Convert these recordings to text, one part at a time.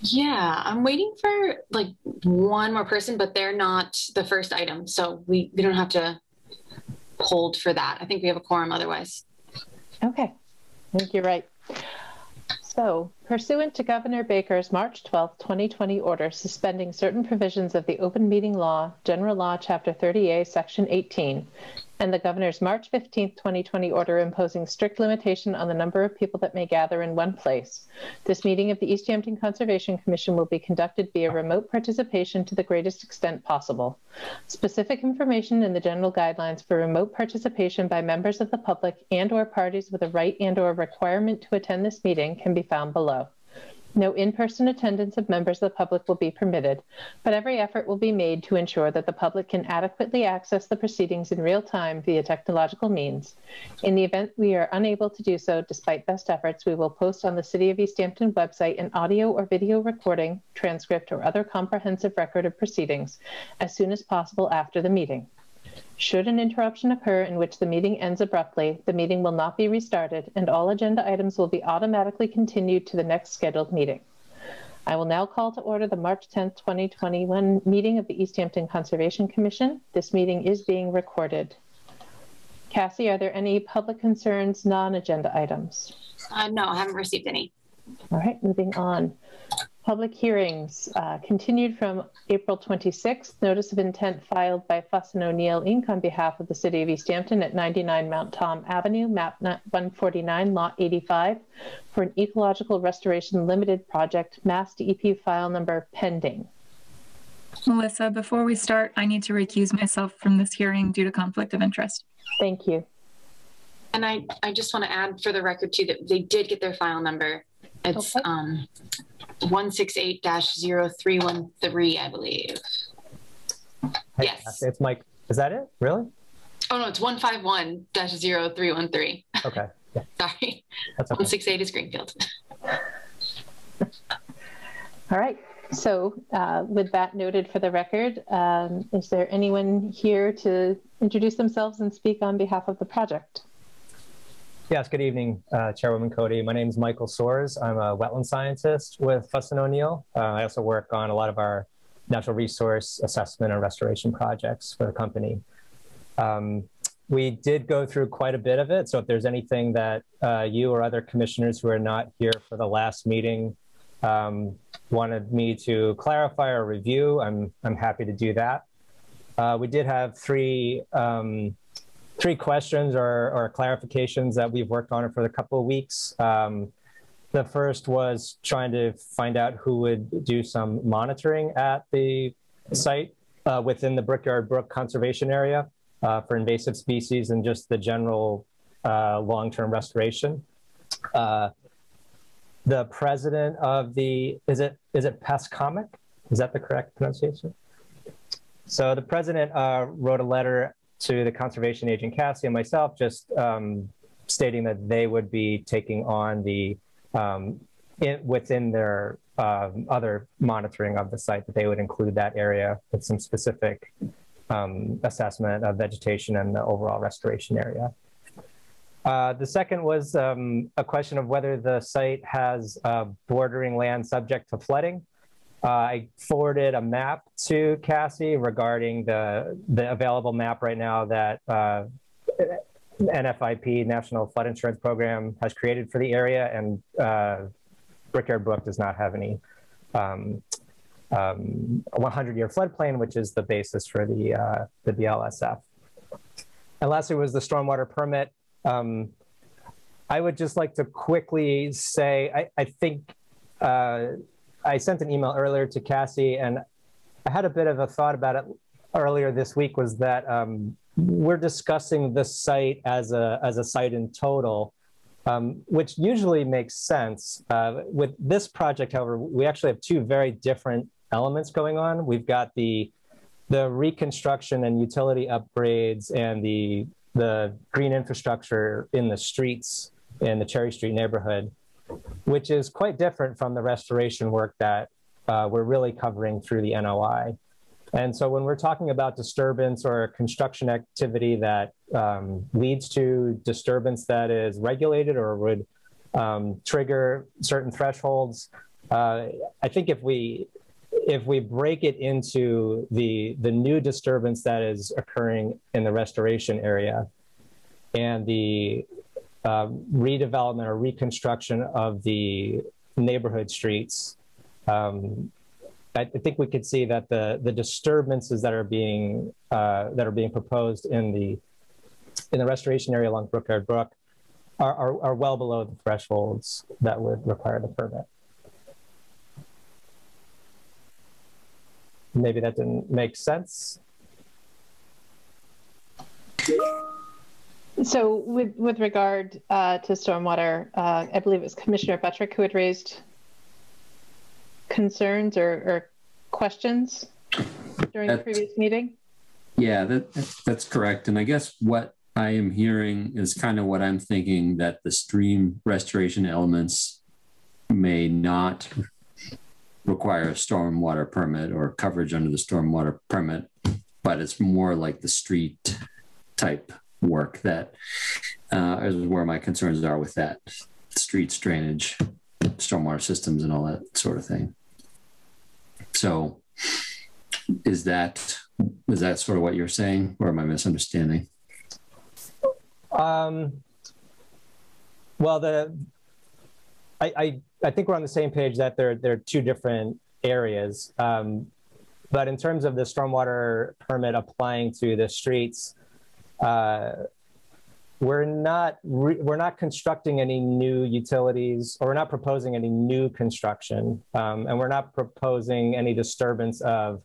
Yeah, I'm waiting for like one more person, but they're not the first item. So we don't have to hold for that. I think we have a quorum otherwise. Okay, I think you're right. So, pursuant to Governor Baker's March 12, 2020 order suspending certain provisions of the Open Meeting Law, General Law, Chapter 30A, Section 18, and the Governor's March 15, 2020 order imposing strict limitation on the number of people that may gather in one place, this meeting of the Easthampton Conservation Commission will be conducted via remote participation to the greatest extent possible. Specific information in the general guidelines for remote participation by members of the public and/or parties with a right and/or requirement to attend this meeting can be found below. No in-person attendance of members of the public will be permitted, but every effort will be made to ensure that the public can adequately access the proceedings in real time via technological means. In the event we are unable to do so, despite best efforts, we will post on the City of Easthampton website an audio or video recording, transcript, or other comprehensive record of proceedings as soon as possible after the meeting. Should an interruption occur in which the meeting ends abruptly, the meeting will not be restarted and all agenda items will be automatically continued to the next scheduled meeting. I will now call to order the March 10th, 2021 meeting of the Easthampton Conservation Commission. This meeting is being recorded. Cassie, are there any public concerns, non-agenda items? No, I haven't received any. All right, moving on. Public hearings continued from April 26th. Notice of intent filed by Fuss & O'Neill Inc. on behalf of the City of Easthampton at 99 Mount Tom Avenue, map 149, lot 85, for an ecological restoration limited project, Mass DEP file number pending. Melissa, before we start, I need to recuse myself from this hearing due to conflict of interest. Thank you. And I just want to add for the record too that they did get their file number. It's okay. 168-0313, I believe. Hey, yes. It's Mike. Is that it? Really? Oh, no, it's 151-0313. Okay. Yeah. Sorry. That's okay. 168 is Greenfield. All right. So with that noted for the record, is there anyone here to introduce themselves and speak on behalf of the project? Yes, good evening, Chairwoman Cody. My name is Michael Soares. I'm a wetland scientist with Fuss & O'Neill. I also work on a lot of our natural resource assessment and restoration projects for the company. We did go through quite a bit of it, so if there's anything that you or other commissioners who are not here for the last meeting wanted me to clarify or review, I'm happy to do that. We did have three questions or clarifications that we've worked on for a couple of weeks. The first was trying to find out who would do some monitoring at the site within the Brickyard Brook Conservation Area for invasive species and just the general long-term restoration. The president of the, is it Pascomic? Is that the correct pronunciation? So the president wrote a letter to the conservation agent Cassie and myself, just stating that they would be taking on the within their other monitoring of the site, that they would include that area with some specific assessment of vegetation and the overall restoration area. The second was a question of whether the site has bordering land subject to flooding. I forwarded a map to Cassie regarding the available map right now that NFIP, National Flood Insurance Program, has created for the area, and Brickyard Brook does not have any 100-year floodplain, which is the basis for the BLSF. And lastly was the stormwater permit. I would just like to quickly say, I think I sent an email earlier to Cassie, and I had a bit of a thought about it earlier this week, was that we're discussing the site as a site in total, which usually makes sense. With this project, however, we actually have two very different elements going on. We've got the reconstruction and utility upgrades and the green infrastructure in the streets in the Cherry Street neighborhood, which is quite different from the restoration work that we're really covering through the NOI. And so when we're talking about disturbance or construction activity that leads to disturbance that is regulated or would trigger certain thresholds, I think if we break it into the new disturbance that is occurring in the restoration area and the redevelopment or reconstruction of the neighborhood streets, I think we could see that the disturbances that are being proposed in the restoration area along Brookyard Brook are well below the thresholds that would require the permit. Maybe that didn't make sense. So with regard to stormwater, I believe it was Commissioner Buttrick who had raised concerns or questions during the previous meeting? Yeah, that's correct. And I guess what I am hearing is kind of what I'm thinking, that the stream restoration elements may not require a stormwater permit or coverage under the stormwater permit, but it's more like the street type work that is where my concerns are with that. Streets, drainage, stormwater systems, and all that sort of thing. So is that sort of what you're saying, or am I misunderstanding? Well, I think we're on the same page that there are two different areas. But in terms of the stormwater permit applying to the streets, we're not constructing any new utilities, or we're not proposing any new construction, and we're not proposing any disturbance of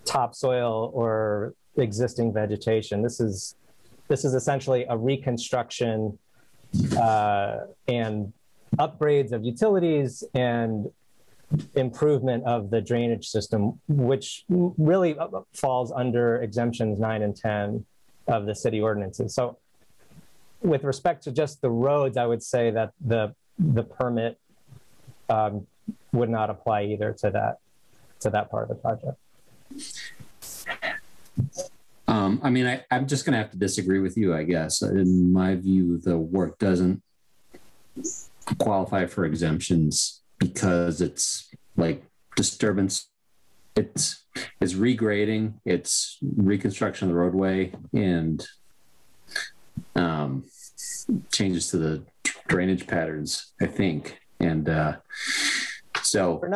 topsoil or existing vegetation. This is essentially a reconstruction and upgrades of utilities and improvement of the drainage system, which really falls under exemptions 9 and 10 of the city ordinances. So with respect to just the roads, I would say that the permit would not apply either to that part of the project. I mean, I'm just going to have to disagree with you, I guess. In my view, the work doesn't qualify for exemptions because it's like disturbance. It's regrading, it's reconstruction of the roadway, and changes to the drainage patterns, I think. And so we're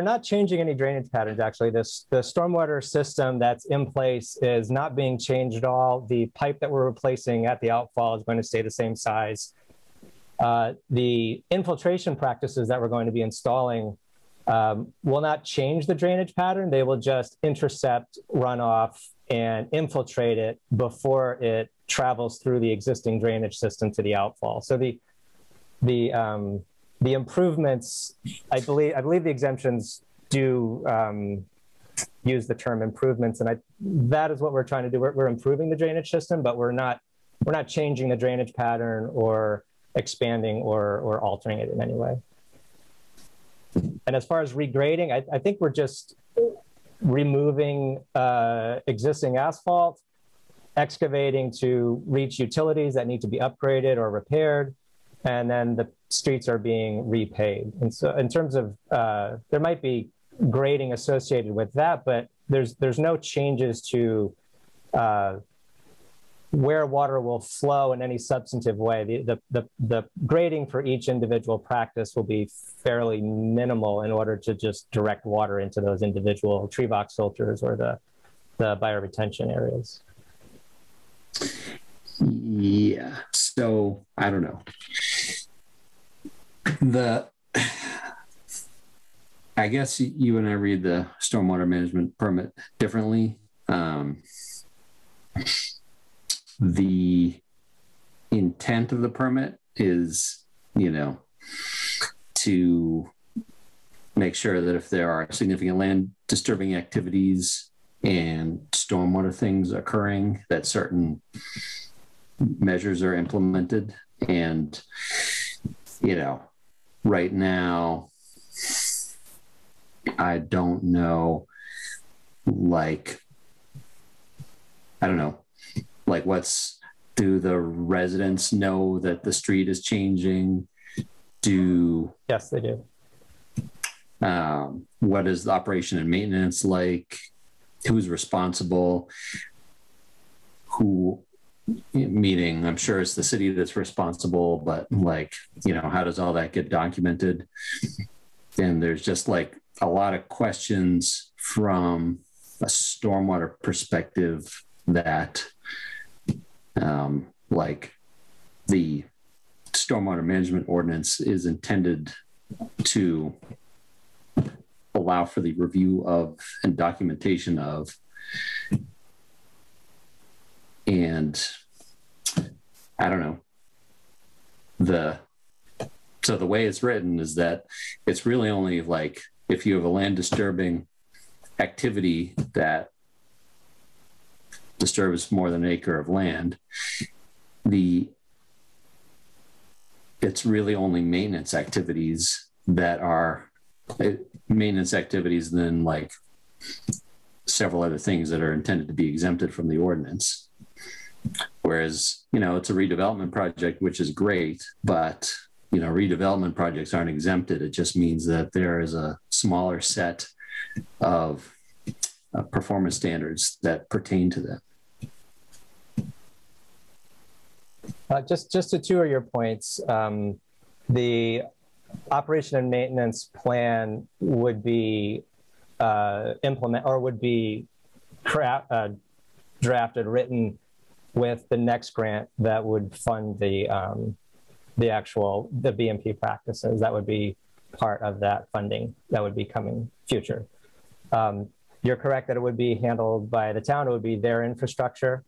not changing any drainage patterns. Actually, the stormwater system that's in place is not being changed at all. The pipe that we're replacing at the outfall is going to stay the same size. The infiltration practices that we're going to be installing will not change the drainage pattern. They will just intercept runoff and infiltrate it before it travels through the existing drainage system to the outfall. So the improvements, I believe the exemptions do use the term improvements, and that is what we're trying to do. We're improving the drainage system, but we're not changing the drainage pattern or expanding or altering it in any way. And as far as regrading, I think we're just removing existing asphalt, excavating to reach utilities that need to be upgraded or repaired, and then the streets are being repaved. And so in terms of, there might be grading associated with that, but there's no changes to where water will flow in any substantive way. The grading for each individual practice will be fairly minimal in order to just direct water into those individual tree box filters or the bioretention areas. Yeah, so I don't know. I guess you and I read the stormwater management permit differently. The intent of the permit is, to make sure that if there are significant land disturbing activities and stormwater things occurring, that certain measures are implemented. And, right now, I don't know, do the residents know that the street is changing? Yes, they do. What is the operation and maintenance like? Who's responsible? Who, meaning I'm sure it's the city that's responsible, but like, you know, how does all that get documented? And there's just like a lot of questions from a stormwater perspective that like the stormwater management ordinance is intended to allow for the review of and documentation of. And I don't know, so the way it's written is that it's really only like if you have a land disturbing activity that disturbs more than an acre of land, it's really only maintenance activities that are maintenance activities, then like several other things that are intended to be exempted from the ordinance. Whereas, you know, it's a redevelopment project, which is great, but, you know, redevelopment projects aren't exempted. It just means that there is a smaller set of performance standards that pertain to them. Just to two of your points, the operation and maintenance plan would be drafted, written with the next grant that would fund the BMP practices. That would be part of that funding that would be coming future. You're correct that it would be handled by the town. It would be their infrastructure.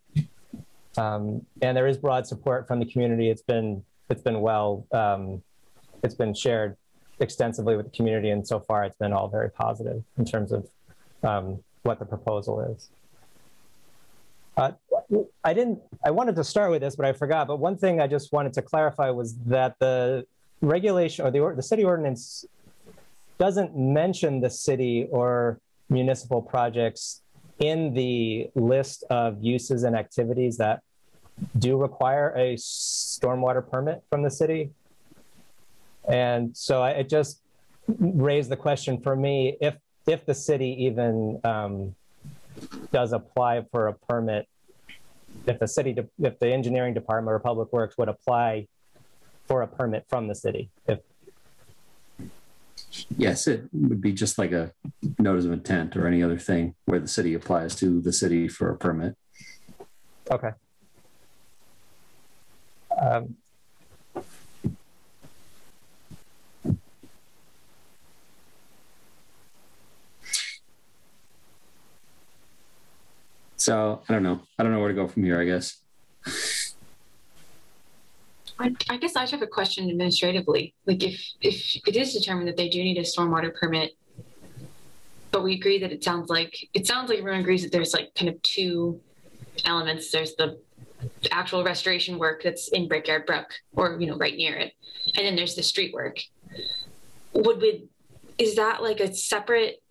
And there is broad support from the community. It's been shared extensively with the community, and so far it's been all very positive in terms of what the proposal is. I wanted to start with this, but I forgot. But one thing I just wanted to clarify was that the regulation or the city ordinance doesn't mention the city or municipal projects in the list of uses and activities that do require a stormwater permit from the city. And so it just raised the question for me, if the city even does apply for a permit, if the engineering department or public works would apply for a permit from the city. Yes, it would be just like a notice of intent or any other thing where the city applies to the city for a permit. Okay. So I don't know where to go from here, I guess. I guess I just have a question administratively. Like if it is determined that they do need a stormwater permit, but we agree that it sounds like everyone agrees that there's like kind of two elements. There's the actual restoration work that's in Brickyard Brook or, you know, right near it. And then there's the street work. Is that like a separate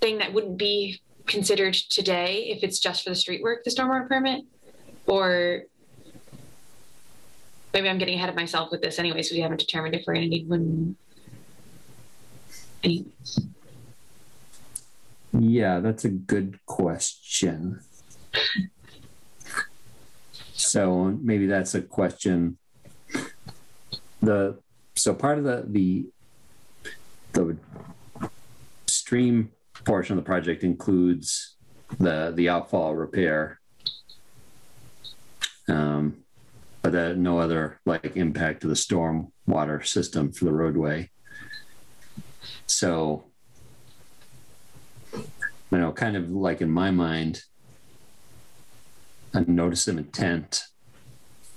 thing that wouldn't be considered today if it's just for the street work, the stormwater permit? Or maybe I'm getting ahead of myself with this anyways, so we haven't determined if we're going to need one. Anyways. Yeah, that's a good question. So maybe that's a question. So part of the stream portion of the project includes the outfall repair, but no other like impact to the storm water system for the roadway. So, you know, kind of like in my mind, a notice of intent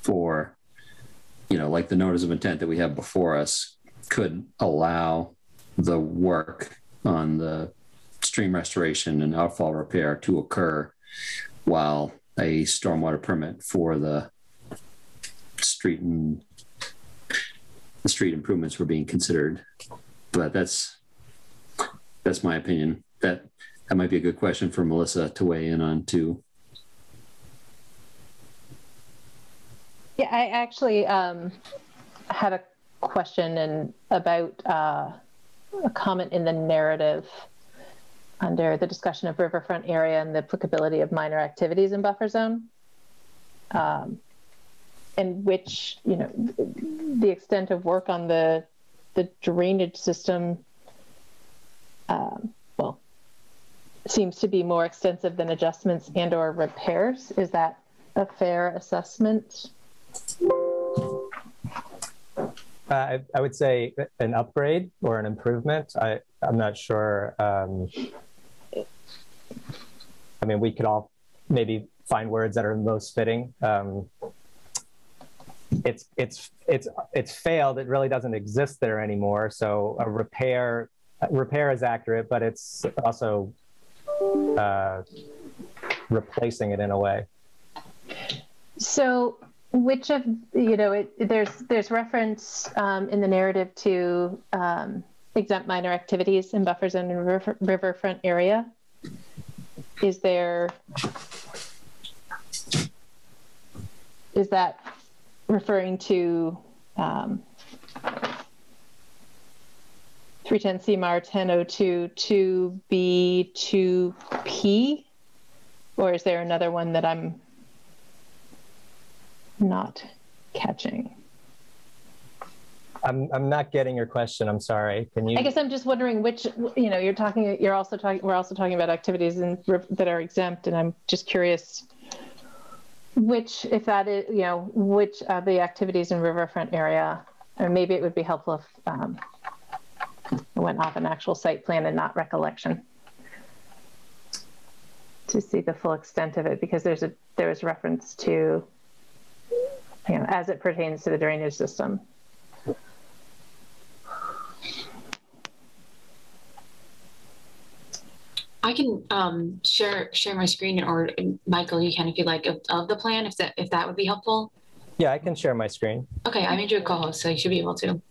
for, you know, like the notice of intent that we have before us could allow the work on the stream restoration and outfall repair to occur while a stormwater permit for the street improvements were being considered. But that's my opinion. That might be a good question for Melissa to weigh in on too. Yeah, I actually had a question about a comment in the narrative under the discussion of riverfront area and the applicability of minor activities in buffer zone. And which, you know, the extent of work on the drainage system, well, seems to be more extensive than adjustments and or repairs. Is that a fair assessment? I would say an upgrade or an improvement. I'm not sure. I mean, we could all maybe find words that are most fitting. It's failed. It really doesn't exist there anymore. So a repair is accurate, but it's also replacing it in a way. So which of, you know, there's reference in the narrative to exempt minor activities in buffer zone and riverfront area. Is that referring to 310 CMAR 1002 2B 2P, or is there another one that I'm not catching? I'm not getting your question. I'm sorry. Can you? I guess I'm just wondering which, you know, we're also talking about activities that are exempt, and I'm just curious which, if that is, you know, which of the activities in riverfront area, or maybe it would be helpful if it went off an actual site plan and not recollection to see the full extent of it, because there's reference to, you know, as it pertains to the drainage system. I can share my screen, or Michael, you can if you like, of the plan, if that would be helpful. Yeah, I can share my screen. Okay, I made you a co-host, so you should be able to.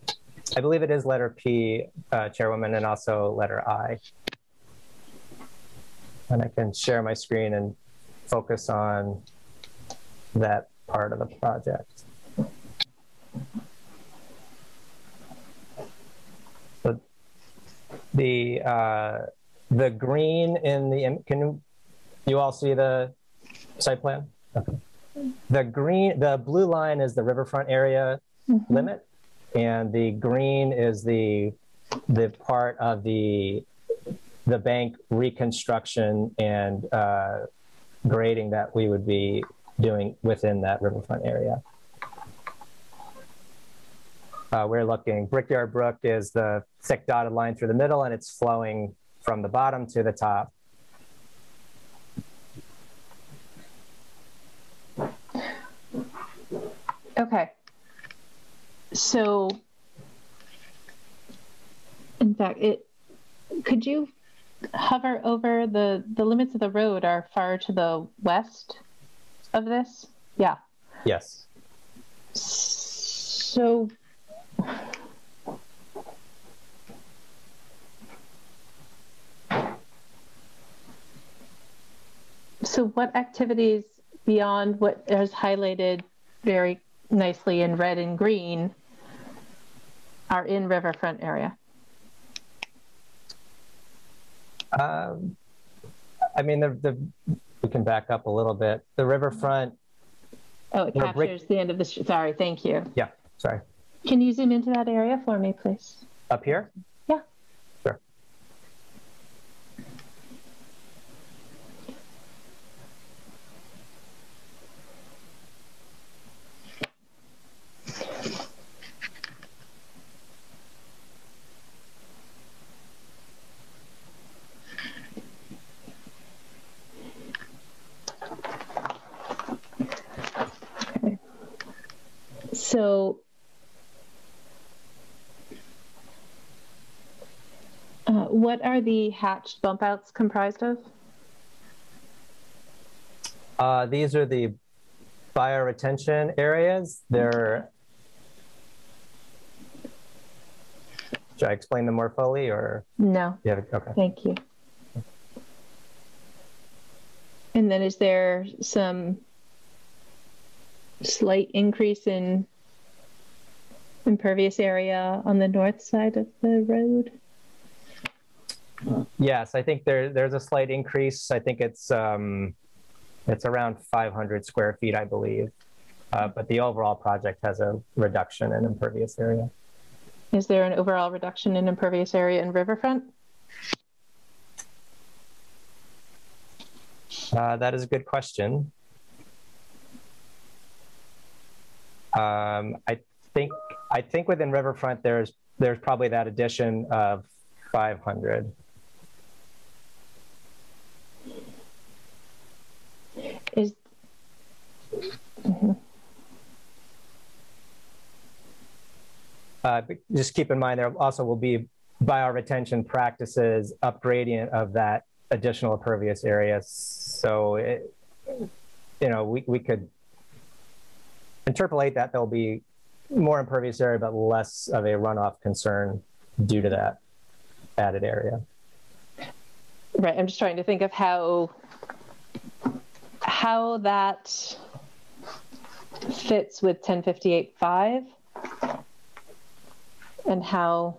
I believe it is letter P, Chairwoman, and also letter I. And I can share my screen and focus on that part of the project. So the green in the, can you all see the site plan? Okay. The blue line is the riverfront area limit, and the green is the part of the bank reconstruction and grading that we would be doing within that riverfront area. We're looking, Brickyard Brook is the thick dotted line through the middle, and it's flowing from the bottom to the top. Okay. So, in fact, could you hover over the limits of the road are far to the west of this? Yeah. Yes. So, what activities beyond what is highlighted very nicely in red and green are in riverfront area? I mean, we can back up a little bit. The riverfront. Oh, it captures the end of the, sorry, thank you. Yeah, sorry. Can you zoom into that area for me, please? Up here? Yeah. Sure. So, what are the hatched bump outs comprised of? These are the bioretention areas. They're, should I explain them more fully, or? No. Yeah, okay. Thank you. And then is there some slight increase in impervious area on the north side of the road? Yes, I think there's a slight increase. I think it's around 500 square feet, I believe. But the overall project has a reduction in impervious area. Is there an overall reduction in impervious area in Riverfront? That is a good question. I think within Riverfront there's probably that addition of 500. Just keep in mind there also will be bioretention practices up gradient of that additional impervious area. So, we could interpolate that there'll be more impervious area, but less of a runoff concern due to that added area. Right. I'm just trying to think of how that fits with 1058.5 and how,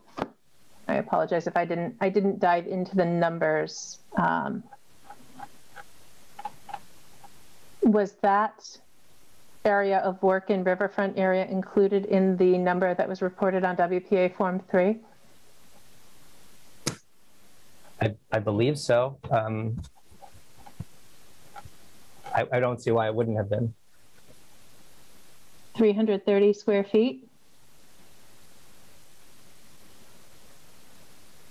I apologize if I didn't dive into the numbers. Was that area of work in Riverfront area included in the number that was reported on WPA Form 3? I believe so. I don't see why it wouldn't have been. 330 square feet?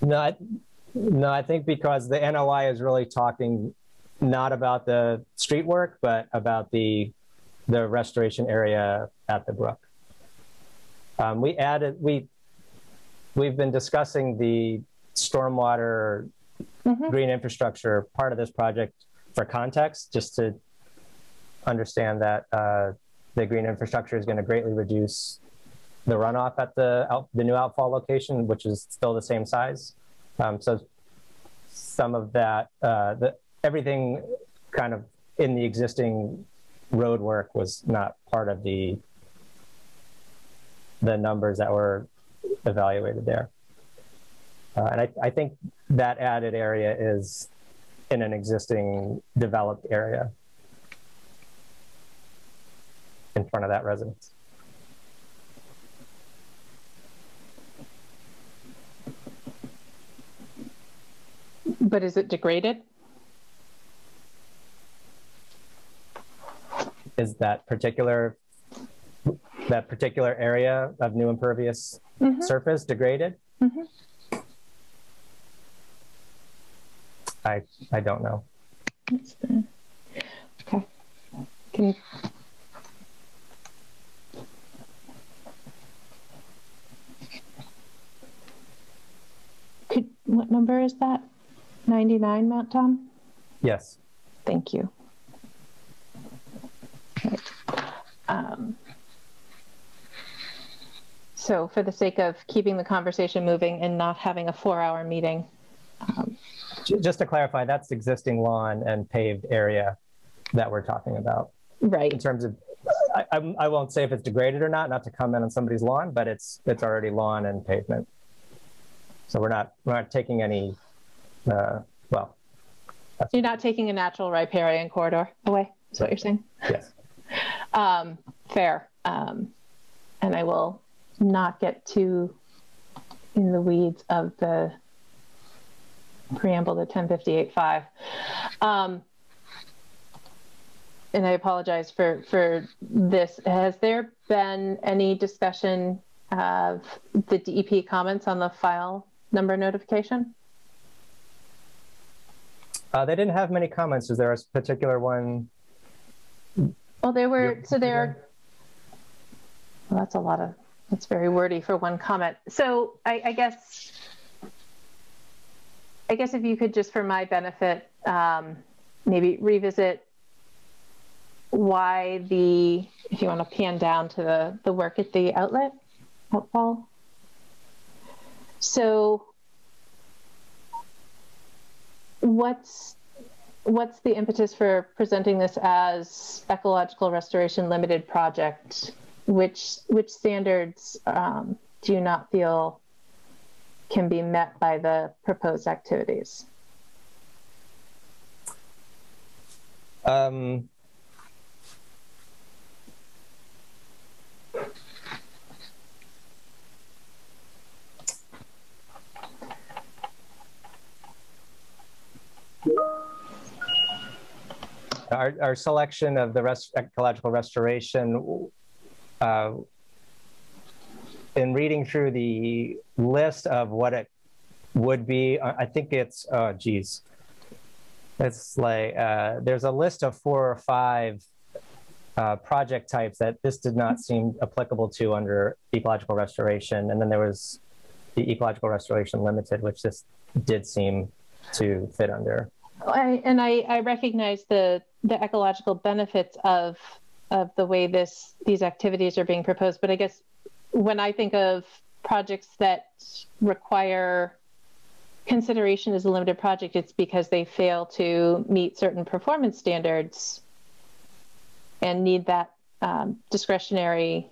No, I think because the NOI is really talking not about the street work, but about the restoration area at the brook. We've been discussing the stormwater green infrastructure part of this project for context, just to understand that the green infrastructure is going to greatly reduce the runoff at the new outfall location, which is still the same size. So some of that, everything kind of in the existing road work was not part of the numbers that were evaluated there. And I think that added area is in an existing developed area in front of that residence. But is it degraded? Is that particular area of new impervious surface degraded? I don't know. Okay. What number is that? 99, Mount Tom? Yes. Thank you. Right. So for the sake of keeping the conversation moving and not having a 4-hour meeting. Just to clarify, that's existing lawn and paved area that we're talking about. Right. In terms of, I won't say if it's degraded or not to comment on somebody's lawn, but it's already lawn and pavement. So we're not taking any, well. You're not taking a natural riparian corridor away, is what you're saying? Yes. Fair. And I will not get too in the weeds of the preamble to 1058.5. And I apologize for this. Has there been any discussion of the DEP comments on the file number notification? They didn't have many comments. Is there a particular one? Well, well, that's very wordy for one comment. So I guess if you could just, for my benefit, maybe revisit why if you want to pan down to the work at the Outfall. So what's the impetus for presenting this as ecological restoration limited project? Which standards do you not feel can be met by the proposed activities? Um, our selection of the ecological restoration, in reading through the list of what it would be, I think it's, oh geez. It's like, there's a list of 4 or 5 project types that this did not seem applicable to under ecological restoration. And then there was the ecological restoration limited, which this did seem to fit under. I recognize the ecological benefits of the way these activities are being proposed, but I guess when I think of projects that require consideration as a limited project, it's because they fail to meet certain performance standards and need that discretionary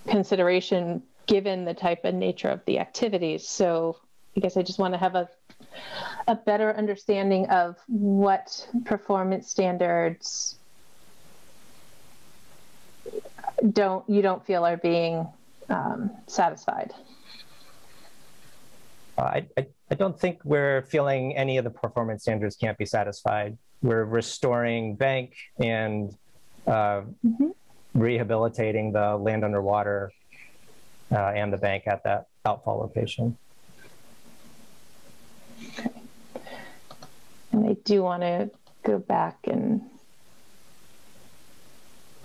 consideration given the type and nature of the activities. So I guess I just want to have a better understanding of what performance standards you don't feel are being satisfied. I don't think we're feeling any of the performance standards can't be satisfied. We're restoring bank and rehabilitating the land underwater and the bank at that outfall location. Okay. And I do want to go back and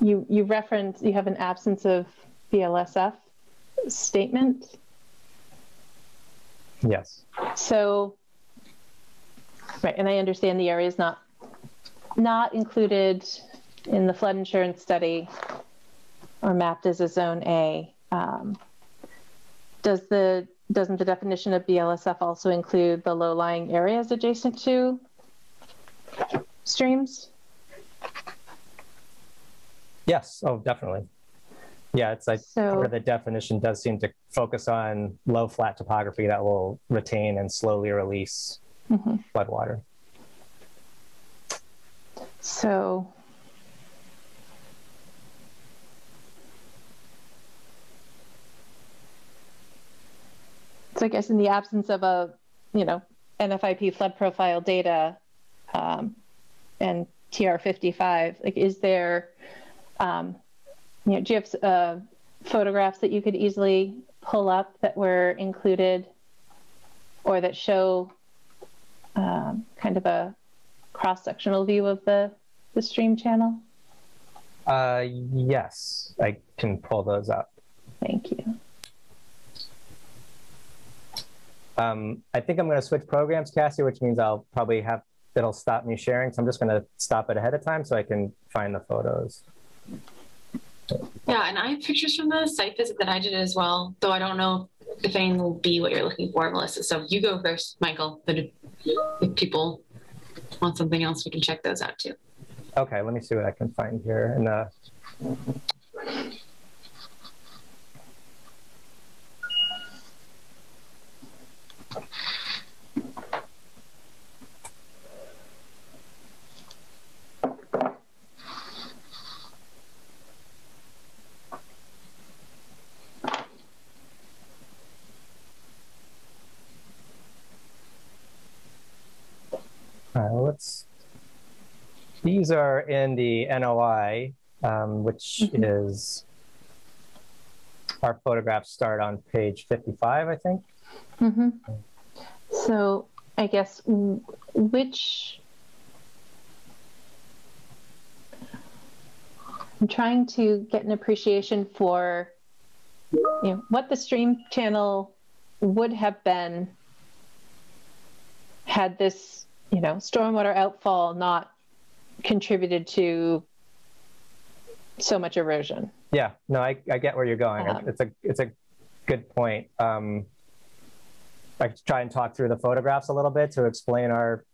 you reference, you have an absence of BLSF statement. Yes. So, right, and I understand the area is not included in the flood insurance study or mapped as a zone A. Doesn't the definition of BLSF also include the low-lying areas adjacent to streams? Yes, oh, definitely. Yeah, it's like part of the definition does seem to focus on low flat topography that will retain and slowly release floodwater. So I guess in the absence of a, NFIP flood profile data and TR55, like, is there, do you have photographs that you could easily pull up that were included or that show kind of a cross-sectional view of the stream channel? Yes, I can pull those up. Thank you. I think I'm going to switch programs, Cassie, which means I'll probably it'll stop me sharing. So I'm just going to stop it ahead of time so I can find the photos. Yeah, and I have pictures from the site visit that I did as well, though I don't know if any will be what you're looking for, Melissa. So you go first, Michael, but if people want something else, we can check those out too. Okay, let me see what I can find here. These are in the NOI, which is, our photographs start on page 55, I think. So I guess I'm trying to get an appreciation for what the stream channel would have been had this stormwater outfall not contributed to so much erosion. Yeah, no, I get where you're going. It's a good point. I could try and talk through the photographs a little bit to explain our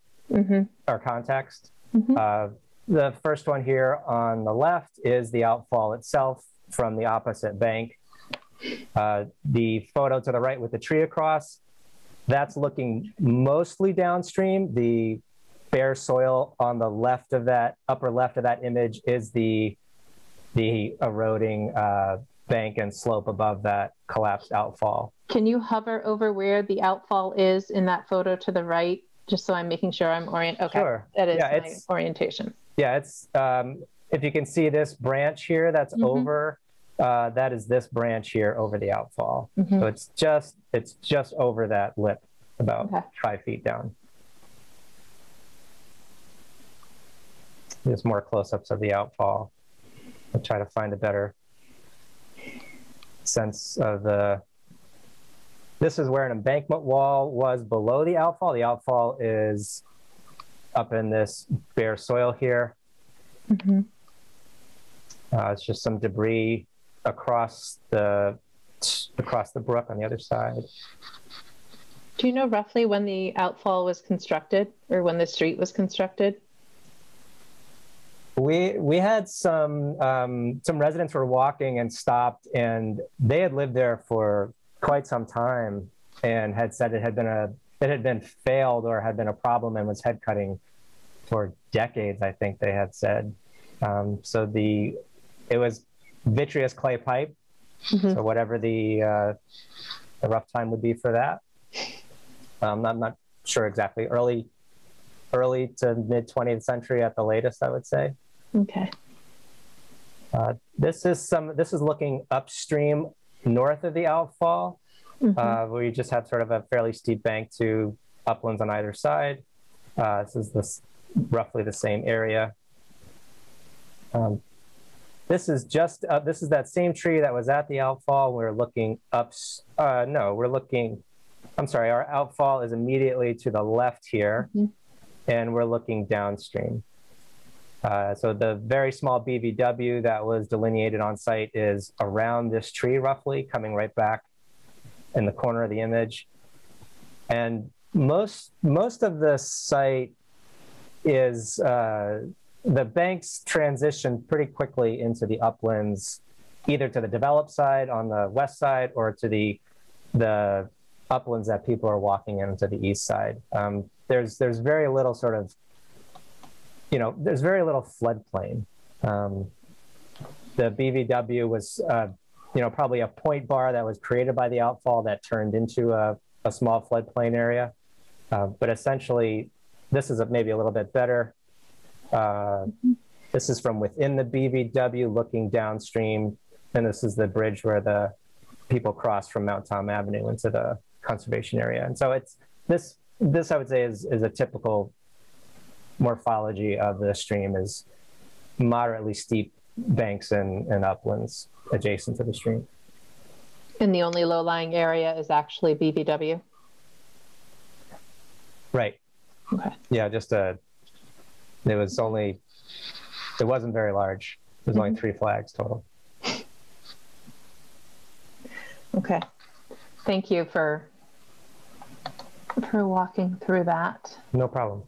context. The first one here on the left is the outfall itself from the opposite bank. The photo to the right with the tree across, that's looking mostly downstream. The bare soil on the left of that, upper left of that image is the eroding bank and slope above that collapsed outfall. Can you hover over where the outfall is in that photo to the right, just so I'm making sure I'm oriented? Okay, Sure. that is Yeah, my orientation. Yeah, it's if you can see this branch here that's over, that is this branch here over the outfall. So it's just over that lip, about 5 feet down. There's more close-ups of the outfall. I'll try to find a better sense of the. This is where an embankment wall was below the outfall. The outfall is up in this bare soil here. It's just some debris across the brook on the other side. Do you know roughly when the outfall was constructed, or when the street was constructed? We had some residents were walking and stopped, and they had lived there for quite some time and had said it had been failed or had been a problem and was head cutting for decades, I think they had said. So it was vitreous clay pipe. So whatever the rough time would be for that. I'm not sure exactly. Early to mid 20th century at the latest, I would say. Okay. This is looking upstream north of the outfall, where you just have sort of a fairly steep bank to uplands on either side. This is roughly the same area. This is that same tree that was at the outfall. We're looking up. I'm sorry. Our outfall is immediately to the left here, and we're looking downstream. So the very small BVW that was delineated on site is around this tree, roughly, coming right back in the corner of the image. And most of the site is, the banks transition pretty quickly into the uplands, either to the developed side on the west side or to the uplands that people are walking into the east side. There's very little sort of, there's very little floodplain. The BVW was, probably a point bar that was created by the outfall that turned into a small floodplain area. But essentially, this is maybe a little bit better. This is from within the BVW looking downstream, and this is the bridge where the people cross from Mount Tom Avenue into the conservation area. And so it's this I would say is a typical morphology of the stream, is moderately steep banks and uplands adjacent to the stream. And the only low-lying area is actually BVW? Right. Okay. Yeah, it wasn't very large. There's only 3 flags total. Okay. Thank you for walking through that. No problem.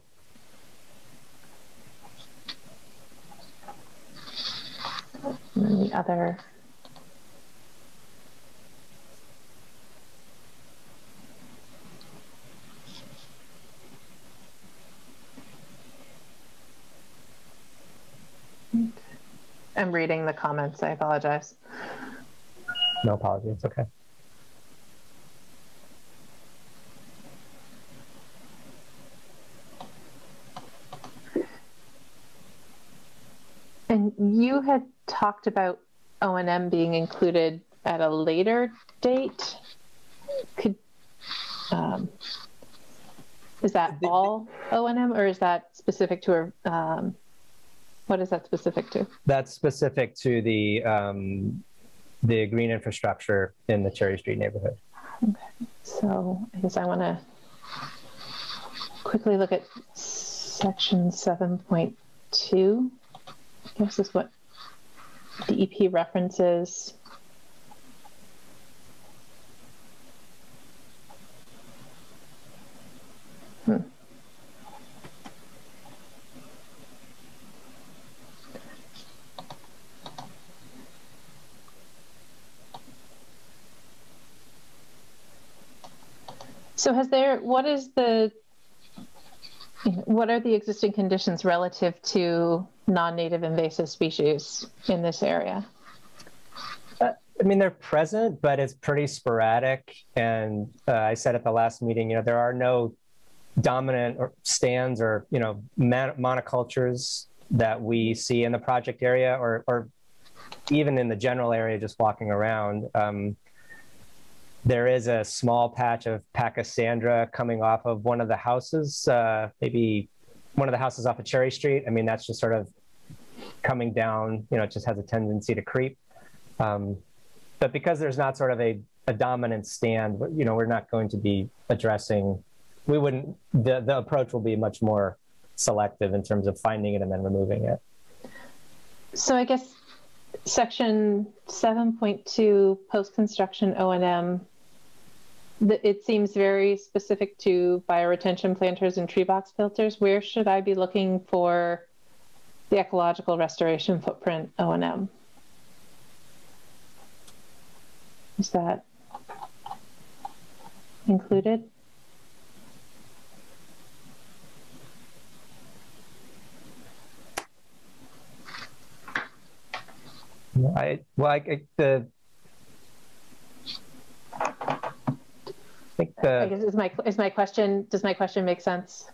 And then the other. I'm reading the comments. I apologize. No apology. It's okay. And you had talked about O&M being included at a later date. Is that all O&M, or is that specific to what is that specific to? That's specific to the green infrastructure in the Cherry Street neighborhood. Okay, so I guess I want to quickly look at section 7.2. This is what DEP references. So what is the what are the existing conditions relative to non-native invasive species in this area? I mean, they're present, but it's pretty sporadic. And I said at the last meeting, there are no dominant stands or, monocultures that we see in the project area or even in the general area just walking around. There is a small patch of Pachysandra coming off of one of the houses, maybe one of the houses off of Cherry Street. I mean, that's just sort of coming down, it just has a tendency to creep. But because there's not sort of a dominant stand, we're not going to be addressing, the approach will be much more selective in terms of finding it and then removing it. So I guess section 7.2 post-construction O&M, it seems very specific to bioretention planters and tree box filters. Where should I be looking for the ecological restoration footprint O&M? Is that included? I guess is my question, does my question make sense?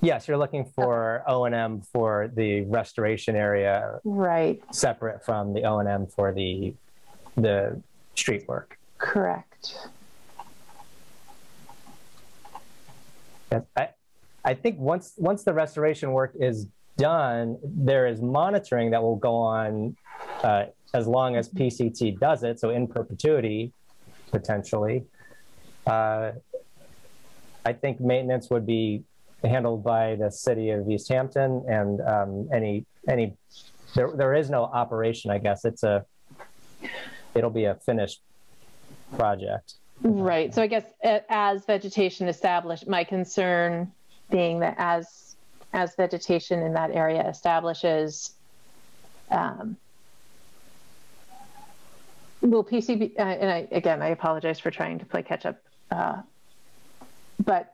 Yes, you're looking for O&M for the restoration area, right? Separate from the O&M for the street work. Correct. Yes, I think once the restoration work is done, there is monitoring that will go on as long as PCT does it, so in perpetuity, potentially. I think maintenance would be handled by the city of Easthampton, and there is no operation, I guess. It'll be a finished project. Right. So I guess as vegetation established, my concern being that as vegetation in that area establishes, will PCB, and I apologize for trying to play catch up, but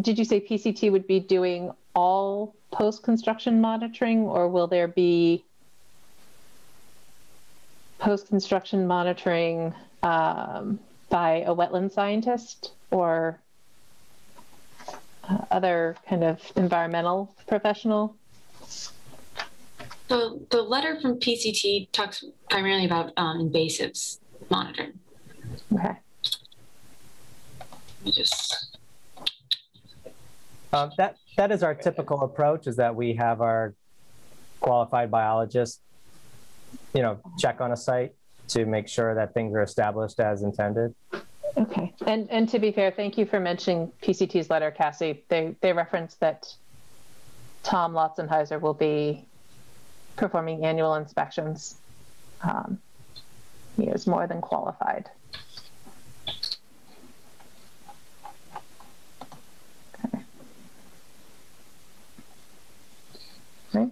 did you say PCT would be doing all post-construction monitoring, or will there be post-construction monitoring by a wetland scientist or other kind of environmental professional? So the letter from PCT talks primarily about invasives monitoring. Okay. Let me just... That is our typical approach, is that we have our qualified biologists, check on a site to make sure that things are established as intended. Okay, and to be fair, thank you for mentioning PCT's letter, Cassie. They referenced that Tom Lotzenheiser will be performing annual inspections. He is more than qualified. Okay. Right.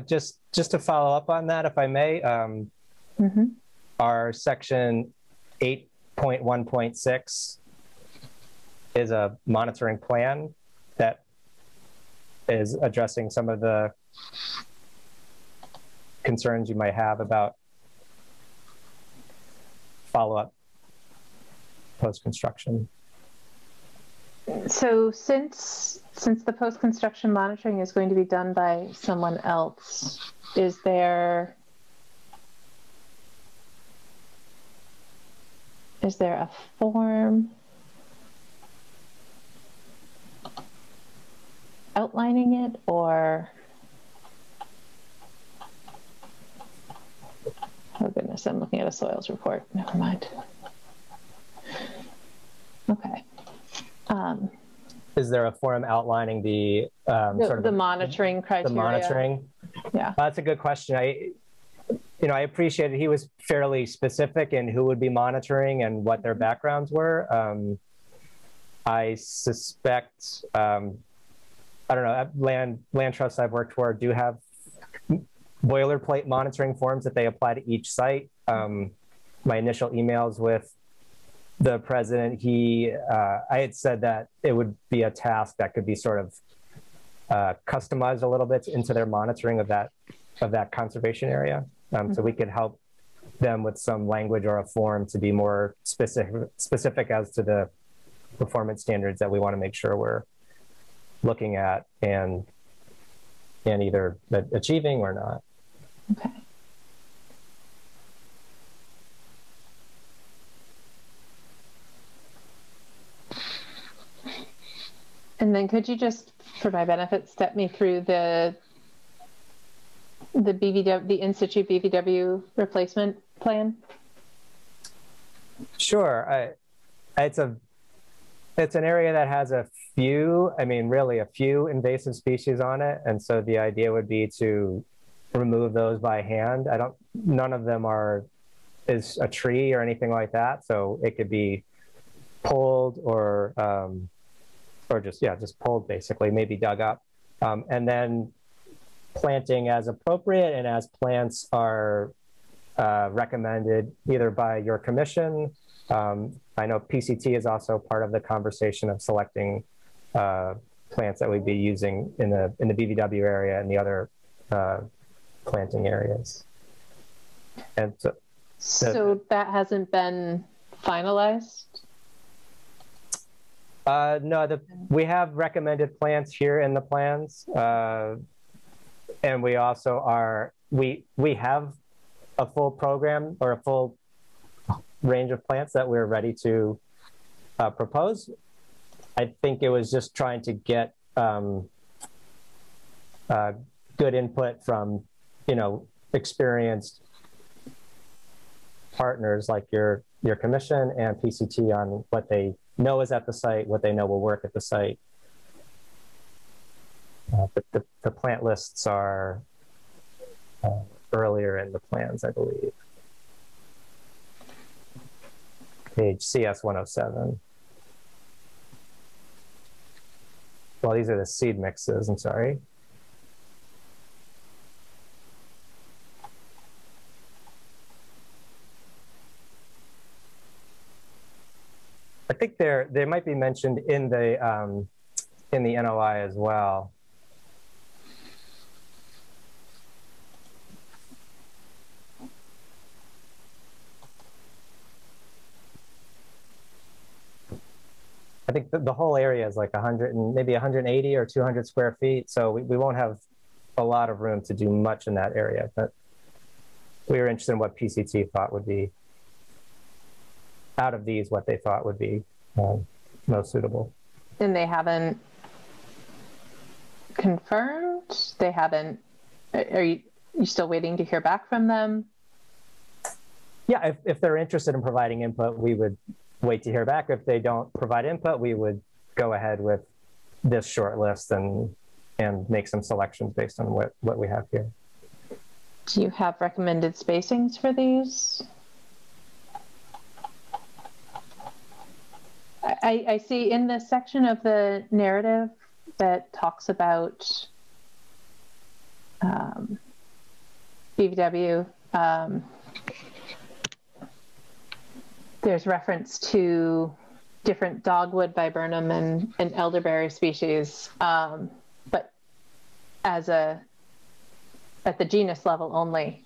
Just to follow up on that, if I may, our section 8.1.6 is a monitoring plan that is addressing some of the concerns you might have about follow-up post-construction. So since the post-construction monitoring is going to be done by someone else, is there a form outlining it, or oh goodness, I'm looking at a soils report. Never mind. Okay. Is there a form outlining the sort of the monitoring criteria? The monitoring? Yeah. That's a good question. I appreciated he was fairly specific in who would be monitoring and what their backgrounds were. I suspect, I don't know, land trusts I've worked for do have boilerplate monitoring forms that they apply to each site. My initial emails with the president, I had said that it would be a task that could be sort of customized a little bit into their monitoring of that conservation area. So we could help them with some language or a form to be more specific as to the performance standards that we want to make sure we're looking at and either achieving or not. Okay. And then could you just, for my benefit, step me through the in situ BVW replacement plan? Sure. It's an area that has a few invasive species on it. And so the idea would be to remove those by hand. None of them is a tree or anything like that. So it could be pulled or just pulled basically, maybe dug up. And then planting as appropriate and as plants are recommended either by your commission. I know PCT is also part of the conversation of selecting plants that we'd be using in the BVW area and the other planting areas. And so that hasn't been finalized? No, we have recommended plants here in the plans. And we also we have a full program or a full range of plants that we're ready to propose. I think it was just trying to get good input from, experienced partners like your commission and PCT on what they know is at the site, what they know will work at the site. But the plant lists are earlier in the plans, I believe. Page CS 107. Well, these are the seed mixes, I'm sorry. I think they might be mentioned in the NOI as well. I think the whole area is like 100 and maybe 180 or 200 square feet. So we won't have a lot of room to do much in that area, but we were interested in what PCT thought would be out of these, what they thought would be most suitable. And they haven't confirmed? They haven't, are you still waiting to hear back from them? Yeah, if they're interested in providing input, we would wait to hear back. If they don't provide input, we would go ahead with this short list and make some selections based on what we have here. Do you have recommended spacings for these? I see in the section of the narrative that talks about BVW, there's reference to different dogwood, viburnum, and elderberry species, but at the genus level only.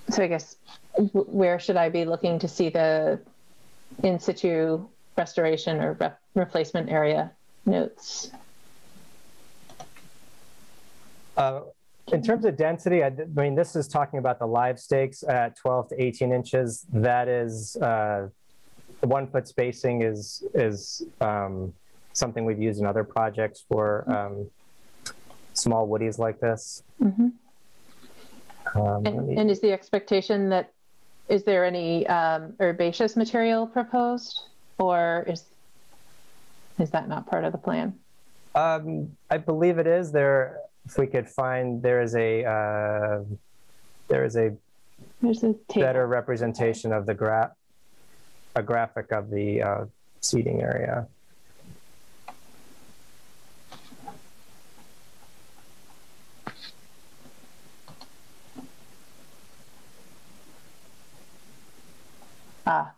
So I guess where should I be looking to see the in situ restoration or replacement area notes? In terms of density, I mean, this is talking about the live stakes at 12 to 18 inches. That is, the 1 foot spacing is something we've used in other projects for small woodies like this. Mm-hmm. And is the expectation that, is there any herbaceous material proposed, or is that not part of the plan? I believe it is. if we could find, there's a better representation of the graphic of the seating area.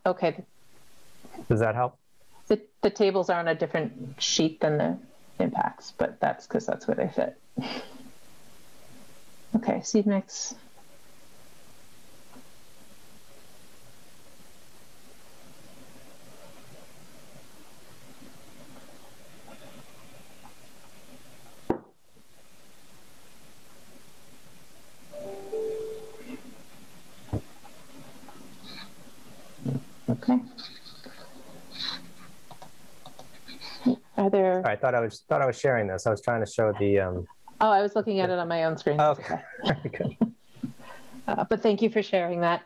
Okay. Does that help? The tables are on a different sheet than the impacts, but that's because that's where they fit. Okay, seed mix. Okay. Are there? I thought I was sharing this. I was trying to show the. Oh, I was looking at it on my own screen. Okay. Very good. But thank you for sharing that.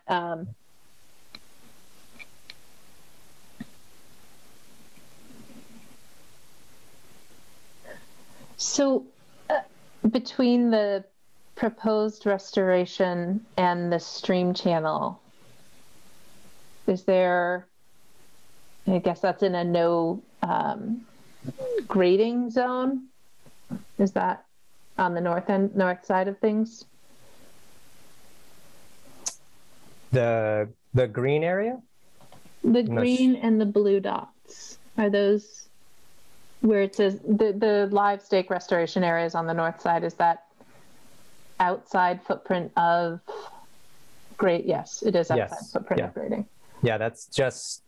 So between the proposed restoration and the stream channel, is there, I guess that's in a no grading zone? Is that on the north side of things? The green area? The green and the blue dots, are those where it says the live stake restoration area is on the north side? Is that outside footprint of grade? Yes, it is outside footprint of grading. Yeah, that's just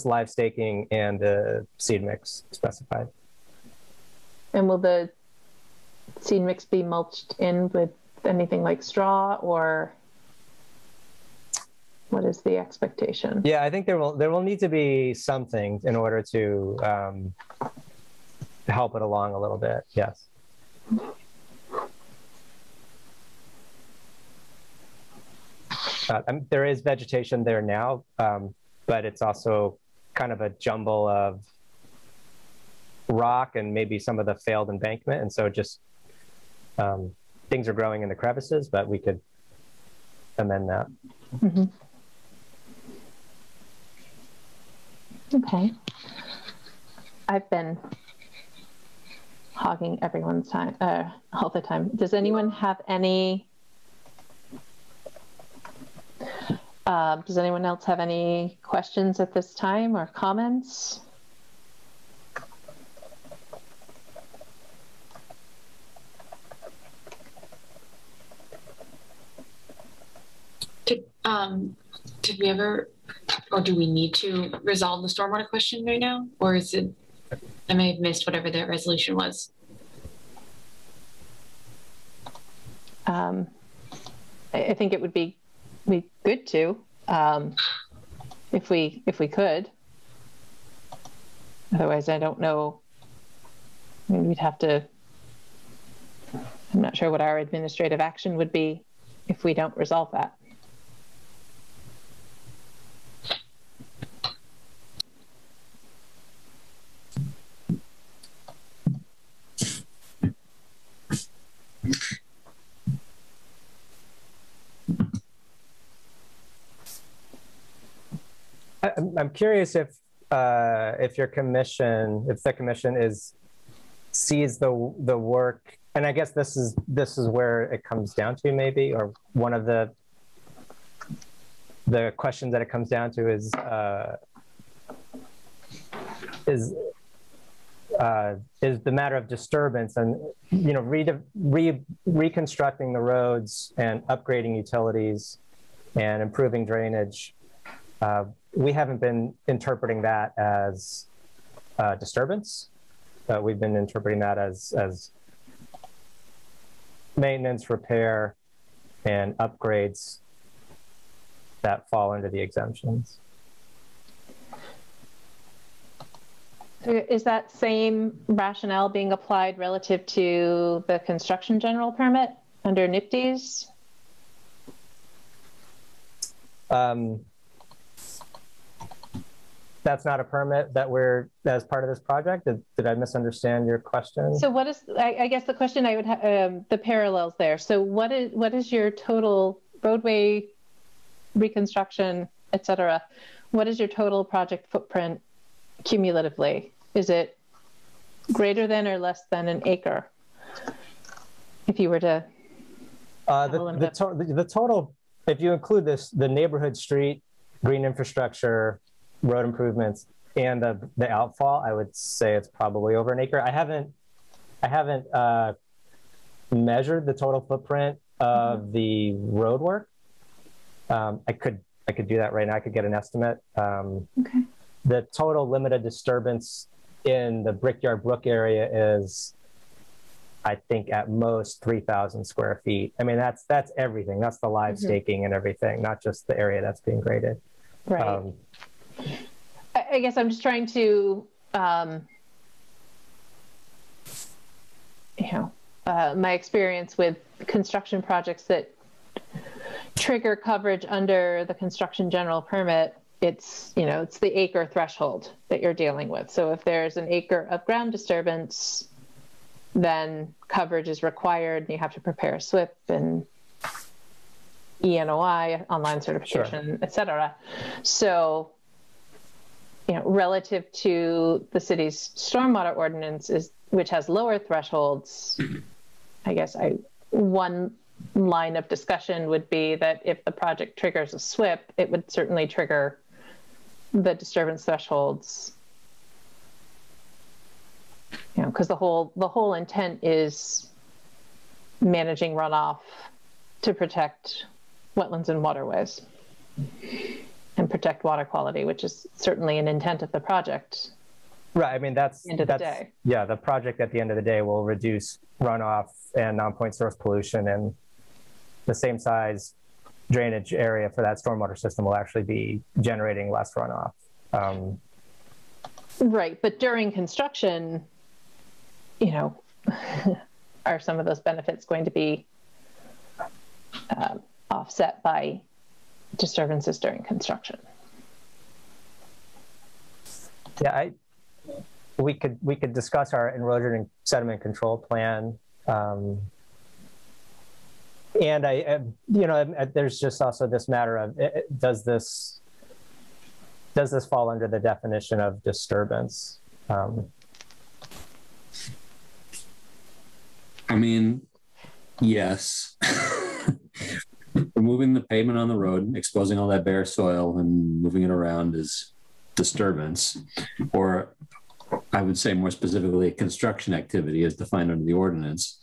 live staking and the seed mix specified. And will the seed mix be mulched in with anything like straw, or what is the expectation? Yeah, I think there will need to be something in order to help it along a little bit. Yes. There is vegetation there now, but it's also kind of a jumble of rock and maybe some of the failed embankment. And so just things are growing in the crevices, but we could amend that. Mm-hmm. Okay. I've been hogging everyone's time all the time. Does anyone have any? Does anyone else have any questions at this time or comments? Did we ever, or do we need to resolve the stormwater question right now? Or is it, I may have missed whatever that resolution was. I think it would be good to, if we could. Otherwise, I don't know. I mean, we'd have to. I'm not sure what our administrative action would be if we don't resolve that. I'm curious if the commission sees the work, and I guess this is where it comes down to, maybe, or one of the questions that it comes down to is the matter of disturbance, and reconstructing the roads and upgrading utilities and improving drainage. We haven't been interpreting that as disturbance. We've been interpreting that as maintenance, repair, and upgrades that fall under the exemptions. Is that same rationale being applied relative to the construction general permit under NIPDES? that's not a permit that we're as part of this project. Did I misunderstand your question? So what is, I guess the question I would have, the parallels there. So what is your total roadway reconstruction, et cetera? What is your total project footprint cumulatively? Is it greater than or less than an acre? If you were to the total, if you include the neighborhood street, green infrastructure, road improvements, and the outfall, I would say it's probably over an acre. I haven't measured the total footprint of the road work. I could do that right now. I could get an estimate. Okay. The total limited disturbance in the Brickyard Brook area is, I think, at most 3,000 square feet. I mean, that's everything. That's the live staking and everything, not just the area that's being graded. Right. I guess I'm just trying to, my experience with construction projects that trigger coverage under the construction general permit, it's the acre threshold that you're dealing with. So if there's an acre of ground disturbance, then coverage is required and you have to prepare a SWIP and ENOI, online certification, sure, et cetera. So, relative to the city's stormwater ordinance, which has lower thresholds, I guess one line of discussion would be that if the project triggers a SWIP, it would certainly trigger the disturbance thresholds. Because the whole intent is managing runoff to protect wetlands and waterways and protect water quality, which is certainly an intent of the project. Right. I mean, that's end of the day. Yeah, the project at the end of the day will reduce runoff and non-point source pollution, and the same size drainage area for that stormwater system will actually be generating less runoff. Right. But during construction, are some of those benefits going to be offset by disturbances during construction? Yeah, we could discuss our erosion and sediment control plan, and there's just also this matter of does this fall under the definition of disturbance? I mean, yes. Removing the pavement on the road, exposing all that bare soil and moving it around is disturbance, or I would say more specifically, construction activity as defined under the ordinance,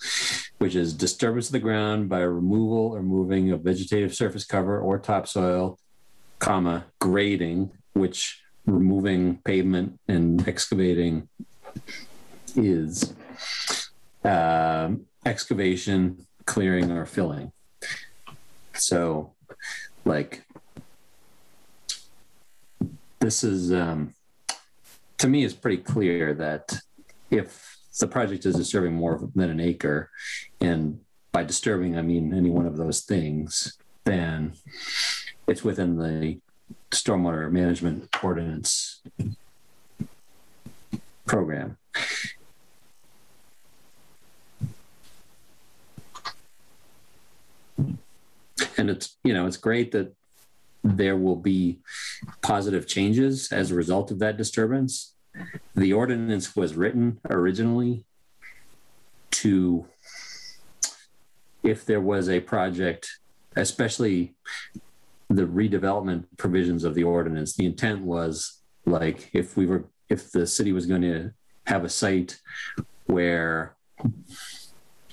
which is disturbance of the ground by removal or moving of vegetative surface cover or topsoil, grading, which removing pavement and excavating is, excavation, clearing, or filling. So, this is, to me, is pretty clear that if the project is disturbing more than an acre, and by disturbing, I mean any one of those things, then it's within the stormwater management ordinance program. And it's great that there will be positive changes as a result of that disturbance. The ordinance was written originally to, if there was a project, especially the redevelopment provisions of the ordinance, the intent was if the city was going to have a site where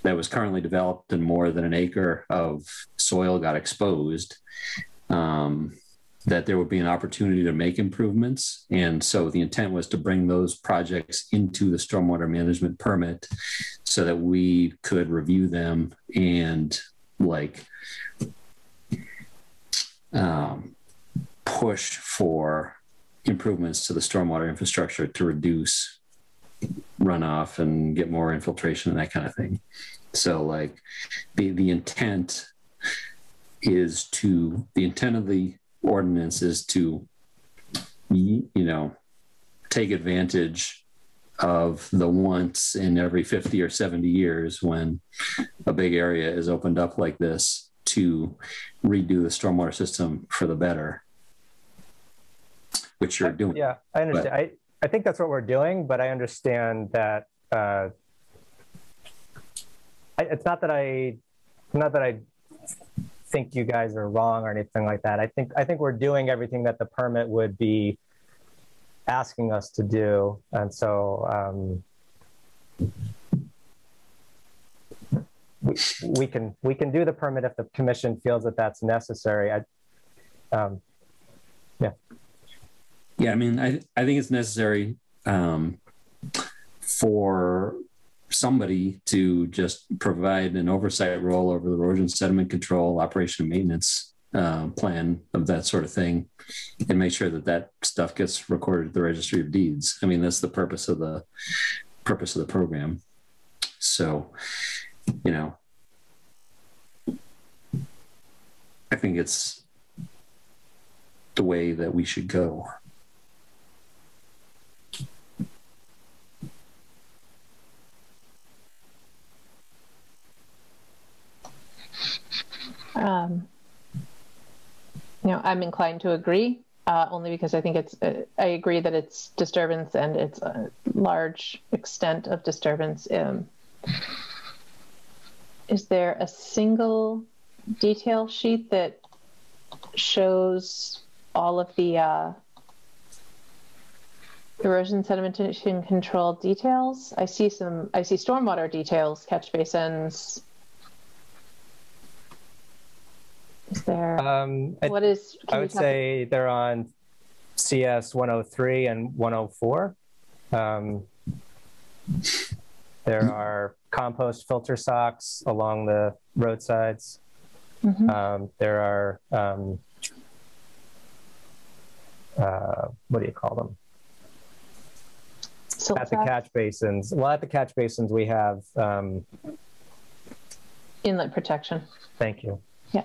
that was currently developed and more than an acre of soil got exposed, that there would be an opportunity to make improvements. And so the intent was to bring those projects into the stormwater management permit so that we could review them and push for improvements to the stormwater infrastructure to reduce runoff and get more infiltration and that kind of thing. So the intent of the ordinance is to take advantage of the once in every 50 or 70 years when a big area is opened up like this to redo the stormwater system for the better, which you're doing. Yeah, I understand. I think that's what we're doing, but I understand that it's not that I think you guys are wrong or anything like that. I think we're doing everything that the permit would be asking us to do, and so we can do the permit if the commission feels that that's necessary. Yeah, I mean, I think it's necessary for somebody to just provide an oversight role over the erosion sediment control, operation and maintenance plan of that sort of thing, and make sure that that stuff gets recorded at the Registry of Deeds. I mean, that's the purpose of the program. So, you know, I think it's the way that we should go. I'm inclined to agree, only because I think I agree that it's disturbance and it's a large extent of disturbance. Is there a single detail sheet that shows all of the erosion sedimentation control details? I see stormwater details, catch basins. Is there, I would say they're on CS 103 and 104. There are compost filter socks along the roadsides. Mm-hmm. There are, what do you call them? At the catch basins. Well, at the catch basins, we have inlet protection. Thank you. Yeah.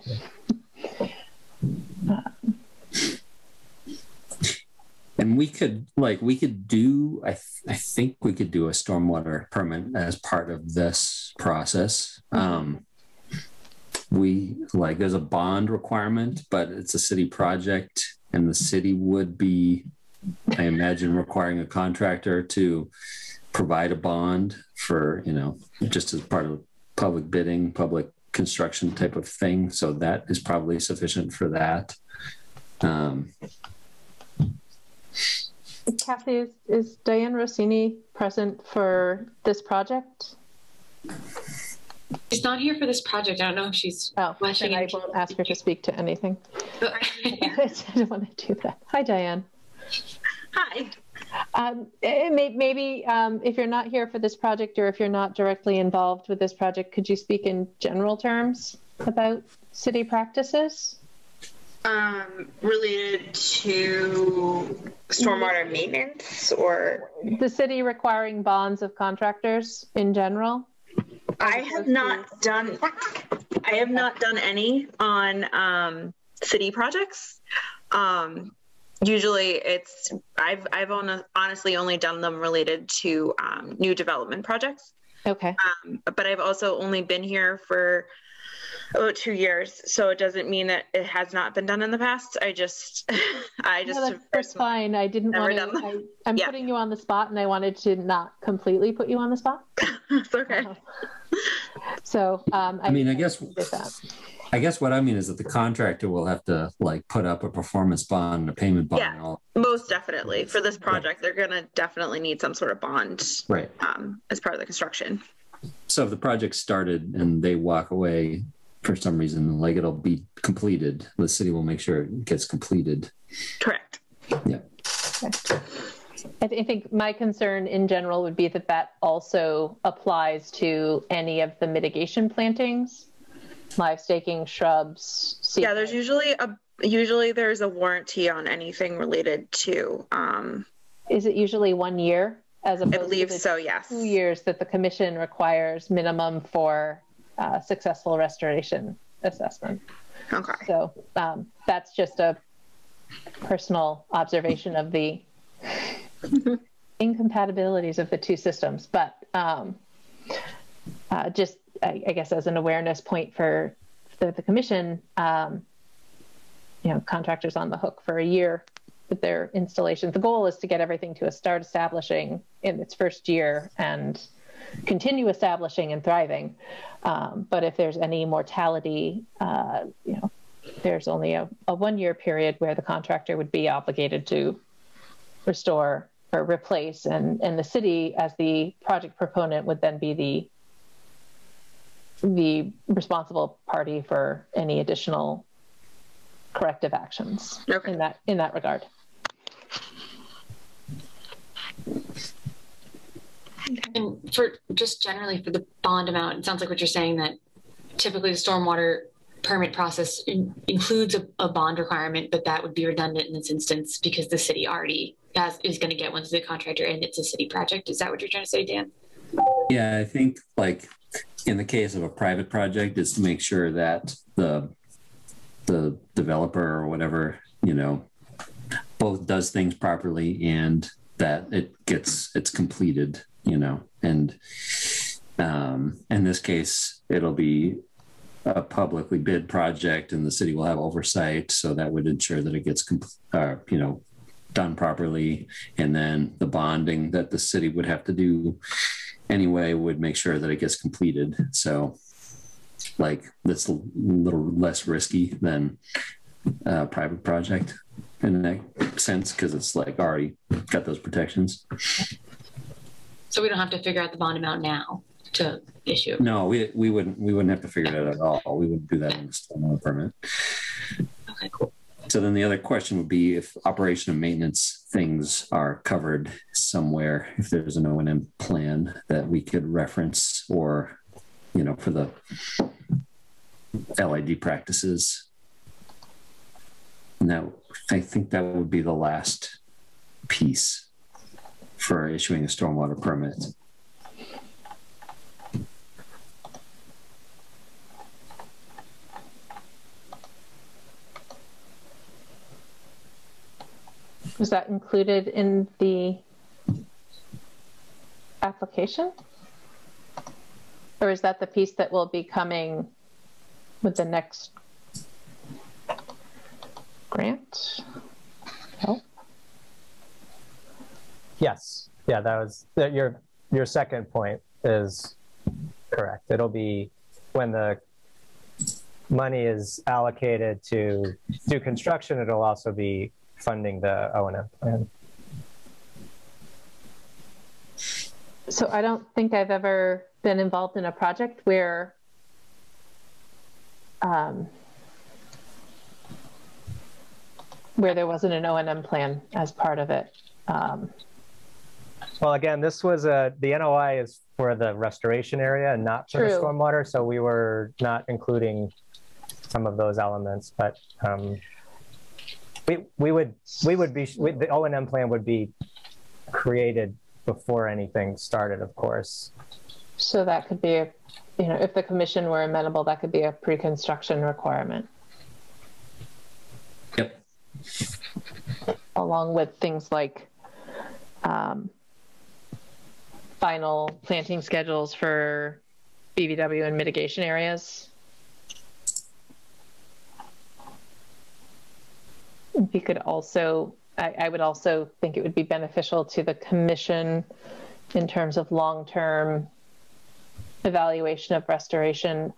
And we could do, I think we could do a stormwater permit as part of this process. There's a bond requirement, but it's a city project, and the city would be, I imagine, requiring a contractor to provide a bond for, just as part of public bidding, public construction type of thing. So that is probably sufficient for that. Kathy, is Diane Rossini present for this project? She's not here for this project. I don't know if she's watching. I won't ask her to speak to anything. I don't want to do that. Hi, Diane. Hi. Maybe if you're not here for this project, or if you're not directly involved with this project, could you speak in general terms about city practices? Related to stormwater maintenance, or the city requiring bonds of contractors in general? I have not done any on city projects. Usually I've honestly only done them related to new development projects. Okay. But I've also only been here for about 2 years, so it doesn't mean that it has not been done in the past. That's fine. I didn't want to. I'm putting you on the spot, and I wanted to not completely put you on the spot. It's okay. So I guess what I mean is that the contractor will have to put up a performance bond and a payment bond. Yeah, most definitely. For this project, they're going to definitely need some sort of bond, right? As part of the construction. So if the project started and they walk away for some reason, it'll be completed, the city will make sure it gets completed. Correct. Yeah. Okay. I think my concern in general would be that also applies to any of the mitigation plantings, live staking, shrubs. Yeah, there's usually there's a warranty on anything related to. Is it usually 1 year? As opposed I believe to so, yes. 2 years that the commission requires minimum for successful restoration assessment. Okay. So that's just a personal observation of the incompatibilities of the two systems, but just I guess as an awareness point for the commission, contractors on the hook for a year with their installation. The goal is to get everything to start establishing in its first year and continue establishing and thriving. But if there's any mortality, there's only a 1 year period where the contractor would be obligated to restore or replace, and the city as the project proponent would then be the responsible party for any additional corrective actions in that regard. And for just generally for the bond amount, it sounds like what you're saying that typically the stormwater permit process includes a bond requirement, but that would be redundant in this instance because the city already is going to get one to the contractor and it's a city project. Is that what you're trying to say, Dan? Yeah, I think like in the case of a private project is to make sure that the developer or whatever, both does things properly and that it's completed, and in this case, it'll be a publicly bid project and the city will have oversight. So that would ensure that it gets, done properly. And then the bonding that the city would have to do anyway would make sure that it gets completed. So like that's a little less risky than a private project in that sense, because it's like already got those protections. So we don't have to figure out the bond amount now to issue. No, we wouldn't have to figure it out at all. We wouldn't do that in the stormwater permit. Okay, cool. So then the other question would be if operation and maintenance things are covered somewhere, if there's an O&M plan that we could reference, or, for the LID practices. And that, I think that would be the last piece for issuing a stormwater permit. Was that included in the application? Or is that the piece that will be coming with the next grant? No? Yes. Yeah, that was your second point is correct. It'll be when the money is allocated to do construction, it'll also be funding the O&M plan. So I don't think I've ever been involved in a project where there wasn't an O&M plan as part of it. Well, again, this was the NOI is for the restoration area and not for the stormwater, so we were not including some of those elements, but the O&M plan would be created before anything started, of course. So that could be if the commission were amenable, that could be a pre-construction requirement. Yep. Along with things like final planting schedules for BVW and mitigation areas. We could also, I would also think it would be beneficial to the commission in terms of long-term evaluation of restoration,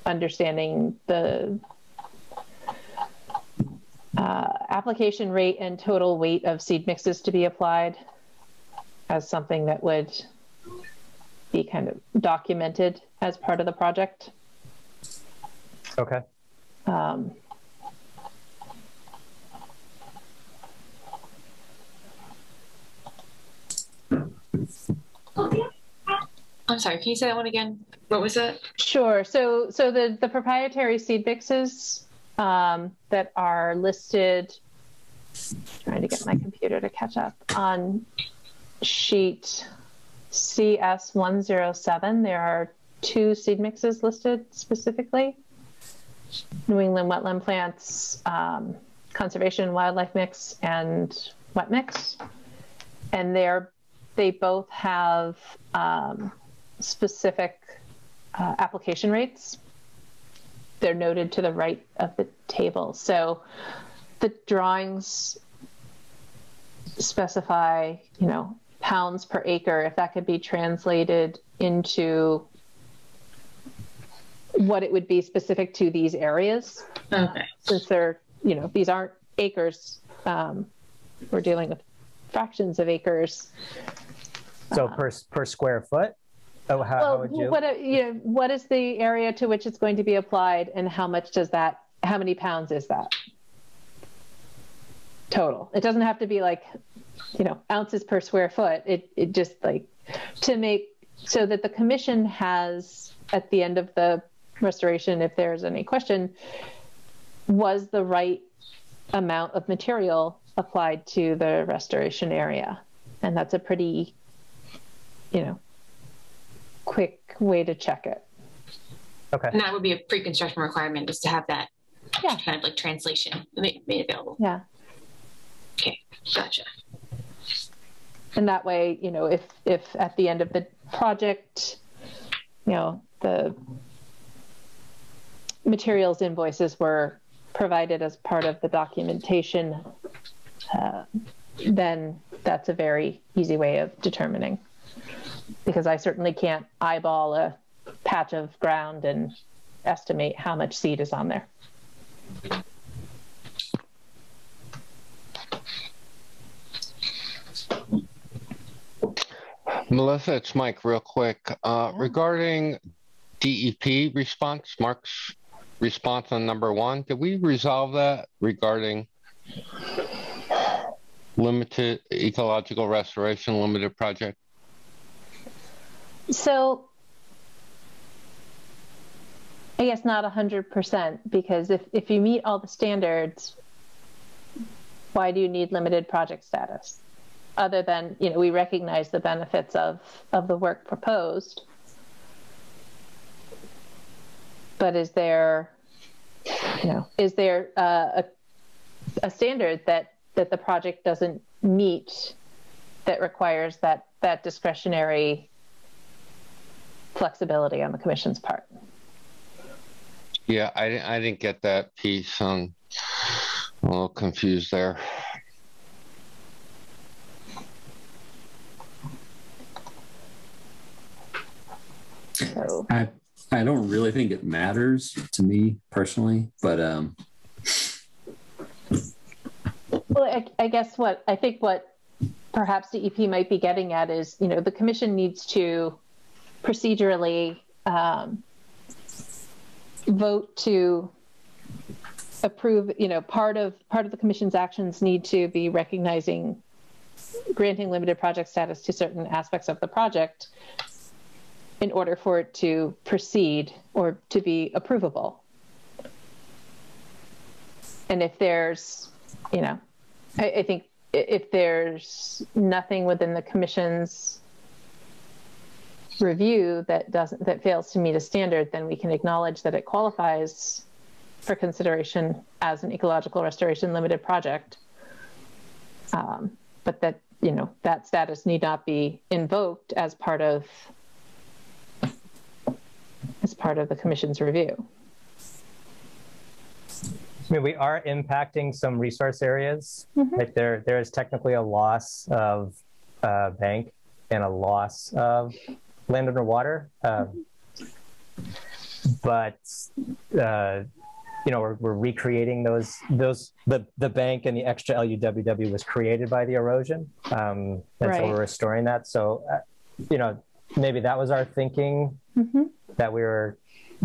understanding the application rate and total weight of seed mixes to be applied as something that would be kind of documented as part of the project. Okay. I'm sorry, can you say that one again? What was that? Sure. So the proprietary seed mixes that are listed, trying to get my computer to catch up, on sheet CS107, there are 2 seed mixes listed specifically. New England wetland plants, conservation and wildlife mix and wet mix. And they both have specific application rates. They're noted to the right of the table. So the drawings specify, pounds per acre, if that could be translated into what it would be specific to these areas. Okay. Since they're, these aren't acres, we're dealing with fractions of acres. So per square foot? Oh, how would you? What is the area to which it's going to be applied, and how many pounds is that total? It doesn't have to be like, ounces per square foot. It just to make so that the commission has, at the end of the restoration, if there's any question, was the right amount of material applied to the restoration area. And that's a pretty, quick way to check it. Okay. And that would be a pre-construction requirement, just to have that kind of translation made available. Yeah. Okay, gotcha. And that way, if at the end of the project, the materials invoices were provided as part of the documentation, then that's a very easy way of determining. Because I certainly can't eyeball a patch of ground and estimate how much seed is on there. Melissa, it's Mike, real quick. Regarding DEP response, Mark's response on number 1, did we resolve that regarding limited ecological restoration, limited project? So I guess not 100%, because if you meet all the standards, why do you need limited project status? Other than, we recognize the benefits of the work proposed. But is there a standard that the project doesn't meet that requires that discretionary flexibility on the commission's part? Yeah, I didn't get that piece. I'm a little confused there. So. I don't really think it matters to me personally, but well, I guess what perhaps DEP might be getting at is, the commission needs to procedurally vote to approve, part of the commission's actions need to be recognizing granting limited project status to certain aspects of the project in order for it to proceed or to be approvable. And if there's, I think if there's nothing within the commission's review that fails to meet a standard, then we can acknowledge that it qualifies for consideration as an ecological restoration limited project. But that, that status need not be invoked as part of the commission's review. I mean, we are impacting some resource areas. Mm-hmm. Like there is technically a loss of bank and a loss of land underwater. But we're recreating the bank, and the extra LUWW was created by the erosion. And right. So we're restoring that. So, maybe that was our thinking, mm-hmm. that we were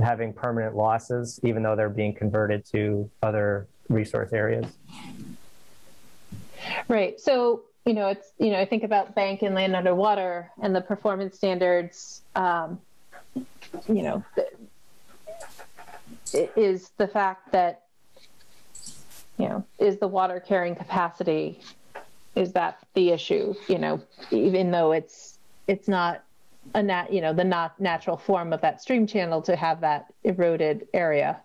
having permanent losses, even though they're being converted to other resource areas. Right. So, it's, I think about bank and land underwater and the performance standards, is the fact that, is the water carrying capacity, is that the issue, even though it's not the not natural form of that stream channel to have that eroded area.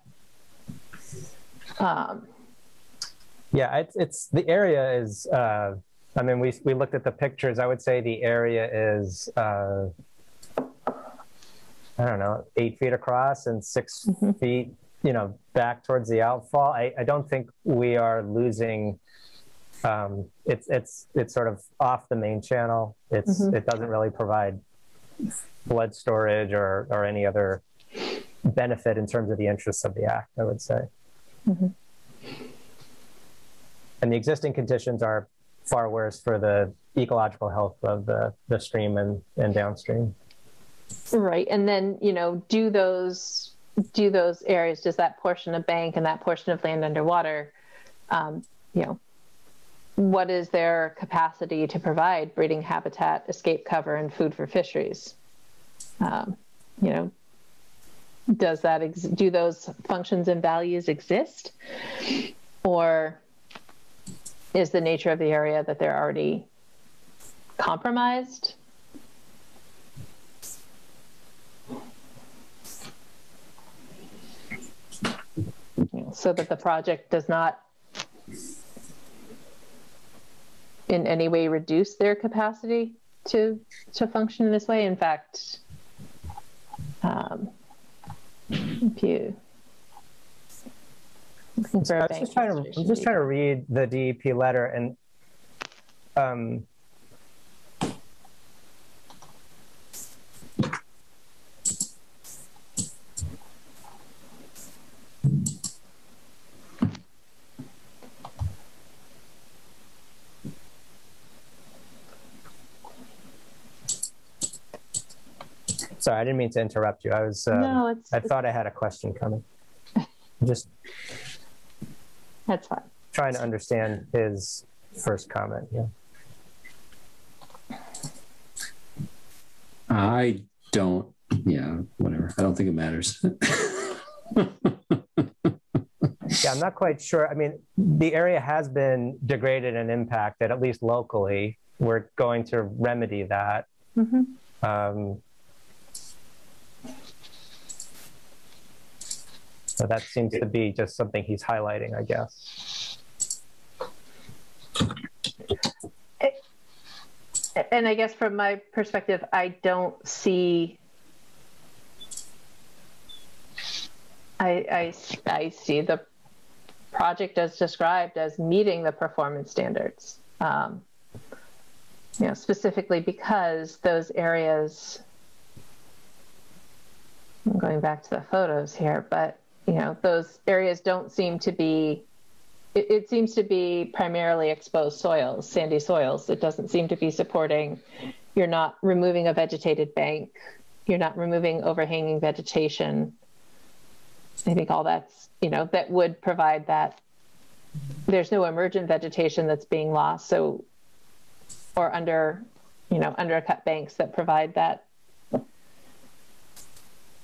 Yeah, it's the area is, I mean, we looked at the pictures. I would say the area is, I don't know, 8 feet across and 6 feet, you know, back towards the outfall. I don't think we are losing, it's sort of off the main channel. It doesn't really provide flood storage or any other benefit in terms of the interests of the act, I would say. And the existing conditions are far worse for the ecological health of the stream and downstream. Right. And then, you know, do those areas, does that portion of bank and that portion of land underwater, you know, what is their capacity to provide breeding habitat, escape cover, and food for fisheries? You know, do those functions and values exist? Or is the nature of the area that they're already compromised? So that the project does not in any way reduce their capacity to function in this way. In fact, if you I'm just trying to read the DEP letter, and sorry, I didn't mean to interrupt you. I was no, I thought I had a question coming. Just that's fine. Trying to understand his first comment. Yeah. I don't. Yeah, whatever. I don't think it matters. Yeah, I'm not quite sure. I mean, the area has been degraded and impacted, at least locally. We're going to remedy that. So that seems to be just something he's highlighting, I guess. And I guess from my perspective, I don't see, I see the project as described as meeting the performance standards. You know, specifically because those areas, I'm going back to the photos here, but you know, those areas don't seem to be, it seems to be primarily exposed soils, sandy soils. It doesn't seem to be supporting, you're not removing a vegetated bank, you're not removing overhanging vegetation. I think all that's, you know, that would provide that. There's no emergent vegetation that's being lost, so, or under, you know, undercut banks that provide that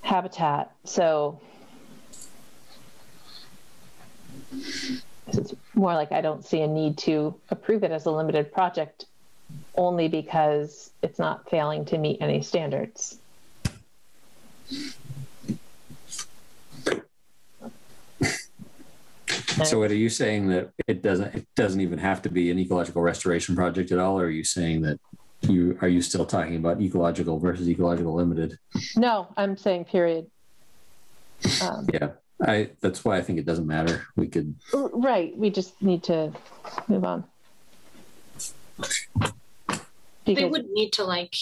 habitat. So it's more like I don't see a need to approve it as a limited project only because it's not failing to meet any standards. So what are you saying, that it doesn't even have to be an ecological restoration project at all? Or are you saying that are you still talking about ecological versus ecological limited? No, I'm saying period. Yeah. That's why I think it doesn't matter. We could. Right. We just need to move on. They would need to, like,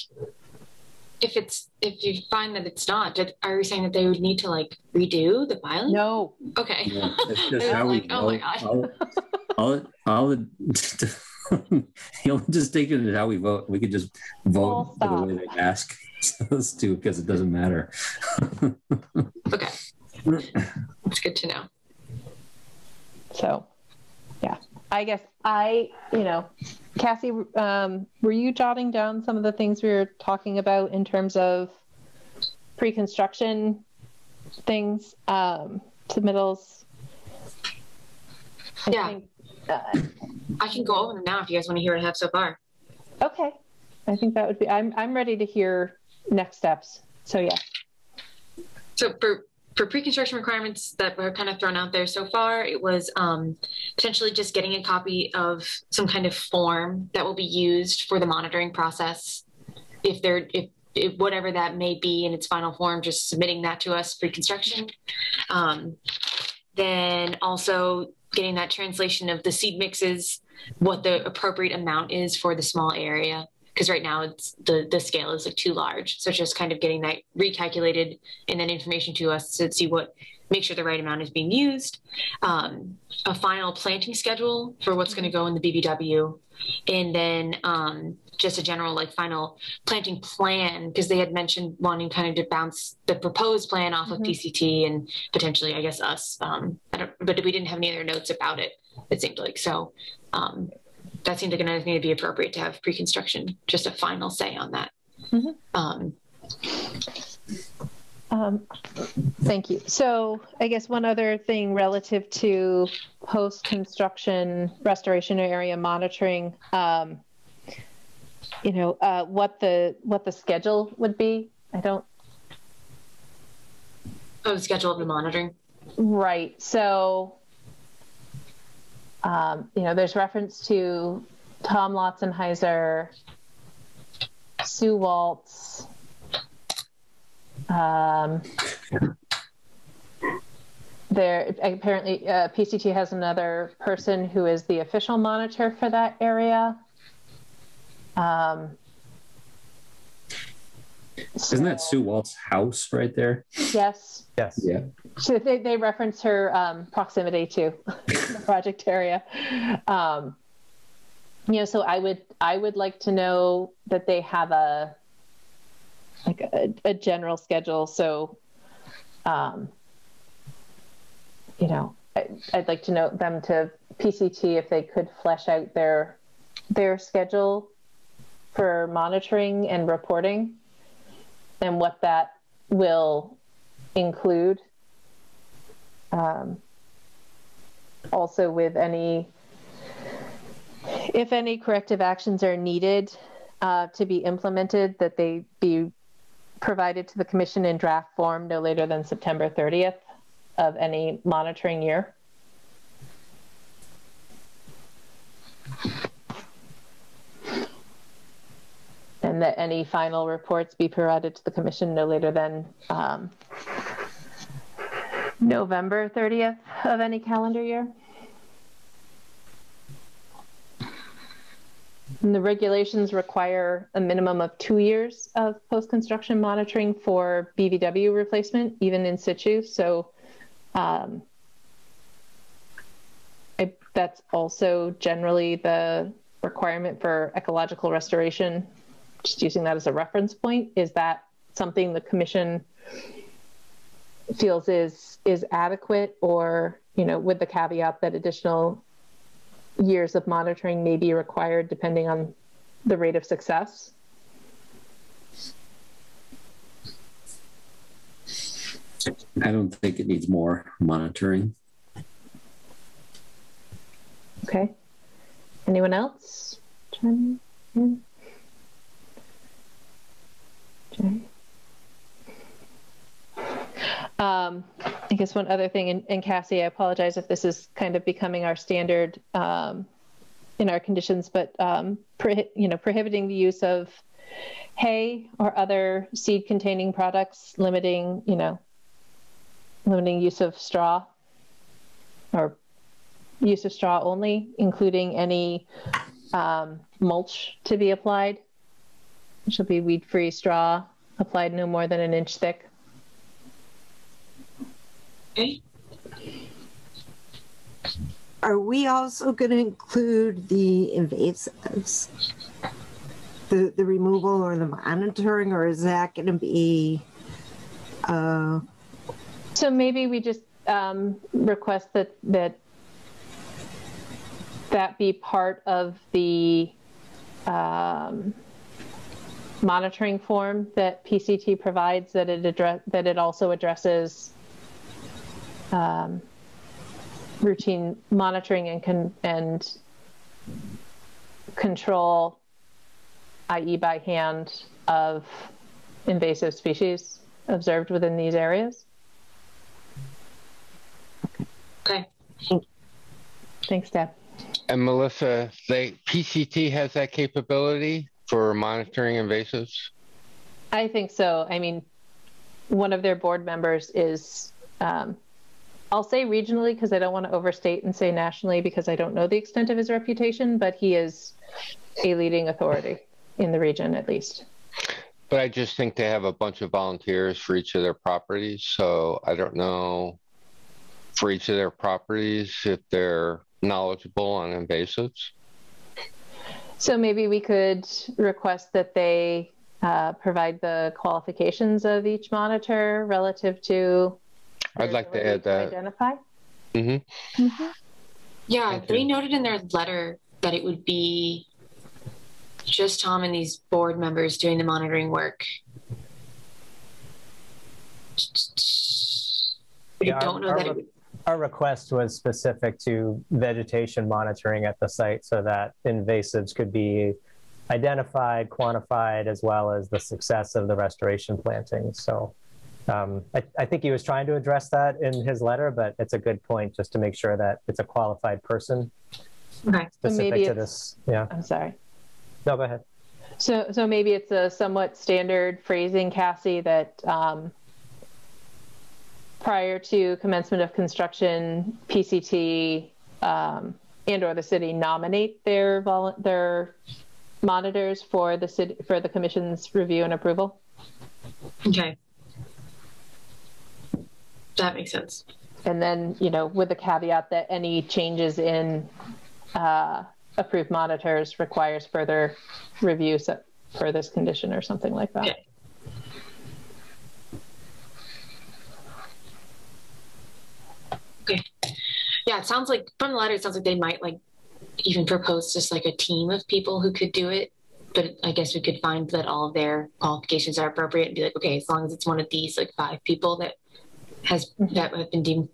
if you find that it's not, are you saying that they would need to, like, redo the filing? No. Okay. No, it's just how we oh my God. You'll just take it as how we vote. We could just vote for the way they ask us to, because it doesn't matter. Okay. It's good to know. So, yeah, I guess you know, Cassie, were you jotting down some of the things we were talking about in terms of pre-construction things, submittals? Yeah. I can go over them now if you guys want to hear what I have so far. Okay. I think that would be, I'm ready to hear next steps. So, yeah. So for for pre-construction requirements that were kind of thrown out there so far, it was potentially just getting a copy of some kind of form that will be used for the monitoring process. If whatever that may be in its final form, just submitting that to us pre-construction. Then also getting that translation of the seed mixes, what the appropriate amount is for the small area. Because right now it's the scale is like too large. So just kind of getting that recalculated and then information to us to see make sure the right amount is being used. A final planting schedule for what's going to go in the BBW. And then just a general like final planting plan, because they had mentioned wanting kind of to bounce the proposed plan off of PCT and potentially, I guess, us. But we didn't have any other notes about it, it seemed like. So that seemed like another thing to be appropriate to have pre-construction, just a final say on that. Thank you. So I guess one other thing relative to post-construction restoration area monitoring, what the schedule would be. The schedule of the monitoring. Right. So, there's reference to Tom Lotzenheiser, Sue Waltz, there apparently PCT has another person who is the official monitor for that area. Isn't that Sue Walt's house right there? Yes. Yes. Yeah. So they reference her proximity to the project area. So I would like to know that they have a general schedule. So, I'd like to know them to PCT if they could flesh out their schedule for monitoring and reporting and what that will include. Also with if any corrective actions are needed to be implemented, that they be provided to the commission in draft form no later than September 30th of any monitoring year. And that any final reports be provided to the commission no later than November 30th of any calendar year. And the regulations require a minimum of 2 years of post-construction monitoring for BVW replacement, even in situ. So that's also generally the requirement for ecological restoration. Just using that as a reference point. Is that something the commission feels is adequate, or, with the caveat that additional years of monitoring may be required depending on the rate of success? I don't think it needs more monitoring. Okay. Anyone else? Chime in? Okay. I guess one other thing, and Cassie, I apologize if this is kind of becoming our standard in our conditions, but prohibiting the use of hay or other seed-containing products, limiting use of straw or use of straw only, including any mulch to be applied. It should be weed-free straw applied no more than 1 inch thick. Okay. Are we also going to include the invasives, the removal or the monitoring, or is that going to be? So maybe we just request that be part of the monitoring form that PCT provides, that it also addresses routine monitoring and control, i.e. by hand, of invasive species observed within these areas. Thanks, Deb. And Melissa, PCT has that capability for monitoring invasives? I think so. I mean, one of their board members is, I'll say regionally because I don't want to overstate and say nationally because I don't know the extent of his reputation, but he is a leading authority in the region at least. But I just think they have a bunch of volunteers for each of their properties. So I don't know for each of their properties if they're knowledgeable on invasives. So maybe we could request that they provide the qualifications of each monitor relative to. I'd like to add that. Identify. Mm-hmm. Mm-hmm. Yeah, they noted in their letter that it would be just Tom and these board members doing the monitoring work. Yeah, I don't know that it would. Our request was specific to vegetation monitoring at the site so that invasives could be identified, quantified, as well as the success of the restoration plantings. So I think he was trying to address that in his letter, but it's a good point just to make sure that it's a qualified person specific to this. Yeah. I'm sorry. No, go ahead. So maybe it's a somewhat standard phrasing, Cassie, that prior to commencement of construction, PCT and or the city nominate their monitors for the city for the commission's review and approval. Okay, that makes sense. And then, you know, with the caveat that any changes in approved monitors requires further review for this condition or something like that. Okay. Okay. Yeah, it sounds like from the letter, it sounds like they might like even propose just like a team of people who could do it. But I guess we could find that all of their qualifications are appropriate and be like, okay, as long as it's one of these like 5 people that that have been deemed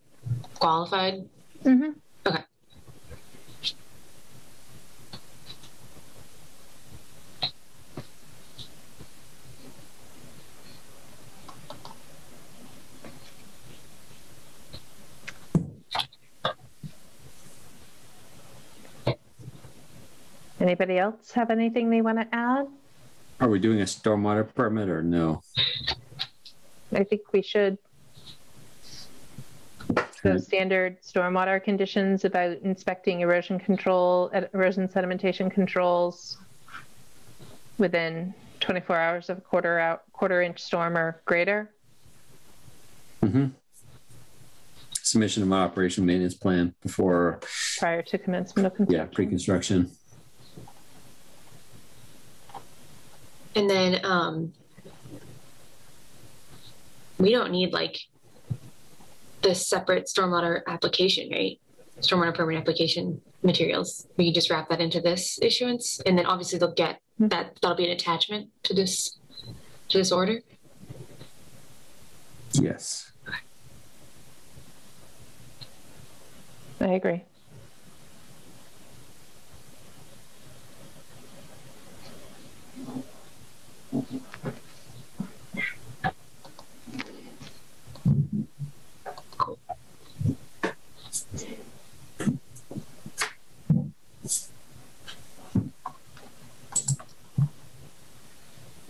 qualified. Mm-hmm. Okay. Anybody else have anything they want to add? Are we doing a stormwater permit or no? I think we should. So standard stormwater conditions about inspecting erosion erosion sedimentation controls within 24 hours of a quarter-inch storm or greater. Mm-hmm. Submission of operation maintenance plan before prior to commencement of construction. Yeah, pre-construction. And then we don't need like the separate stormwater application, right? Stormwater permit application materials. We can just wrap that into this issuance, and then obviously they'll get that. That'll be an attachment to this order. Yes. I agree.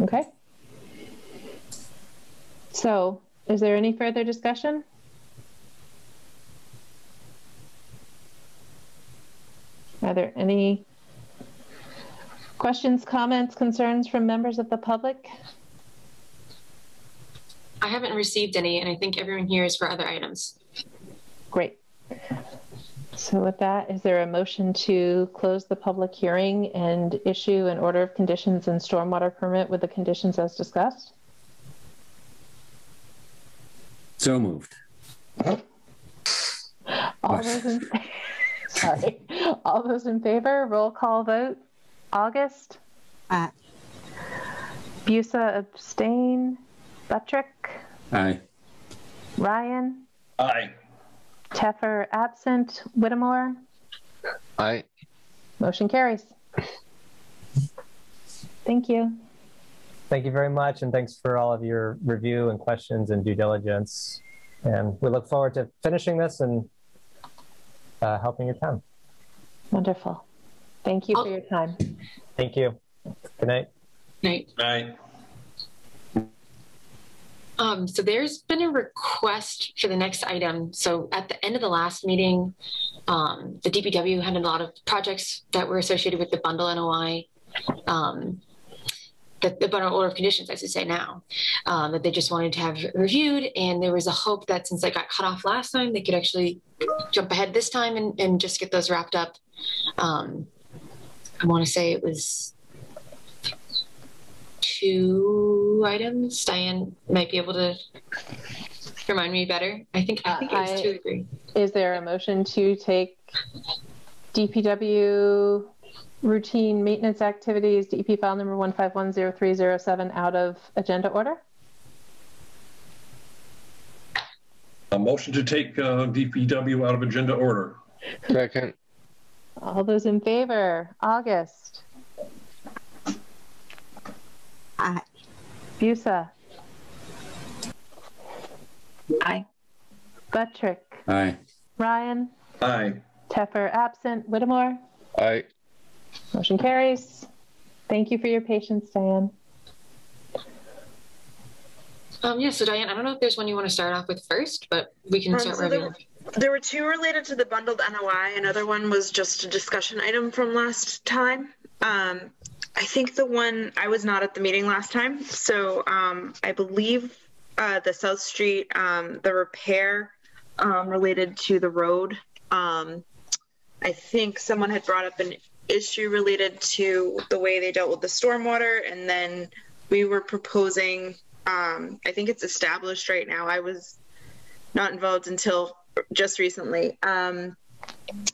Okay. So, is there any further discussion? Are there any questions, comments, concerns from members of the public? I haven't received any, and I think everyone here is for other items. Great. So with that, is there a motion to close the public hearing and issue an order of conditions and stormwater permit with the conditions as discussed? So moved. All those in sorry. All those in favor, roll call vote. August? Busa abstain. Buttrick? Aye. Ryan? Aye. Teffer absent. Whittemore? Aye. Motion carries. Thank you. Thank you very much, and thanks for all of your review and questions and due diligence. And we look forward to finishing this and helping your town. Wonderful. Thank you for your time. Thank you. Good night. Night. Night. So there's been a request for the next item. So at the end of the last meeting, the DPW had a lot of projects that were associated with the bundle NOI, the bundle order of conditions, I should say now, that they just wanted to have reviewed. And there was a hope that since I got cut off last time, they could actually jump ahead this time and just get those wrapped up. I want to say it was 2 items. Diane might be able to remind me better. I think it was 2 or 3. Is there a motion to take DPW routine maintenance activities, DEP file number 1510307 out of agenda order? A motion to take DPW out of agenda order. Second. All those in favor? August. Aye. Busa. Aye. Buttrick. Aye. Ryan. Aye. Teffer absent. Whittemore. Aye. Motion carries. Thank you for your patience, Diane. Yeah, so Diane, I don't know if there's one you want to start off with first, but we can start wherever. There were 2 related to the bundled NOI. Another one was just a discussion item from last time. I think the one, I was not at the meeting last time, so I believe the South Street, the repair related to the road. I think someone had brought up an issue related to the way they dealt with the stormwater, and then we were proposing, I think it's established right now. I was not involved until just recently.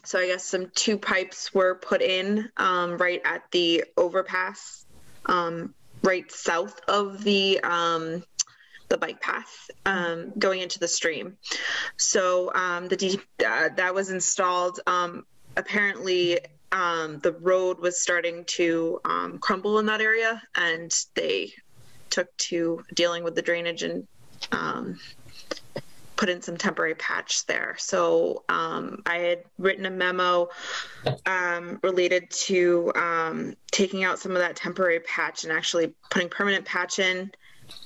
So I guess some 2 pipes were put in right at the overpass, right south of the bike path going into the stream. So that was installed. Apparently, the road was starting to crumble in that area, and they took to dealing with the drainage and put in some temporary patch there. So I had written a memo related to taking out some of that temporary patch and actually putting permanent patch in,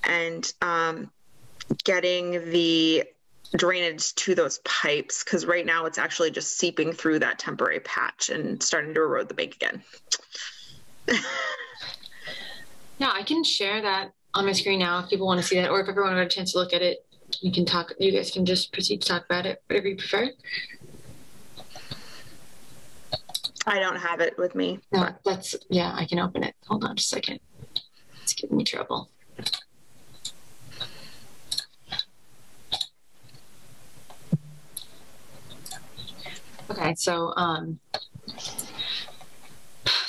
and getting the drainage to those pipes, because right now it's actually just seeping through that temporary patch and starting to erode the bank again. Yeah, I can share that on my screen now if people want to see that, or if everyone got a chance to look at it. You can talk. You guys can just proceed to talk about it, whatever you prefer. I don't have it with me. No, yeah, I can open it. Hold on just a second. It's giving me trouble. Okay, so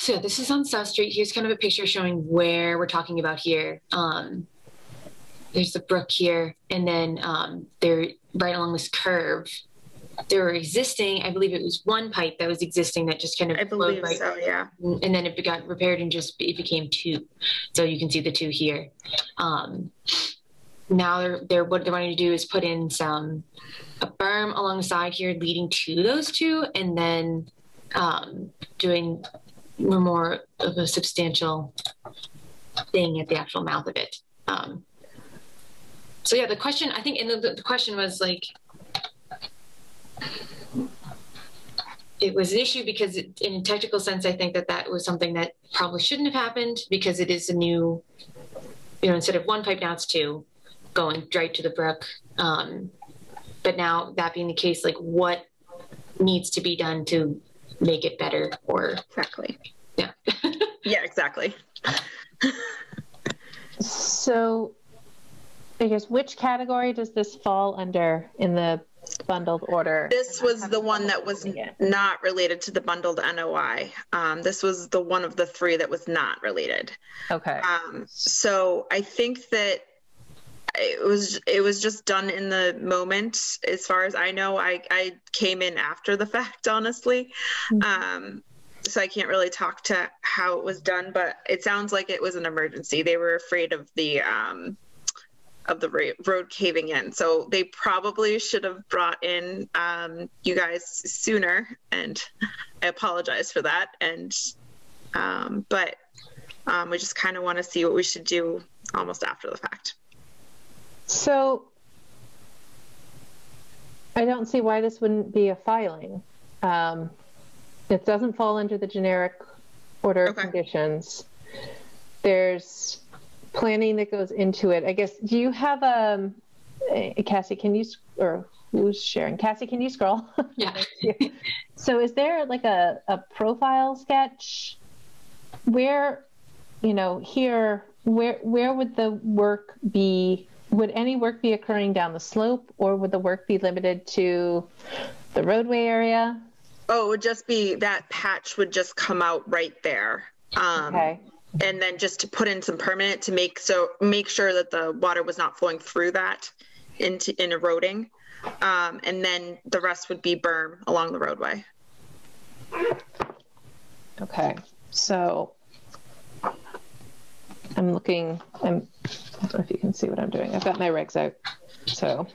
yeah, this is on South Street. Here's kind of a picture showing where we're talking about here. There's the brook here, and then they're right along this curve. There were existing, I believe it was 1 pipe that was existing that just kind of flowed right, so, yeah. And then it got repaired and it became 2. So you can see the 2 here. Now what they're wanting to do is put in a berm along the side here leading to those 2, and then doing more of a substantial thing at the actual mouth of it. So yeah, the question, I think, and the question was like, it was an issue because in a technical sense, I think that was something that probably shouldn't have happened, because it is a new, instead of 1 pipe, now it's 2 going right to the brook. But now that being the case, like what needs to be done to make it better? Or exactly. Yeah. Yeah, exactly. So I guess which category does this fall under in the bundled order? This was the one that was not related to the bundled NOI. This was the one of the 3 that was not related. Okay. So I think that it was just done in the moment. As far as I know, I came in after the fact, honestly. Mm-hmm. So I can't really talk to how it was done, but it sounds like it was an emergency. They were afraid of the of the road caving in. So they probably should have brought in you guys sooner, and I apologize for that. And but we just kind of want to see what we should do almost after the fact. So I don't see why this wouldn't be a filing. It doesn't fall under the generic order of conditions. There's planning that goes into it. I guess, do you have Cassie, can you, or who's sharing? Cassie, can you scroll? Yeah. So is there like a profile sketch where, you know, here, where would the work be? Would any work be occurring down the slope, or would the work be limited to the roadway area? Oh, it would just be that patch would just come out right there. Okay. And then just to put in some permanent to make sure that the water was not flowing through that in eroding. And then the rest would be berm along the roadway. Okay. So I'm looking, I don't know if you can see what I'm doing. I've got my regs out. So,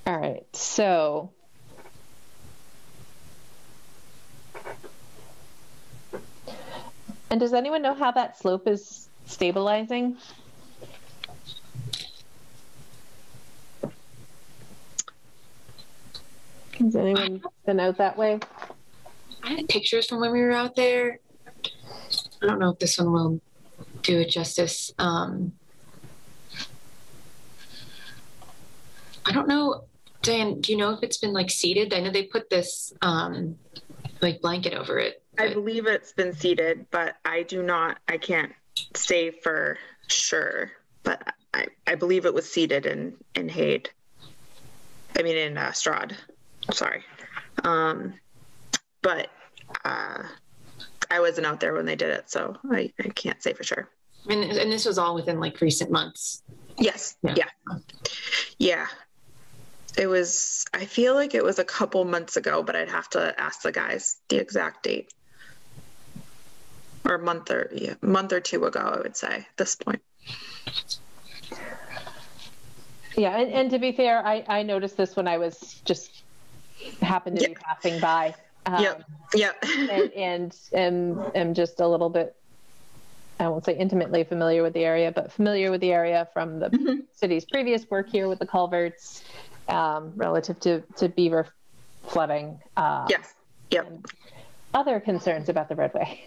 all right. So, and does anyone know how that slope is stabilizing? Has anyone been out that way? I had pictures from when we were out there. I don't know if this one will do it justice. I don't know, Diane, do you know if it's been like seeded? I know they put this like blanket over it. I believe it's been seeded, but I can't say for sure, but I believe it was seeded in Stroud. Sorry. But I wasn't out there when they did it, so I can't say for sure. And this was all within like recent months. Yes. Yeah. It was, I feel like it was a couple months ago, but I'd have to ask the guys the exact date. Or a month or two ago, I would say, at this point. Yeah, and to be fair, I noticed this when I was just happened to be passing by. Yep. And am just a little bit, I won't say intimately familiar with the area, but familiar with the area from the city's previous work here with the culverts, relative to beaver flooding. Yes. Yep. And other concerns about the roadway.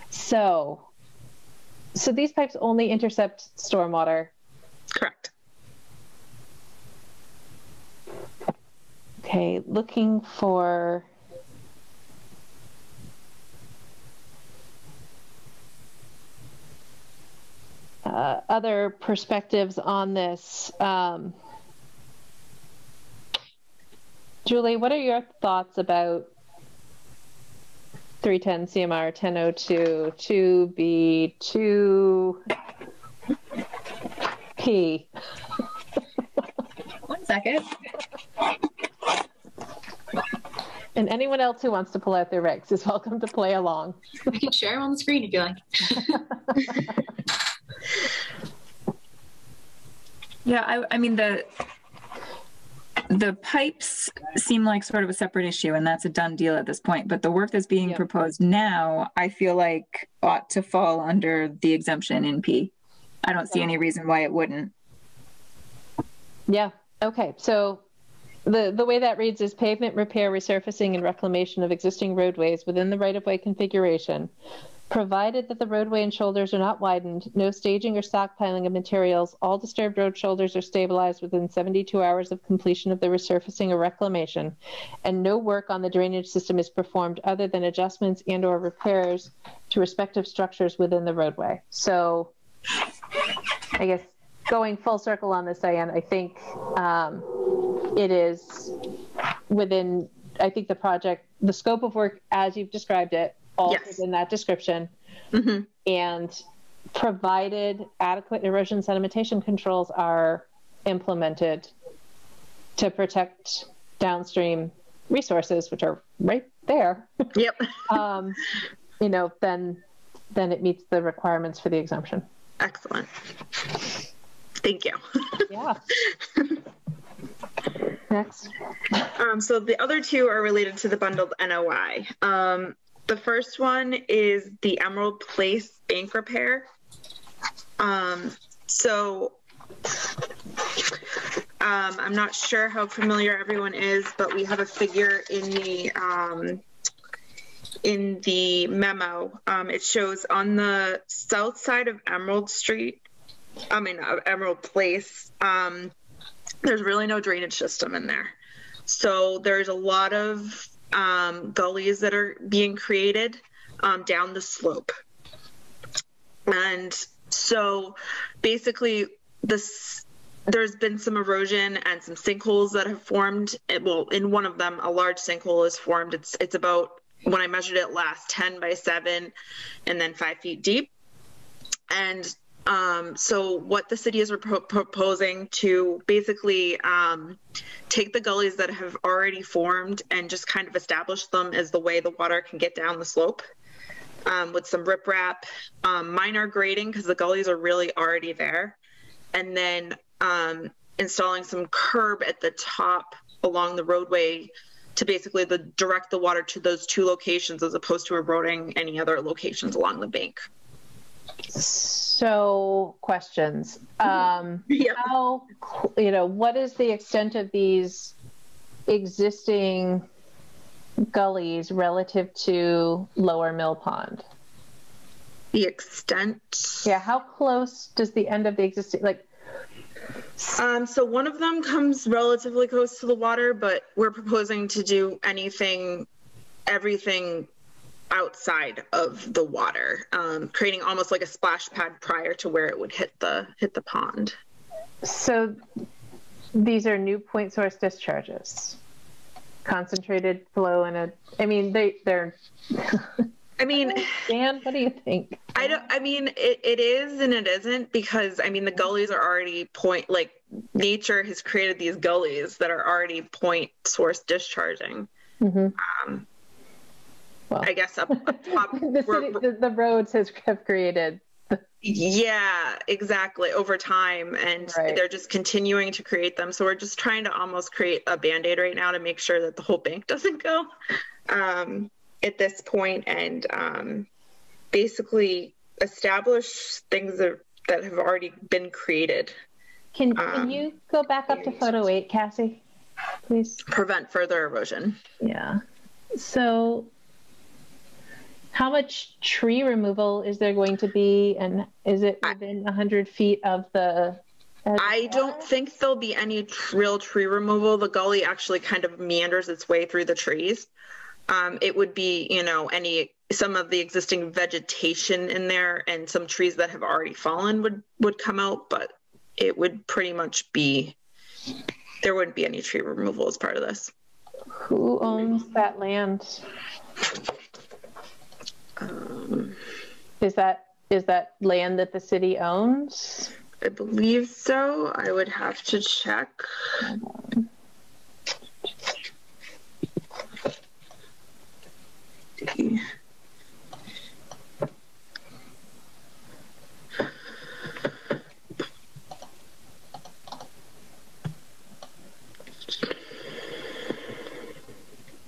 So these pipes only intercept stormwater. Correct. Okay, looking for other perspectives on this. Julie, what are your thoughts about 310 CMR 1002 2B 2P? 1 second. And anyone else who wants to pull out their regs is welcome to play along. I can share them on the screen if you like. Yeah, I mean, the pipes seem like sort of a separate issue, and that's a done deal at this point. But the work that's being proposed now, I feel like ought to fall under the exemption in P. I don't see any reason why it wouldn't. Yeah. Okay. So the way that reads is pavement repair, resurfacing, and reclamation of existing roadways within the right-of-way configuration, provided that the roadway and shoulders are not widened, no staging or stockpiling of materials, all disturbed road shoulders are stabilized within 72 hours of completion of the resurfacing or reclamation, and no work on the drainage system is performed other than adjustments and or repairs to respective structures within the roadway. So I guess going full circle on this, Diane, I think it is within, I think the scope of work as you've described it, all within that description, and provided adequate erosion sedimentation controls are implemented to protect downstream resources, which are right there. Yep. Then then it meets the requirements for the exemption. Excellent. Thank you. Yeah. Next. So the other two are related to the bundled NOI. The first one is the Emerald Place bank repair. I'm not sure how familiar everyone is, but we have a figure in the memo. It shows on the south side of Emerald Place, there's really no drainage system in there. So there's a lot of gullies that are being created down the slope. And so basically there's been some erosion and some sinkholes that have formed. Well, in one of them, a large sinkhole is formed. It's about, when I measured it last, 10 by 7 and then 5 feet deep. And so what the city is proposing to basically take the gullies that have already formed and just kind of establish them as the way the water can get down the slope, with some riprap, minor grading because the gullies are really already there, and then installing some curb at the top along the roadway to basically direct the water to those two locations as opposed to eroding any other locations along the bank. So questions. Yep. How, what is the extent of these existing gullies relative to Lower Mill Pond? The extent? Yeah, how close does the end of the existing, so one of them comes relatively close to the water, but we're proposing to do everything outside of the water, creating almost like a splash pad prior to where it would hit the pond. So these are new point source discharges, concentrated flow they're Dan, what do you think? It is and it isn't, because the gullies are already nature has created these gullies that are already point source discharging. Mm-hmm. Well, I guess up top. the roads have created. Yeah, exactly, over time, and right. They're just continuing to create them. So we're just trying to almost create a Band-Aid right now to make sure that the whole bank doesn't go at this point, and basically establish things that have already been created. Can you go back up to photo 8, Cassie, please? Prevent further erosion. Yeah. So how much tree removal is there going to be, and is it within 100 feet of the I don't think there'll be any real tree removal. The gully actually kind of meanders its way through the trees. It would be, some of the existing vegetation in there, and some trees that have already fallen would come out, but it would pretty much be, there wouldn't be any tree removal as part of this. Who owns that land? Is that land that the city owns? I believe so. I would have to check.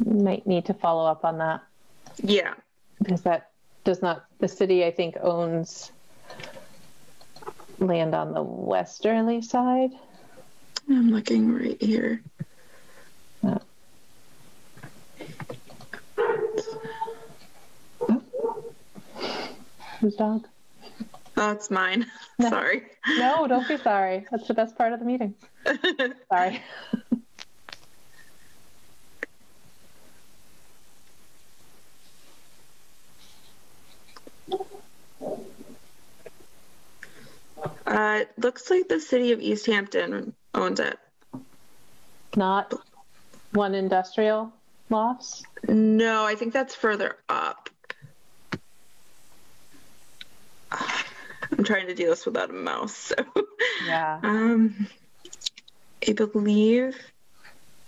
Might need to follow up on that. Yeah. Because that does not, the city, I think, owns land on the westerly side. I'm looking right here. Oh. Whose dog? Oh, it's mine. No. Sorry. No, don't be sorry. That's the best part of the meeting. Sorry. Looks like the city of Easthampton owns it. Not One Industrial Lofts? No, I think that's further up. I'm trying to do this without a mouse. So. Yeah. I believe,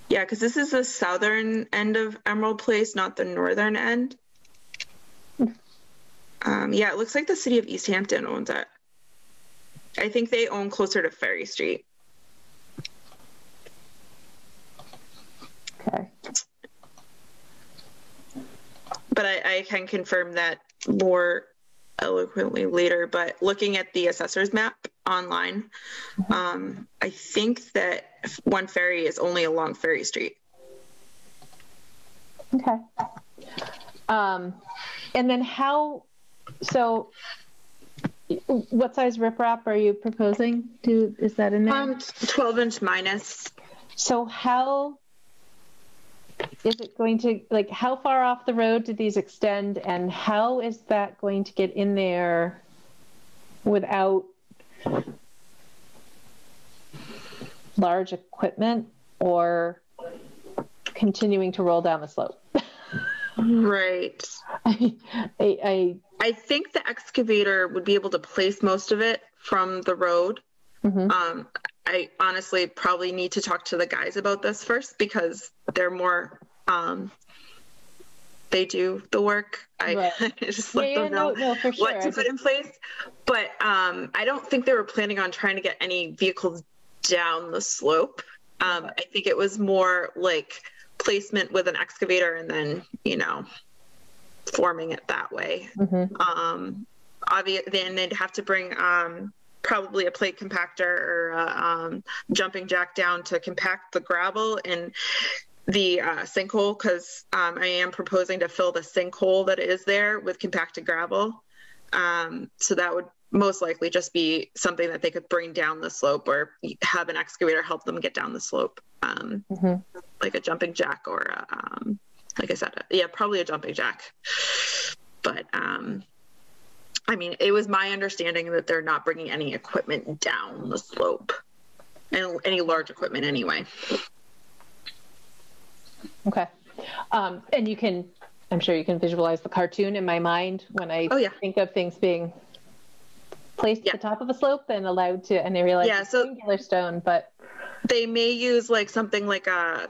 yeah, because this is the southern end of Emerald Place, not the northern end. Yeah, it looks like the city of Easthampton owns it. I think they own closer to Ferry Street. Okay. But I can confirm that more eloquently later. But looking at the assessor's map online, I think that One Ferry is only along Ferry Street. Okay. And then so what size riprap are you proposing? Is that in there? 12-inch minus. So how is it going to, like, how far off the road do these extend, and how is that going to get in there without large equipment or continuing to roll down the slope? Right. I think the excavator would be able to place most of it from the road. I honestly probably need to talk to the guys about this first, because they're more, they do the work. I just let them know for sure. what to put in place. But I don't think they were planning on trying to get any vehicles down the slope. I think it was more like placement with an excavator and then, forming it that way. Obviously, then they'd have to bring probably a plate compactor or a jumping jack down to compact the gravel in the sinkhole, because I am proposing to fill the sinkhole that is there with compacted gravel. So that would most likely just be something that they could bring down the slope, or have an excavator help them get down the slope, like a jumping jack or like I said, probably a jumping jack. But I mean, it was my understanding that they're not bringing any equipment down the slope, and any large equipment anyway. Okay. And I'm sure you can visualize the cartoon in my mind when I think of things being placed at the top of a slope and allowed to, and I realize it's singular stone, but they may use like something like a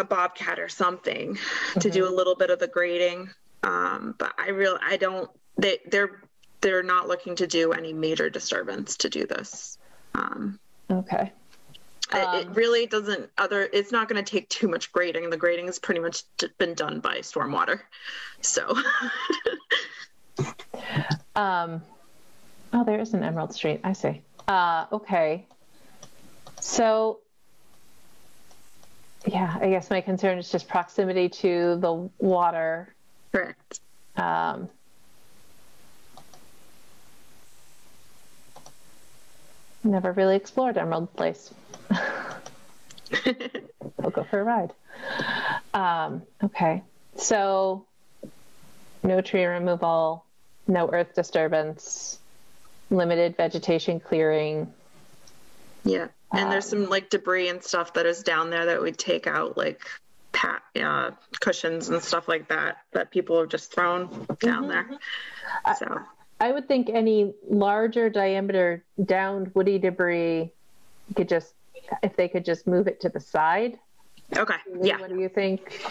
bobcat or something to do a little bit of the grading. But they're not looking to do any major disturbance to do this. Okay. It really doesn't it's not going to take too much grading. The grading has pretty much been done by Stormwater. So. Oh, there is an Emerald Street. I see. Okay. So, yeah, I guess my concern is just proximity to the water. Correct. Never really explored Emerald Place. I'll go for a ride. Okay. So, no tree removal, no earth disturbance, limited vegetation clearing. Yeah. And there's some like debris and stuff that is down there that would take out, like cushions and stuff like that people have just thrown down there. So I would think any larger diameter downed woody debris if they could just move it to the side. Okay. Yeah. What do you think?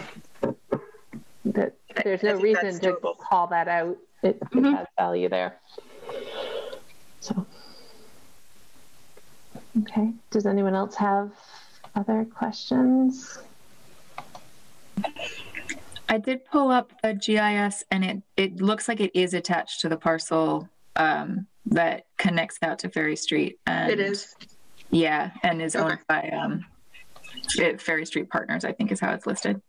That there's no reason to call that out. It has value there. So, okay. Does anyone else have other questions? I did pull up the GIS, and it looks like it is attached to the parcel that connects out to Ferry Street. And it is. Yeah, and is owned by Ferry Street Partners, I think is how it's listed.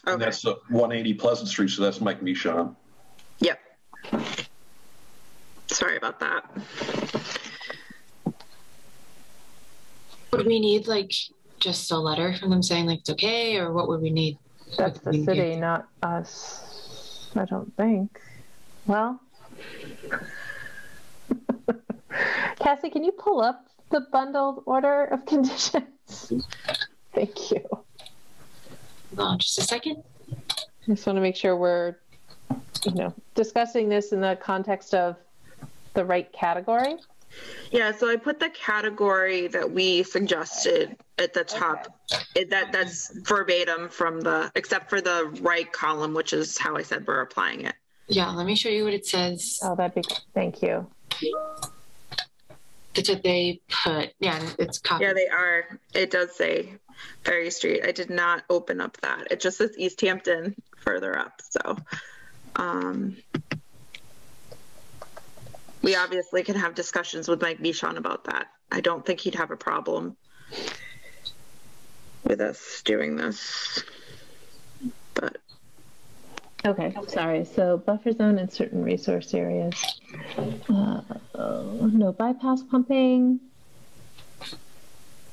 Okay. And that's 180 Pleasant Street, so that's Mike Michon. Yep. Sorry about that. Would we need like just a letter from them saying like it's okay, or what would we need? That's the city, not us, I don't think. Well, Cassie, can you pull up the bundled order of conditions? Thank you. Hold on just a second. I just want to make sure we're, discussing this in the context of the right category. Yeah, so I put the category that we suggested at the top. That's verbatim from except for the right column, which is how I said we're applying it. Yeah, let me show you what it says. Oh, that'd be good. Thank you. That's what they put. Yeah, it's copied. Yeah, they are. It does say Ferry Street. I did not open up that. It just says Easthampton further up. So we obviously can have discussions with Mike Bichon about that. I don't think he'd have a problem with us doing this. But Okay, sorry. So buffer zone in certain resource areas. No bypass pumping.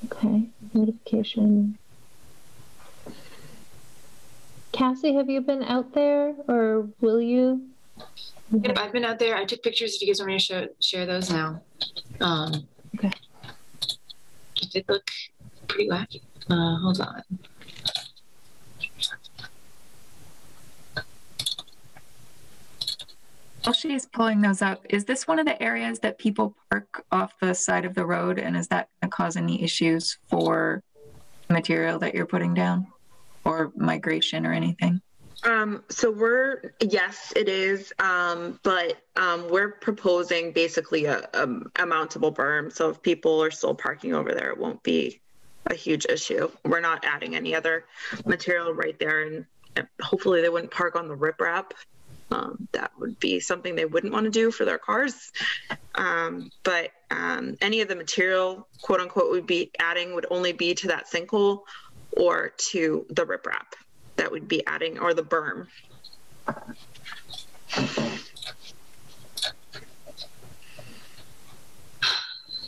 Okay, notification. Cassie, have you been out there or will you? Yep, I've been out there. I took pictures if you guys want me to share those now. Okay. It did look pretty wacky. Hold on. While she's pulling those up, is this one of the areas that people park off the side of the road? And is that going to cause any issues for material that you're putting down or migration or anything? So yes, it is. But we're proposing basically a mountable berm. So if people are still parking over there, it won't be a huge issue. We're not adding any other material right there. And hopefully they wouldn't park on the riprap. That would be something they wouldn't want to do for their cars. But any of the material, quote unquote, would be adding would only be to that sinkhole or to the riprap that would be adding, or the berm.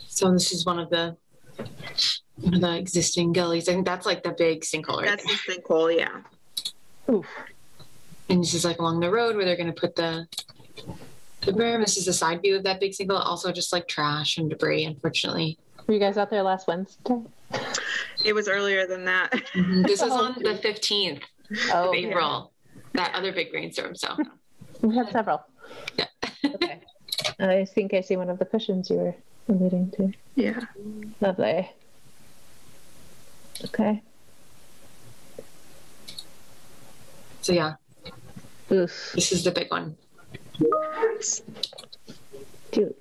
So this is one of the existing gullies. I think that's like the big sinkhole, right? That's the sinkhole, yeah. Oof. And this is like along the road where they're going to put the berm. This is a side view of that big sinkhole. Also just like trash and debris, unfortunately. Were you guys out there last Wednesday? It was earlier than that. This is on the 15th of April, that other big rainstorm. So we had several. Yeah. Okay. I think I see one of the cushions you were alluding to. Yeah. Lovely. Okay. So yeah. Oof. This is the big one. Dude.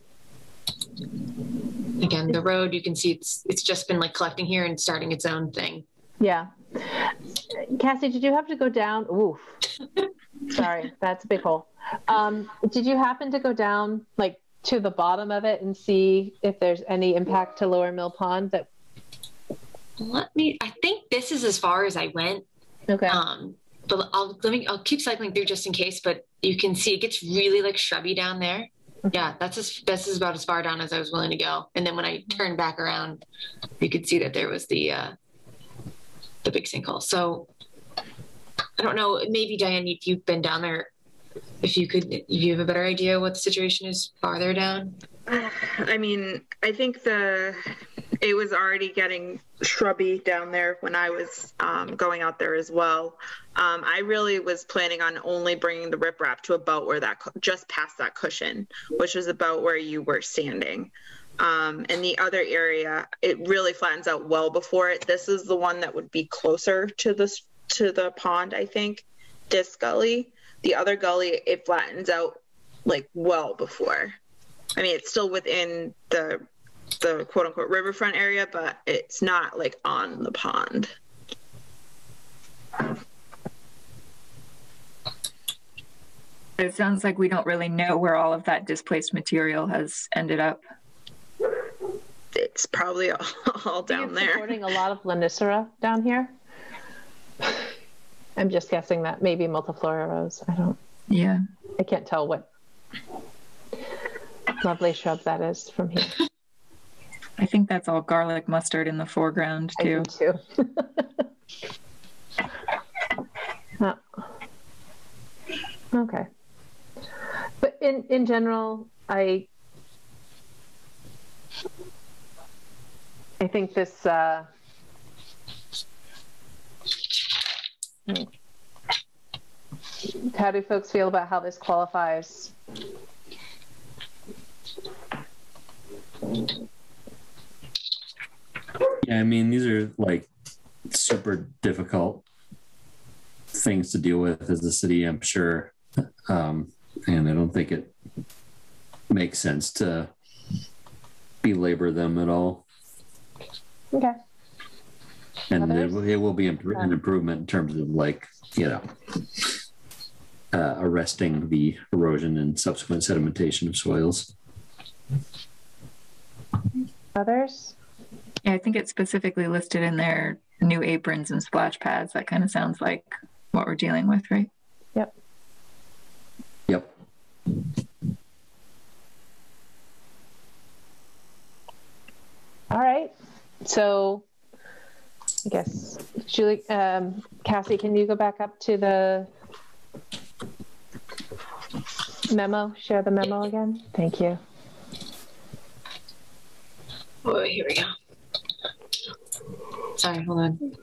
Again, the road, you can see it's just been like collecting here and starting its own thing. Yeah. Cassie, did you have to go down? Oof. Sorry, that's a big hole. Did you happen to go down like to the bottom of it and see if there's any impact to Lower Mill Pond? That I think this is as far as I went. Okay. But I'll keep cycling through just in case, but you can see it gets really like shrubby down there. Yeah, that's about as far down as I was willing to go. And then when I turned back around, you could see that there was the big sinkhole. So I don't know, maybe Diane, if you've been down there, if you have a better idea what the situation is farther down. I mean, I think it was already getting shrubby down there when I was going out there as well. I really was planning on only bringing the riprap to about where just past that cushion, which is about where you were standing. And the other area, it really flattens out well before it. This is the one that would be closer to the pond, I think, this gully. The other gully, it flattens out like well before. I mean, it's still within the quote unquote riverfront area, but it's not like on the pond. It sounds like we don't really know where all of that displaced material has ended up. It's probably all down there. Supporting a lot of Lonicera down here. I'm just guessing that maybe multiflora rose. I can't tell what lovely shrub that is from here. I think that's all garlic mustard in the foreground too. I do too. Oh. Okay. But in general, I think this how do folks feel about how this qualifies? Yeah, I mean, these are like super difficult things to deal with as a city, I'm sure. And I don't think it makes sense to belabor them at all. Okay. And it will be an improvement in terms of like, arresting the erosion and subsequent sedimentation of soils. Others? Yeah, I think it's specifically listed in their new aprons and splash pads. That kind of sounds like what we're dealing with, right? Yep. Yep. All right. So I guess, Julie, Cassie, can you go back up to the memo? Share the memo again? Thank you. Oh, here we go. Sorry, hold on.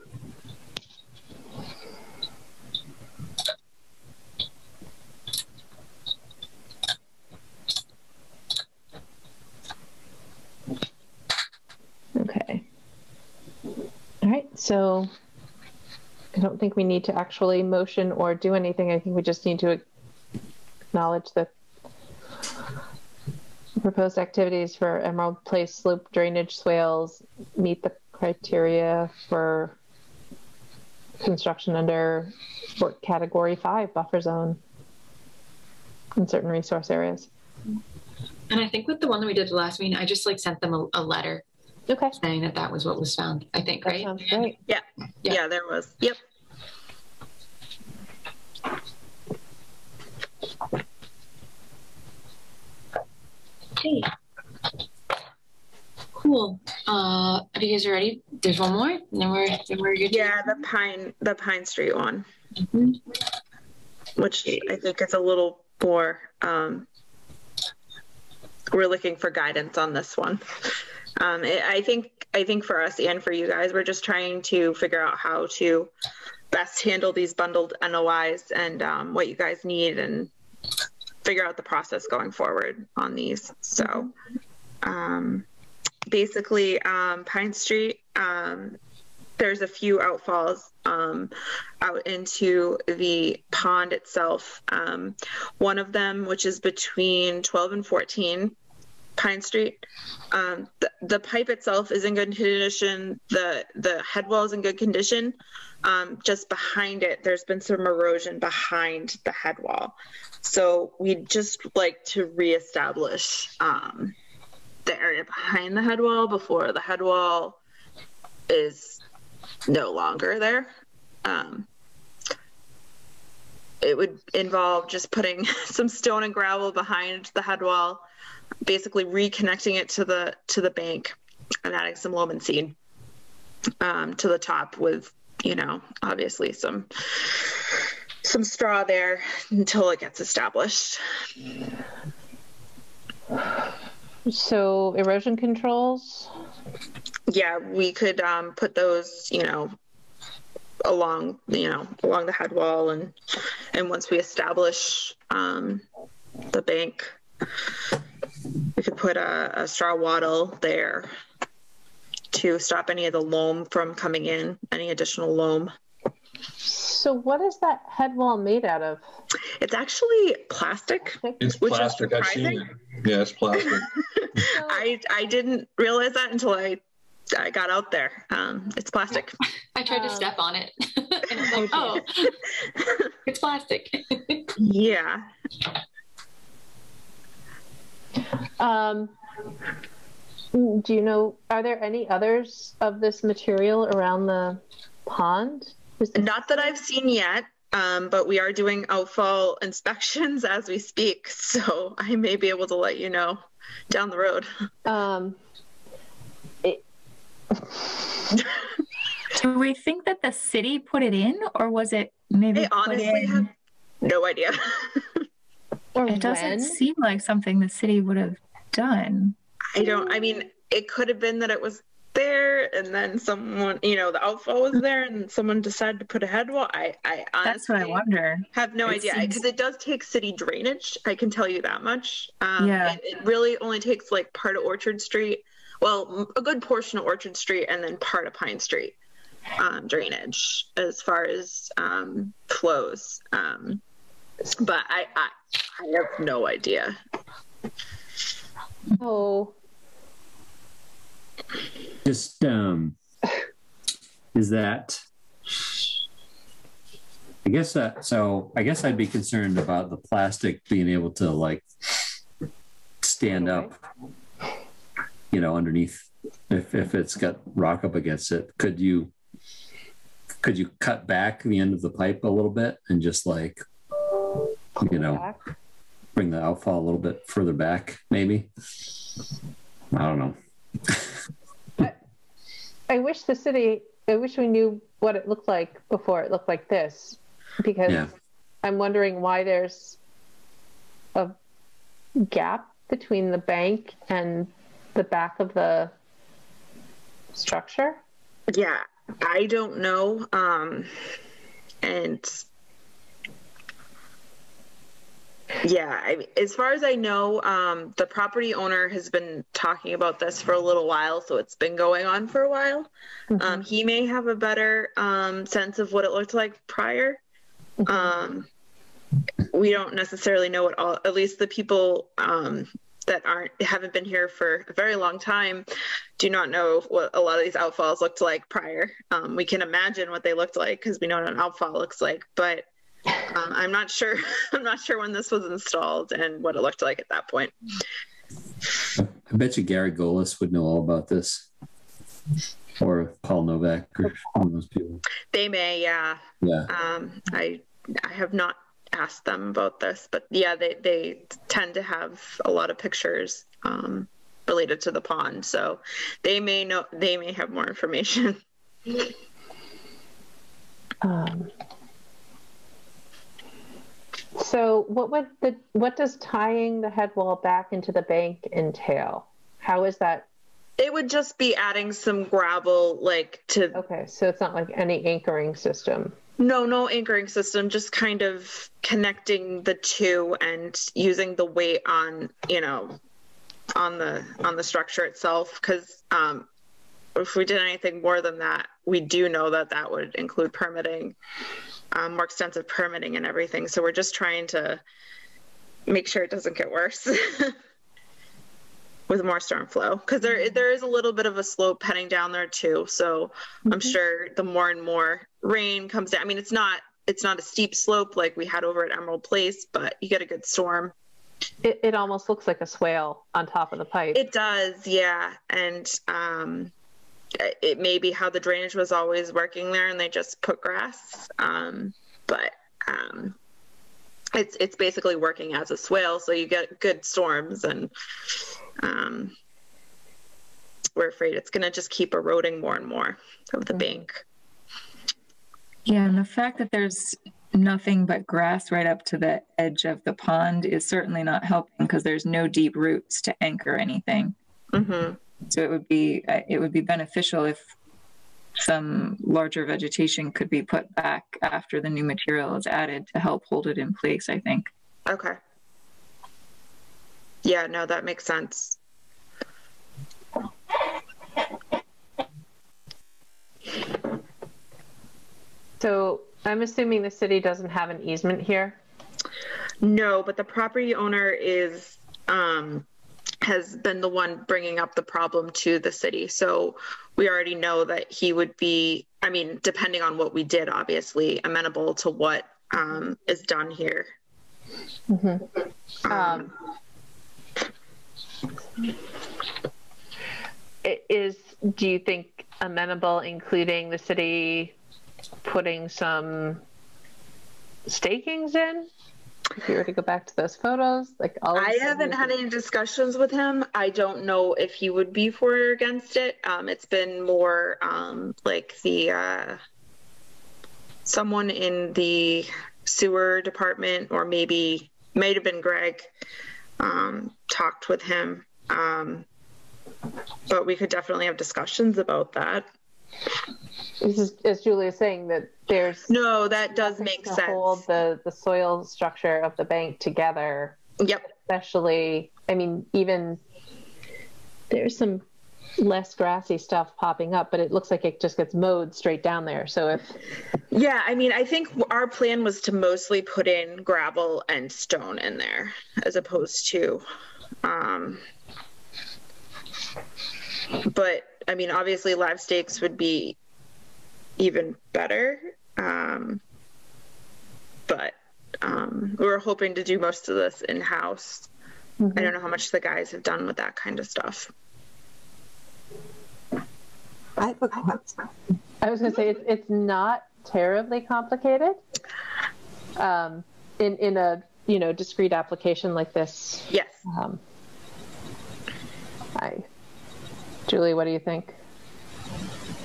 Okay. All right, so I don't think we need to actually motion or do anything. I think we just need to acknowledge the proposed activities for Emerald Place slope drainage swales meet the criteria for construction under sport category 5 buffer zone in certain resource areas. And I think with the one that we did the last meeting, I just like sent them a letter. Okay. Saying that that was what was found, I think, That right? sounds great. Yeah. Yeah, there was. Yep. Okay. Cool. Are you guys ready? There's one more, and then we're good. Yeah, the Pine Street one, which I think is a little more. We're looking for guidance on this one. I think for us and for you guys, we're just trying to figure out how to best handle these bundled NOIs and what you guys need and figure out the process going forward on these. So basically Pine Street, there's a few outfalls out into the pond itself. One of them, which is between 12 and 14 Pine Street, the pipe itself is in good condition. The head wall is in good condition. Just behind it, there's been some erosion behind the head wall. So we'd just like to reestablish the area behind the head wall before the head wall is no longer there. It would involve just putting some stone and gravel behind the head wall, basically reconnecting it to the bank and adding some loam and seed to the top with, obviously some straw there until it gets established. So erosion controls? Yeah, we could put those, along the head wall, and once we establish the bank, we could put a straw wattle there to stop any of the loam from coming in, any additional loam. So what is that head wall made out of? It's actually plastic. It's plastic. I've seen it. Yeah, it's plastic. I didn't realize that until I got out there. It's plastic. I tried to step on it. And it's like, oh, it's plastic. Yeah. Do you know, are there any others of this material around the pond? Not that I've seen yet, but we are doing outfall inspections as we speak, so I may be able to let you know down the road. Do we think that the city put it in, or was it maybe I honestly have no idea. Or it doesn't seem like something the city would have done. I mean, it could have been that it was there, and then someone, you know, the outfall was there, and someone decided to put a head wall. I That's what I honestly wonder. have no idea, because it does take city drainage. I can tell you that much. Yeah. It really only takes like part of Orchard Street, well, a good portion of Orchard Street, and then part of Pine Street drainage as far as flows. But I have no idea. Oh, Just, is that, I guess that, so I guess I'd be concerned about the plastic being able to like stand up, you know, underneath, if it's got rock up against it. Could you cut back the end of the pipe a little bit and just like, you know, bring the outfall a little bit further back, maybe? I don't know. I wish we knew what it looked like before it looked like this, because I'm wondering why there's a gap between the bank and the back of the structure. Yeah, I don't know. And yeah, as far as I know, the property owner has been talking about this for a little while, so it's been going on for a while. Mm-hmm. He may have a better sense of what it looked like prior. Mm-hmm. We don't necessarily know what all, at least the people that haven't been here for a very long time do not know what a lot of these outfalls looked like prior. We can imagine what they looked like because we know what an outfall looks like, but I'm not sure. I'm not sure when this was installed and what it looked like at that point. I bet you Gary Golis would know all about this, or Paul Novak, or one of those people. They may, yeah. Yeah. I have not asked them about this, but yeah, they tend to have a lot of pictures related to the pond, so they may know. They may have more information. So what does tying the head wall back into the bank entail? How is that? It would just be adding some gravel, like to. Okay, so it's not like any anchoring system. No anchoring system. Just kind of connecting the two and using the weight on, you know, on the structure itself. Because if we did anything more than that, we do know that would include permitting. More extensive permitting and everything. So we're just trying to make sure it doesn't get worse with more storm flow, because there is a little bit of a slope heading down there too. So I'm sure the more and more rain comes down, I mean, it's not a steep slope like we had over at Emerald Place, but you get a good storm. It almost looks like a swale on top of the pipe. It does, yeah. And it may be how the drainage was always working there and they just put grass. But it's basically working as a swale. So you get good storms, and we're afraid it's going to just keep eroding more and more of the bank. Yeah. And the fact that there's nothing but grass right up to the edge of the pond is certainly not helping, because there's no deep roots to anchor anything. Mm-hmm. So it would be beneficial if some larger vegetation could be put back after the new material is added to help hold it in place, I think. Okay. Yeah, no, that makes sense. So I'm assuming the city doesn't have an easement here? No, but the property owner has been the one bringing up the problem to the city. So we already know that he would be, I mean, depending on what we did, obviously, amenable to what is done here. Mm-hmm. Do you think amenable, including the city putting some stakings in? If you were to go back to those photos, like I haven't had any discussions with him. I don't know if he would be for or against it. It's been more like the someone in the sewer department, or might have been Greg, talked with him. But we could definitely have discussions about that. This is, as Julia is saying, that there's No, that does make to sense. hold the soil structure of the bank together. Yep. Especially, I mean, even there's some less grassy stuff popping up, but it looks like it just gets mowed straight down there. So if Yeah, I mean, I think our plan was to mostly put in gravel and stone in there, as opposed to, but I mean, obviously live stakes would be even better. But we were hoping to do most of this in-house. I don't know how much the guys have done with that kind of stuff. I have a question. I was going to say it's not terribly complicated. In a discrete application like this. Yes. Julie, what do you think?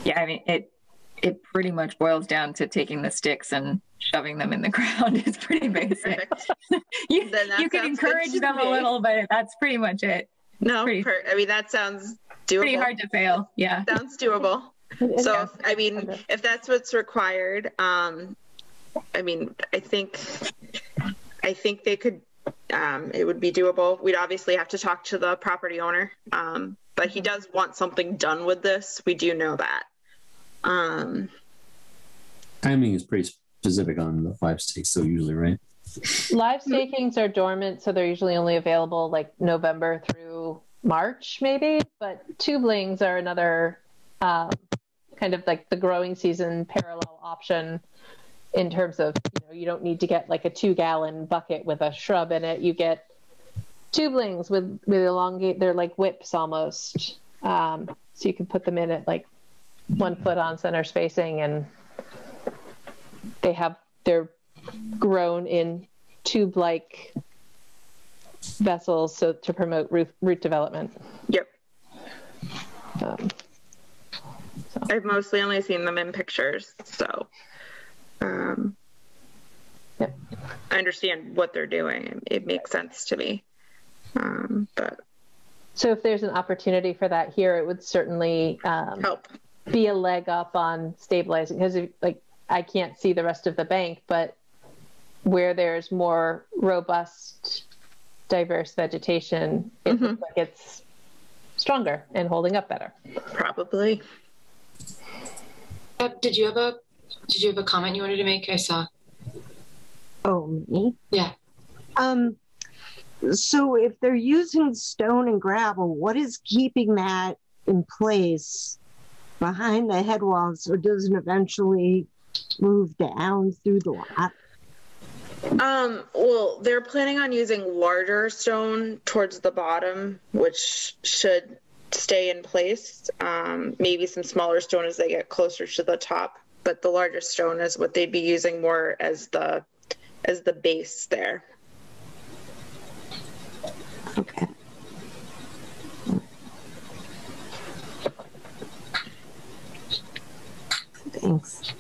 Yeah, I mean it pretty much boils down to taking the sticks and shoving them in the ground. It's pretty basic. you can encourage them a little, but that's pretty much it. No, I mean, that sounds doable. Pretty hard to fail. Yeah. Sounds doable. So, I mean, if that's what's required, I mean, I think they could, it would be doable. We'd obviously have to talk to the property owner, but he does want something done with this. We do know that. Timing is pretty specific on the live stakes, so usually, right? Live stakings are dormant, so they're usually only available like November through March, maybe. But tubelings are another kind of like the growing season parallel option in terms of, you don't need to get like a 2-gallon bucket with a shrub in it. You get tubelings with elongate, they're like whips almost. So you can put them in at like 1 foot on center spacing, and they're grown in tube-like vessels so to promote root development. Yep. I've mostly only seen them in pictures, so yep. I understand what they're doing. It makes sense to me. But so if there's an opportunity for that here, it would certainly help be a leg up on stabilizing, because I can't see the rest of the bank, but where there's more robust, diverse vegetation, it looks like it's stronger and holding up better. Probably. Did you have a comment you wanted to make? I saw. Oh, me? Yeah. So if they're using stone and gravel, what is keeping that in place behind the head wall so it doesn't eventually move down through the lot? Well, they're planning on using larger stone towards the bottom, which should stay in place. Maybe some smaller stone as they get closer to the top, but the larger stone is what they'd be using more as the base there. Okay. Thanks.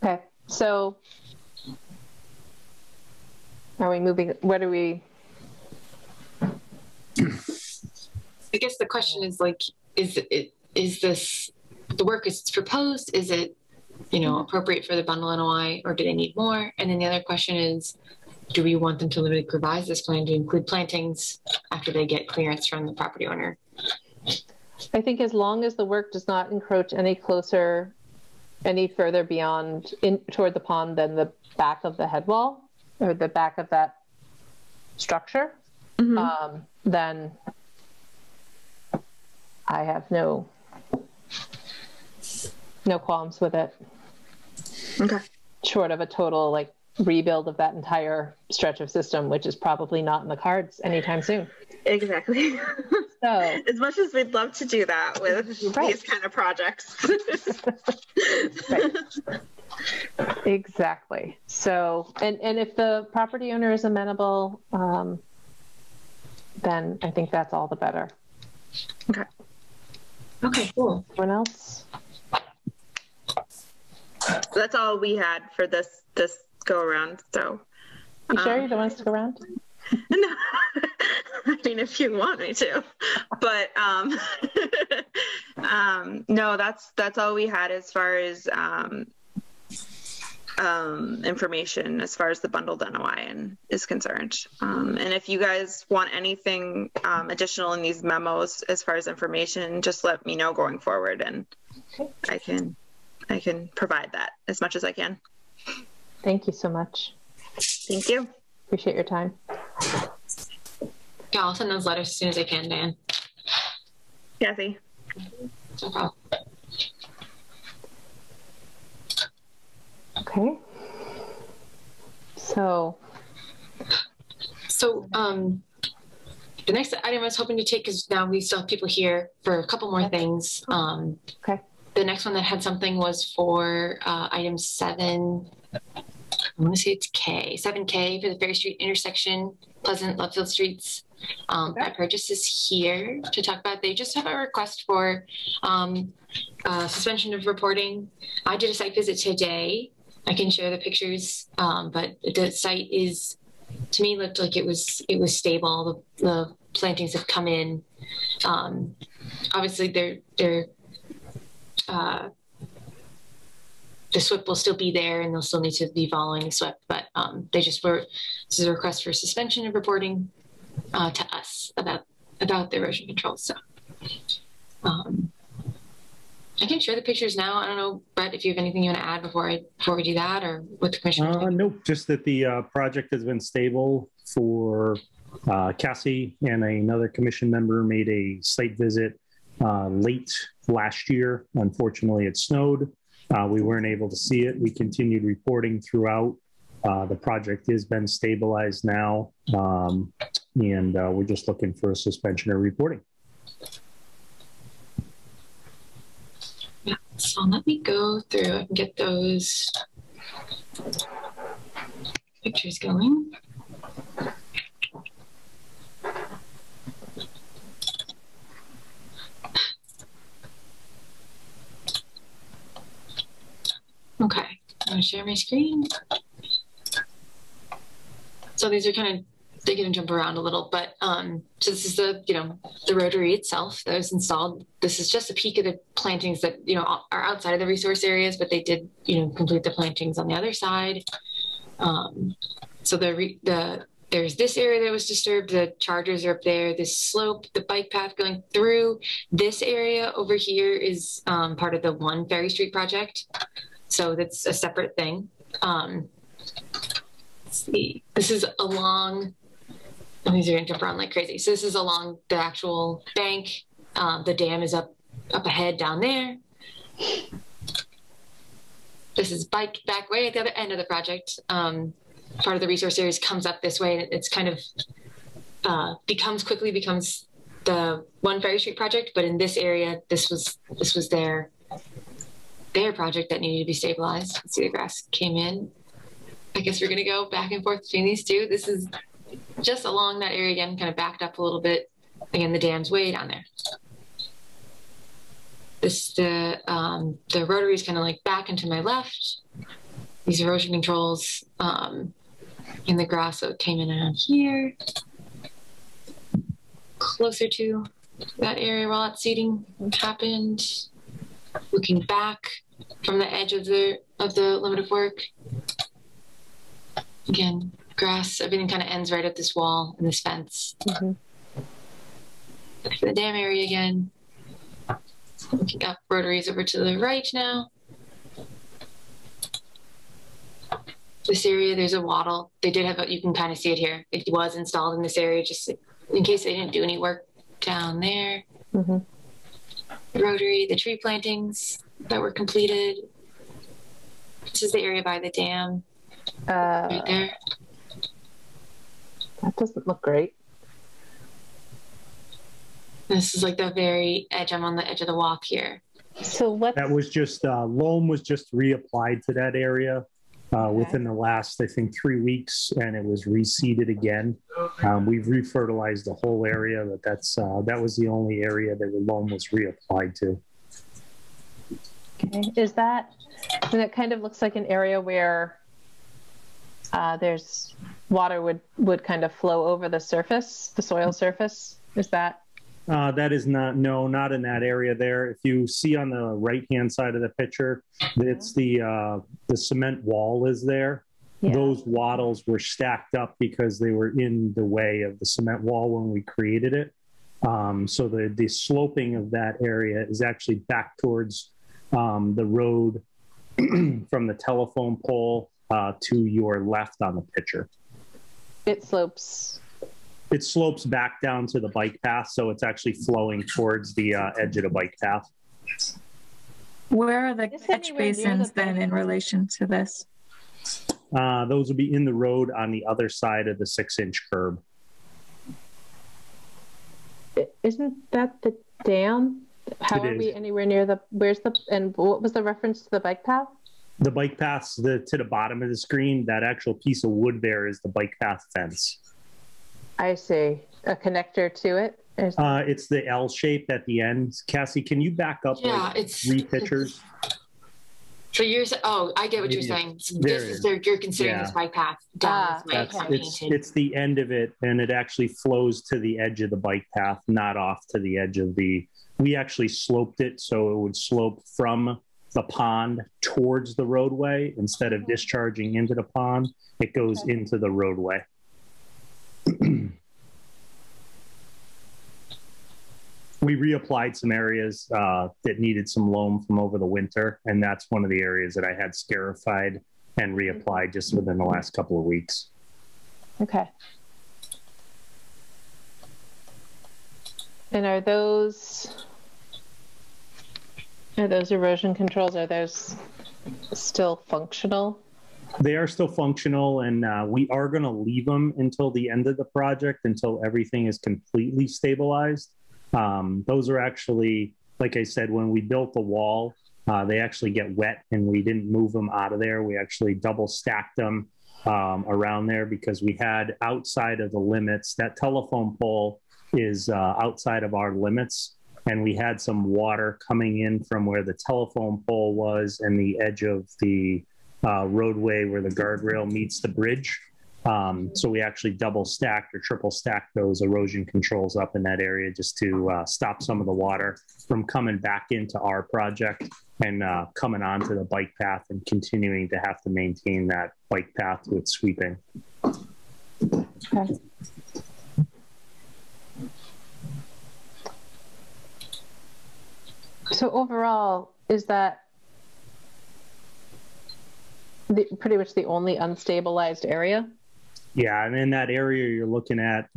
Okay, so are we moving? What are we? I guess the question is like, is this the work is proposed? Is it, appropriate for the bundle NOI, or do they need more? And then the other question is, do we want them to like revise this plan to include plantings after they get clearance from the property owner? I think as long as the work does not encroach any further beyond toward the pond than the back of the head wall or the back of that structure, then I have no qualms with it. Okay. Short of a total like rebuild of that entire stretch of system, which is probably not in the cards anytime soon. Exactly. So as much as we'd love to do that with these kind of projects. Right. Exactly. So, and if the property owner is amenable, then I think that's all the better. Okay. Okay, cool. Anyone else? So that's all we had for this go around. So You sure you don't want us to go around? no, I mean if you want me to, but no, that's all we had as far as information as far as the bundled NOI is concerned. And if you guys want anything additional in these memos as far as information, just let me know going forward, and I can provide that as much as I can. Thank you so much. Thank you. Appreciate your time. Yeah, I'll send those letters as soon as I can, Dan. Kathy. No problem. Okay. So the next item I was hoping to take, because now we still have people here for a couple more things. Okay. The next one that had something was for item 7. I want to say it's 7K for the Ferry Street intersection, Pleasant, Lovefield Streets. That purchase is here to talk about. They just have a request for suspension of reporting. I did a site visit today. I can share the pictures, but the site is, to me, looked like it was stable. The plantings have come in. Obviously, the SWIP will still be there, and they'll still need to be following the SWIP. But this is a request for suspension of reporting to us about the erosion controls. So I can share the pictures now. I don't know, Brett, if you have anything you want to add before we do that, or what the commissioner. Nope, just that the project has been stable for Cassie and another commission member made a site visit late last year. Unfortunately, it snowed. We weren't able to see it. We continued reporting throughout. The project has been stabilized now, and we're just looking for a suspension of reporting. Yeah, so let me go through and get those pictures going. Okay, I'm gonna share my screen. So these are kind of, they're gonna jump around a little, but so this is the rotary itself that was installed. This is just a peek of the plantings that are outside of the resource areas, but they did complete the plantings on the other side. So there's this area that was disturbed. The chargers are up there. This slope, the bike path going through this area over here is part of the One Ferry Street project. So that's a separate thing. Let's see. This is along, these are going to jump around like crazy. So this is along the actual bank. The dam is up ahead down there. This is bike back way at the other end of the project. Part of the resource areas comes up this way, and it's kind of becomes the One Ferry Street project. But in this area, this was their project that needed to be stabilized. Let's see, the grass came in. I guess we're going to go back and forth between these two. This is just along that area again, kind of backed up a little bit. Again, the dam's way down there. The rotary is kind of like back and to my left. These erosion controls in the grass, so it came in around here, closer to that area while that seeding happened. Looking back from the edge of the limit of work. Again, grass, everything kind of ends right at this wall and this fence. Mm-hmm. Look for the dam area again. Looking up, rotaries over to the right now. This area, there's a wattle. They did have, you can kind of see it here. It was installed in this area just in case they didn't do any work down there. Mm-hmm. The rotary, the tree plantings that were completed. This is the area by the dam. Right there. That doesn't look great. This is like the very edge. I'm on the edge of the walk here. So what? That was just, loam was just reapplied to that area. within the last, I think, 3 weeks, and it was reseeded again. We've refertilized the whole area, but that was the only area that the loam was reapplied to. Okay, and it kind of looks like an area where there's water would kind of flow over the surface, the soil surface. Is that? That is not in that area there. If you see on the right-hand side of the picture, it's the cement wall is there. Yeah. Those wattles were stacked up because they were in the way of the cement wall when we created it. So the sloping of that area is actually back towards the road from the telephone pole to your left on the picture. It slopes back down to the bike path, so it's actually flowing towards the edge of the bike path. Where are the catch basins then in relation to this? Those would be in the road on the other side of the 6-inch curb. Isn't that the dam? How are we anywhere near and what was the reference to the bike path? The bike path's to the bottom of the screen. That actual piece of wood there is the bike path fence. I see. A connector to it? It's the L shape at the end. Cassie, can you back up it's 3 pictures? So I get what you're saying. You're considering this bike path down this way. It's the end of it, and it actually flows to the edge of the bike path, not off to the edge of we actually sloped it so it would slope from the pond towards the roadway. Instead of discharging into the pond, it goes into the roadway. We reapplied some areas that needed some loam from over the winter, and that's one of the areas that I had scarified and reapplied just within the last couple of weeks. Okay. And are those erosion controls, are those still functional? They are still functional, and we are going to leave them until the end of the project, until everything is completely stabilized. Those are actually, like I said, when we built the wall, they actually get wet, and we didn't move them out of there. We actually double stacked them around there because we had outside of the limits. That telephone pole is outside of our limits, and we had some water coming in from where the telephone pole was and the edge of the roadway where the guardrail meets the bridge. So we actually double stacked or triple stacked those erosion controls up in that area just to stop some of the water from coming back into our project and coming onto the bike path and continuing to have to maintain that bike path with sweeping. Okay. So overall, is that pretty much the only unstabilized area? Yeah, and in that area you're looking at,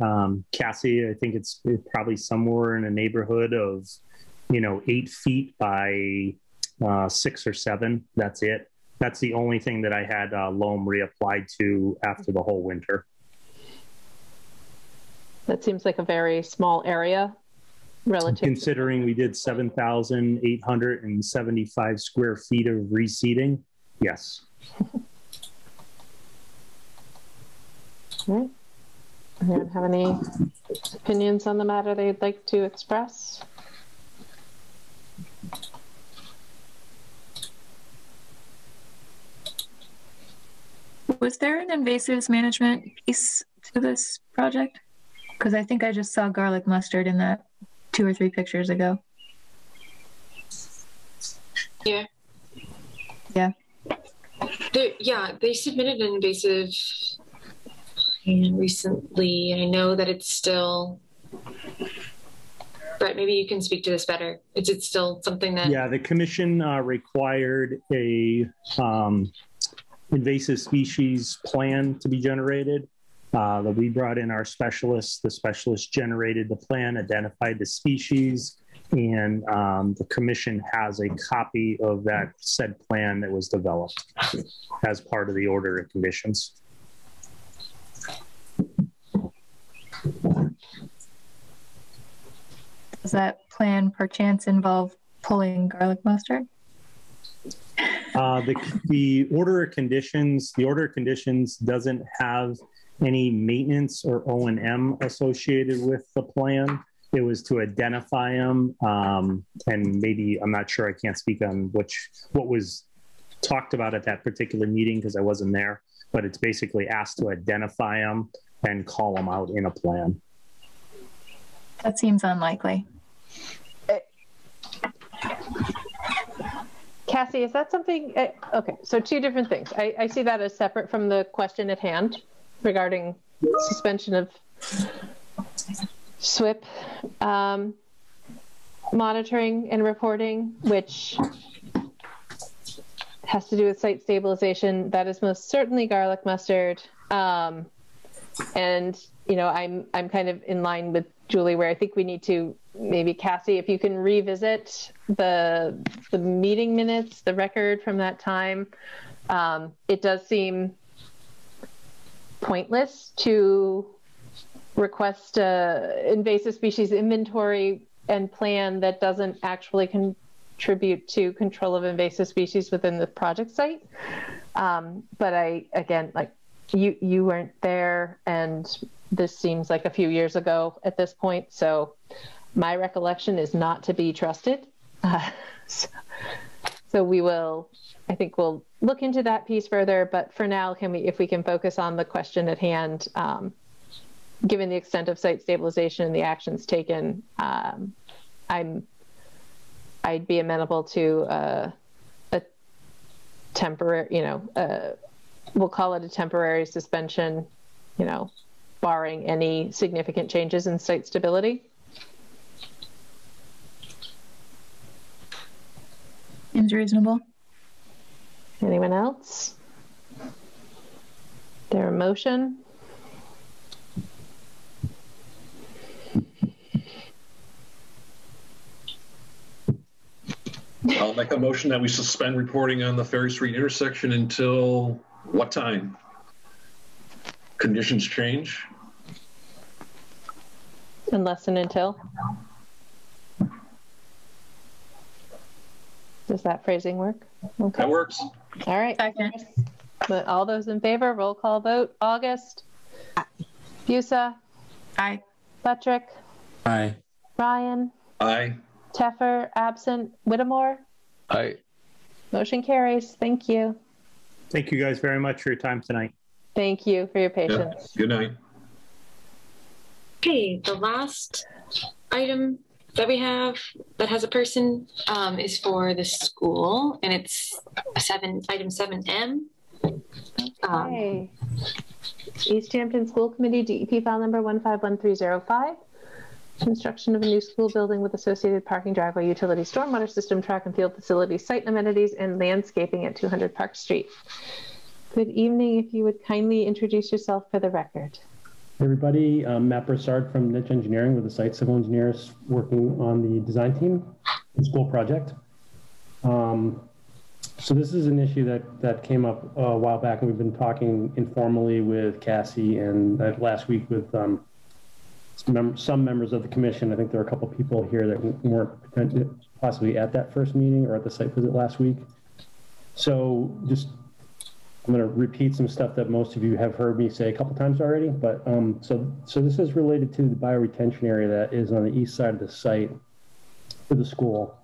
Cassie, I think it's probably somewhere in a neighborhood of, 8 feet by 6 or 7. That's it. That's the only thing that I had loam reapplied to after the whole winter. That seems like a very small area. Relative considering we did 7,875 square feet of reseeding, yes. All right. Anyone have any opinions on the matter they'd like to express? Was there an invasives management piece to this project? Because I think I just saw garlic mustard in that 2 or 3 pictures ago. Yeah. Yeah. They submitted an invasive plan recently. I know that it's still, but maybe you can speak to this better. It's still something that... Yeah, the commission required a invasive species plan to be generated. That we brought in our specialists. The specialist generated the plan, identified the species, and the commission has a copy of that said plan that was developed as part of the order of conditions. Does that plan perchance involve pulling garlic mustard? The order of conditions, doesn't have any maintenance or O&M associated with the plan. It was to identify them, and maybe, I'm not sure, I can't speak on what was talked about at that particular meeting because I wasn't there, but it's basically asked to identify them and call them out in a plan. That seems unlikely. Cassie, is that something? Okay, so two different things. I see that as separate from the question at hand regarding suspension of SWIP monitoring and reporting, which has to do with site stabilization. That is most certainly garlic mustard. And, you know, I'm kind of in line with Julie, where I think we need to, maybe Cassie, if you can revisit the meeting minutes, the record from that time. It does seem pointless to request a invasive species inventory and plan that doesn't actually contribute to control of invasive species within the project site. But again, like you weren't there, and this seems like a few years ago at this point. So my recollection is not to be trusted. So we will, I think we'll look into that piece further, but for now, if we can focus on the question at hand, given the extent of site stabilization and the actions taken, I'd be amenable to a temporary, we'll call it a temporary suspension, barring any significant changes in site stability. Seems reasonable. Anyone else? Their motion? I'll make a motion that we suspend reporting on the Ferry Street intersection until what time? Conditions change? Unless and until. Does that phrasing work? Okay. That works. All right. Second. But all those in favor, roll call vote. August. Busa. Aye. Buttrick. Aye. Ryan. Aye. Teffer, absent. Whittemore. Aye. Motion carries. Thank you. Thank you guys very much for your time tonight. Thank you for your patience. Yeah. Good night. Okay, the last item that we have that has a person is for the school, and it's item 7M. Okay. Easthampton School Committee, DEP file number 151305. Construction of a new school building with associated parking, driveway, utility, stormwater system, track and field facilities, site amenities, and landscaping at 200 Park Street. Good evening. If you would kindly introduce yourself for the record. Everybody, Matt Broussard from Niche Engineering with the site civil engineers working on the design team, the school project. So this is an issue that came up a while back, and we've been talking informally with Cassie, and last week with some members of the commission. I think there are a couple of people here that weren't possibly at that first meeting or at the site visit last week. So I'm going to repeat some stuff that most of you have heard me say a couple times already, but so this is related to the bioretention area that is on the east side of the site for the school.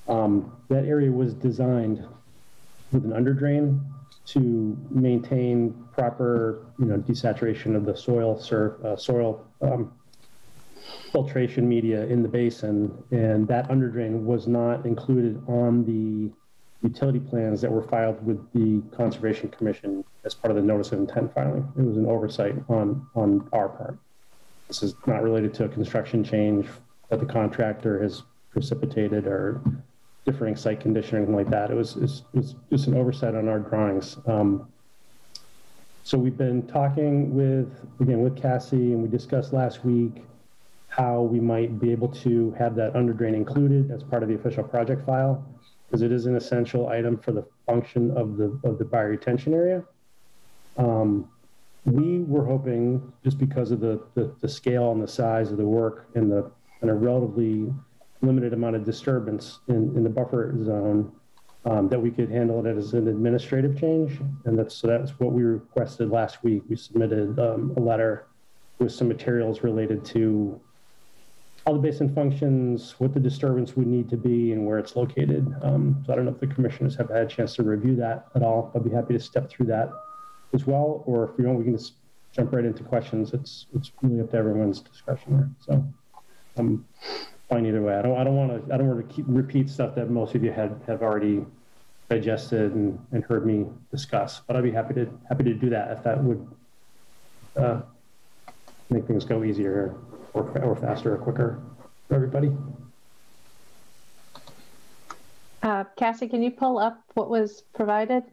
That area was designed with an underdrain to maintain proper, desaturation of the soil filtration media in the basin, and that underdrain was not included on the utility plans that were filed with the Conservation Commission as part of the notice of intent filing. It was an oversight on our part. This is not related to a construction change that the contractor has precipitated or differing site condition or anything like that. It was just an oversight on our drawings. So we've been talking with Cassie, and we discussed last week how we might be able to have that underdrain included as part of the official project file, because it is an essential item for the function of the bioretention area. We were hoping, just because of the scale and the size of the work and a relatively limited amount of disturbance in the buffer zone, that we could handle it as an administrative change. And that's what we requested last week. We submitted a letter with some materials related to how the basin functions, what the disturbance would need to be, and where it's located. So I don't know if the commissioners have had a chance to review that at all. I'd be happy to step through that as well, or if you want, we can just jump right into questions. It's really up to everyone's discretion there. So fine either way. I don't want to repeat stuff that most of you have already digested and heard me discuss, but I'd be happy to do that if that would make things go easier or faster or quicker for everybody. Cassie, can you pull up what was provided?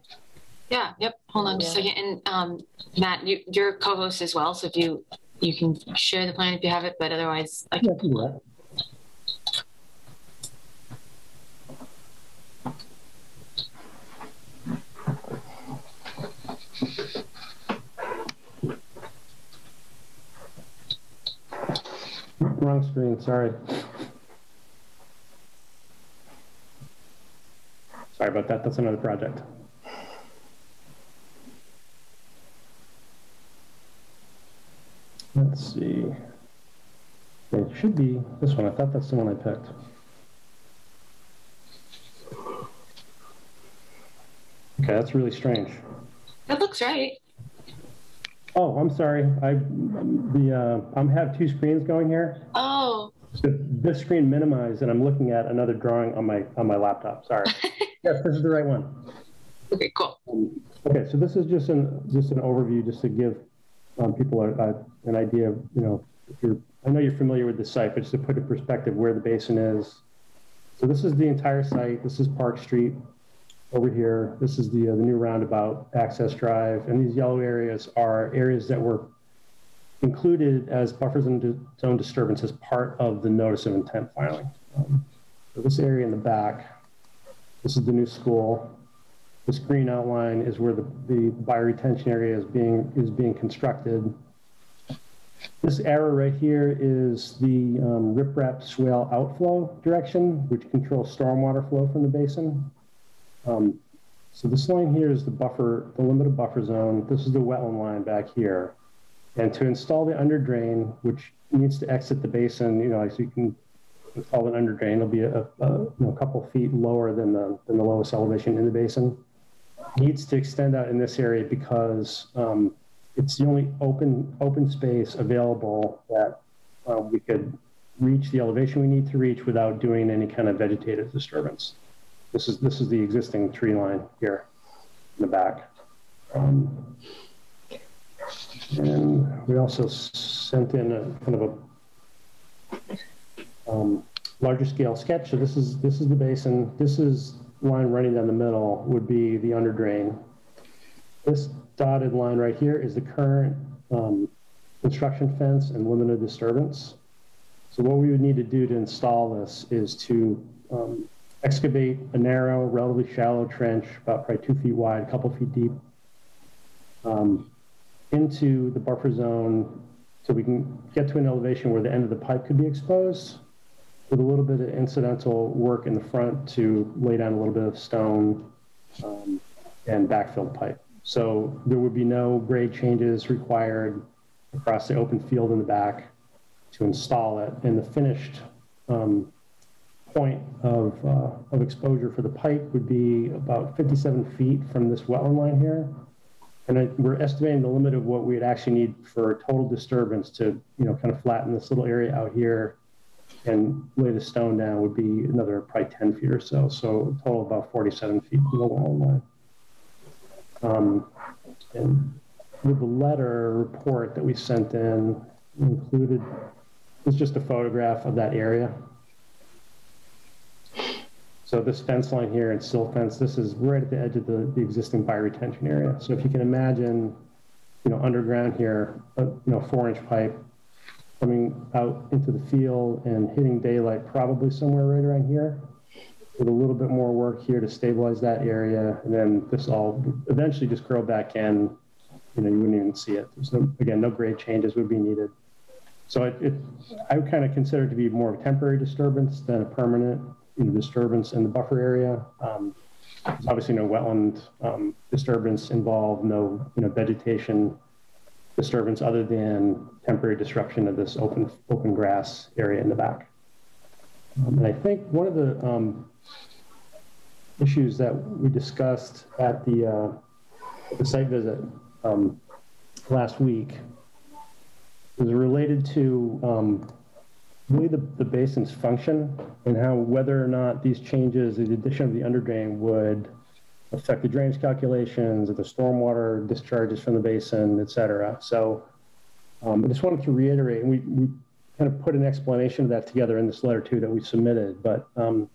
Yeah, yep. Hold on just a second. And Matt, you're co-host as well, so if you can share the plan if you have it, but otherwise I can pull it. Wrong screen, sorry. Sorry about that, that's another project. Let's see. It should be this one. I thought that's the one I picked. Okay, that's really strange. That looks right. Oh, I'm sorry. I have two screens going here. Oh. This screen minimized, and I'm looking at another drawing on my laptop. Sorry. Yes, this is the right one. Okay, cool. Okay, so this is just an overview, just to give people an idea of, I know you're familiar with the site, but just to put in perspective where the basin is. So this is the entire site. This is Park Street over here. This is the new roundabout access drive. And these yellow areas are areas that were included as buffer zone disturbance as part of the notice of intent filing. So this area in the back, this is the new school. This green outline is where the bioretention area is being constructed. This arrow right here is the riprap swale outflow direction, which controls stormwater flow from the basin. So this line here is the limited buffer zone. This is the wetland line back here. And to install the under drain, which needs to exit the basin, so you can install an under drain, it'll be a couple feet lower than the lowest elevation in the basin. Needs to extend out in this area because it's the only open space available that we could reach the elevation we need to reach without doing any kind of vegetative disturbance. This is the existing tree line here in the back. And we also sent in a kind of a larger scale sketch. So this is the basin. This is line running down the middle would be the under drain. This dotted line right here is the current construction fence and limited disturbance. So what we would need to do to install this is to excavate a narrow, relatively shallow trench, about probably 2 feet wide, a couple feet deep, into the buffer zone so we can get to an elevation where the end of the pipe could be exposed, with a little bit of incidental work in the front to lay down a little bit of stone and backfill the pipe. So there would be no grade changes required across the open field in the back to install it. And the finished point of exposure for the pipe would be about 57 feet from this wetland line here. And we're estimating the limit of what we'd actually need for total disturbance to, kind of flatten this little area out here and lay the stone down would be another probably 10 feet or so. So a total about 47 feet from the wetland line. And with the letter report that we sent in, included is just a photograph of that area. So this fence line here and silt fence, this is right at the edge of the existing bioretention area. So if you can imagine, underground here, 4-inch pipe coming out into the field and hitting daylight probably somewhere right around here, with a little bit more work here to stabilize that area. And then this all eventually just curl back in, you wouldn't even see it. There's no grade changes would be needed. So I would kind of consider it to be more of a temporary disturbance than a permanent disturbance in the buffer area. There's obviously no wetland disturbance involved, no vegetation disturbance other than temporary disruption of this open grass area in the back. And I think one of the issues that we discussed at the site visit last week was related to really the basin's function and how whether or not these changes, the addition of the underdrain, would affect the drainage calculations of the stormwater discharges from the basin, et cetera. So I just wanted to reiterate, and we kind of put an explanation of that together in this letter too that we submitted, but the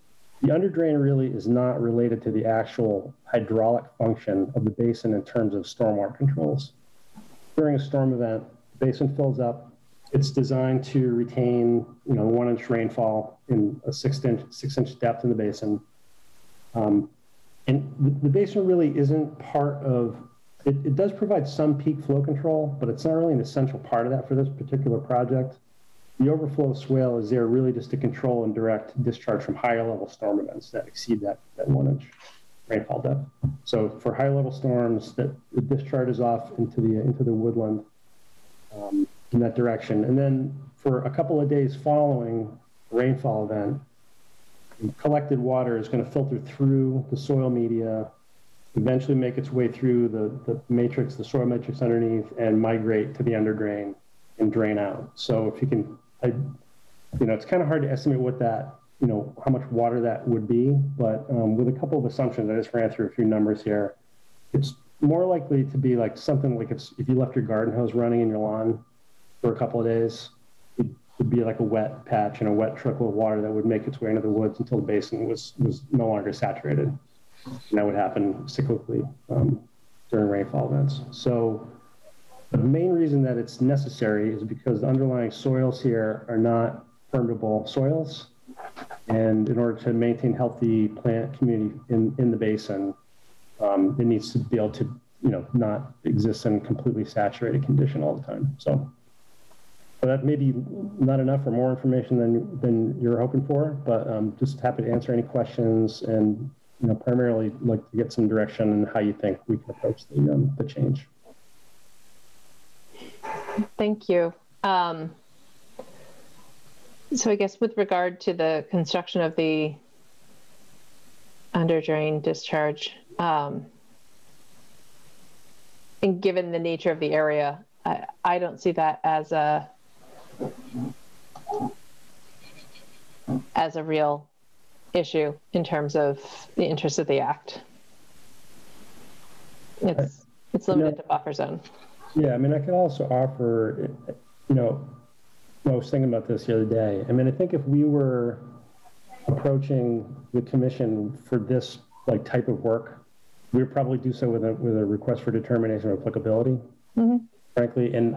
underdrain really is not related to the actual hydraulic function of the basin in terms of stormwater controls. During a storm event, the basin fills up. It's designed to retain, 1-inch rainfall in a 6-inch depth in the basin. And the basin really isn't part of, it does provide some peak flow control, but it's not really an essential part of that for this particular project. The overflow swale is there really just to control and direct discharge from higher level storm events that exceed that 1-inch rainfall depth. So for high level storms, that the discharge is off into the woodland in that direction. And then for a couple of days following the rainfall event, collected water is going to filter through the soil media, eventually make its way through the matrix, the soil matrix underneath, and migrate to the underdrain and drain out. So if you can, it's kind of hard to estimate what that, how much water that would be, but with a couple of assumptions, I just ran through a few numbers here. It's more likely to be like something like if you left your garden hose running in your lawn for a couple of days, it would be like a wet patch and a wet trickle of water that would make its way into the woods until the basin was no longer saturated. And that would happen cyclically during rainfall events. So the main reason that it's necessary is because the underlying soils here are not permeable soils. And in order to maintain healthy plant community in the basin, it needs to be able to, not exist in a completely saturated condition all the time. So that may be not enough or more information than you're hoping for, but just happy to answer any questions and, primarily like to get some direction on how you think we can approach the change. Thank you. So I guess with regard to the construction of the underdrain discharge, and given the nature of the area, I don't see that as a real issue in terms of the interest of the act. It's limited to buffer zone. Yeah, I mean, I could also offer, I was thinking about this the other day. I mean, I think if we were approaching the commission for this type of work, we would probably do so with a request for determination of applicability, frankly. And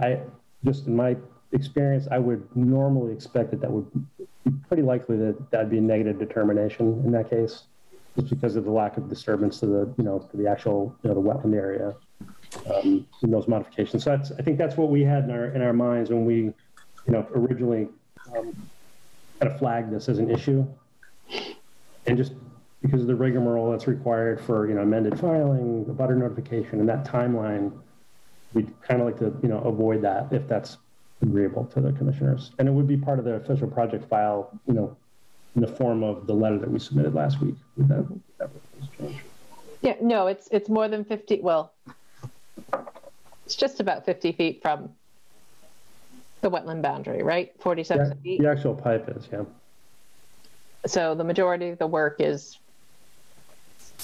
just in my experience, I would normally expect that would be pretty likely that that'd be a negative determination in that case, just because of the lack of disturbance to to the actual, the wetland area, in those modifications. So I think that's what we had in our minds when we, originally kind of flagged this as an issue. And just because of the rigmarole that's required for, amended filing, the butter notification, and that timeline, we'd kind of like to, avoid that if that's agreeable to the commissioners. And it would be part of the official project file, in the form of the letter that we submitted last week with that change. Yeah, no, it's more than 50. Well, it's just about 50 feet from the wetland boundary, right? 47 feet. The actual pipe is, yeah. So the majority of the work is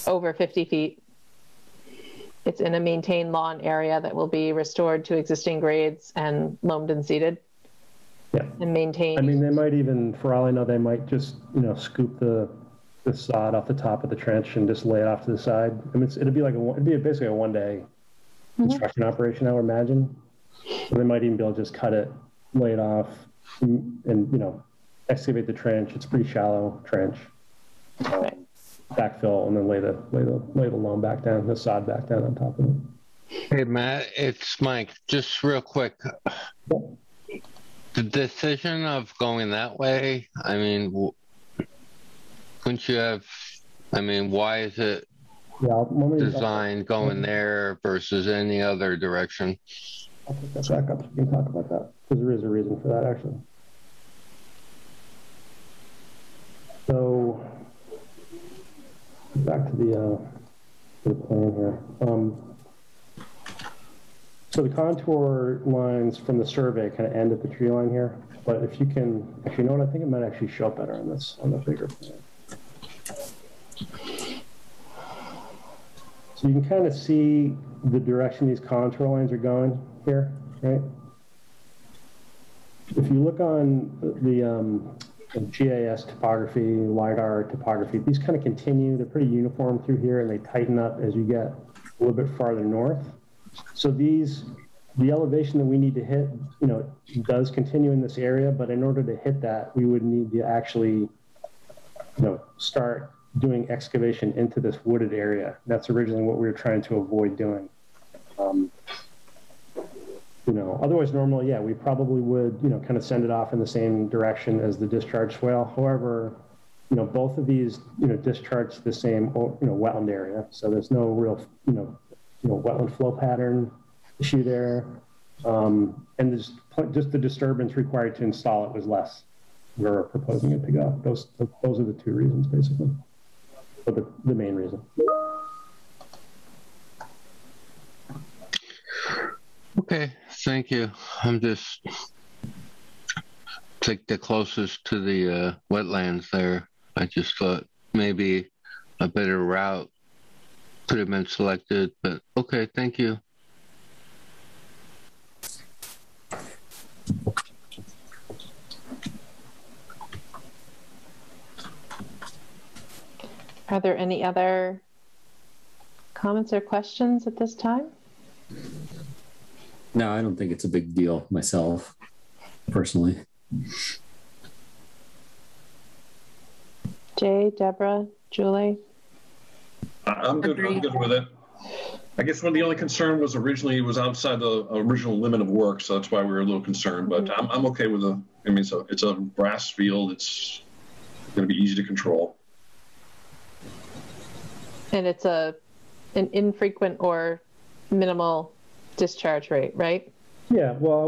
over 50 feet. It's in a maintained lawn area that will be restored to existing grades and loamed and seeded. Yeah. And maintained. I mean, they might even, for all I know, they might just, scoop the sod off the top of the trench and just lay it off to the side. I mean, it'd be basically a one-day construction operation, I would imagine. So they might even be able to just cut it, lay it off, and excavate the trench. It's a pretty shallow trench. Backfill and then lay the loam back down, the sod back down on top of it. Hey Matt, it's Mike. Just real quick, the decision of going that way. I mean, couldn't you have? I mean, why is it design going there versus any other direction. I'll put that back up so we can talk about that, because there is a reason for that, actually. So, back to the plan here. So the contour lines from the survey kind of end at the tree line here, but if you can, actually, you know what, I think it might actually show up better on this, on the bigger plan. So you can kind of see the direction these contour lines are going here, right? If you look on the GIS topography, LiDAR topography, these kind of continue, they're pretty uniform through here, and they tighten up as you get a little bit farther north. So the elevation that we need to hit, you know, does continue in this area, but in order to hit that, we would need to actually, you know, start doing excavation into this wooded area. That's originally what we were trying to avoid doing. You know, otherwise normally, yeah, we probably would, you know, kind of send it off in the same direction as the discharge swale. However, you know, both of these, you know, discharge the same, you know, wetland area. So there's no real, you know, wetland flow pattern issue there. And there's just the disturbance required to install it was less where we're proposing it to go. Those are the two reasons, basically, or the main reason. Okay, thank you. I'm just like the closest to the wetlands there. I just thought maybe a better route could have been selected, but okay, thank you. Are there any other comments or questions at this time? No, I don't think it's a big deal myself, personally. Jay, Deborah, Julie? I'm good with it. I guess one of the only concern was originally it was outside the original limit of work, so that's why we were a little concerned. But I'm okay with I mean, it's a grass field. It's going to be easy to control. And it's an infrequent or minimal discharge rate, right? Yeah, well,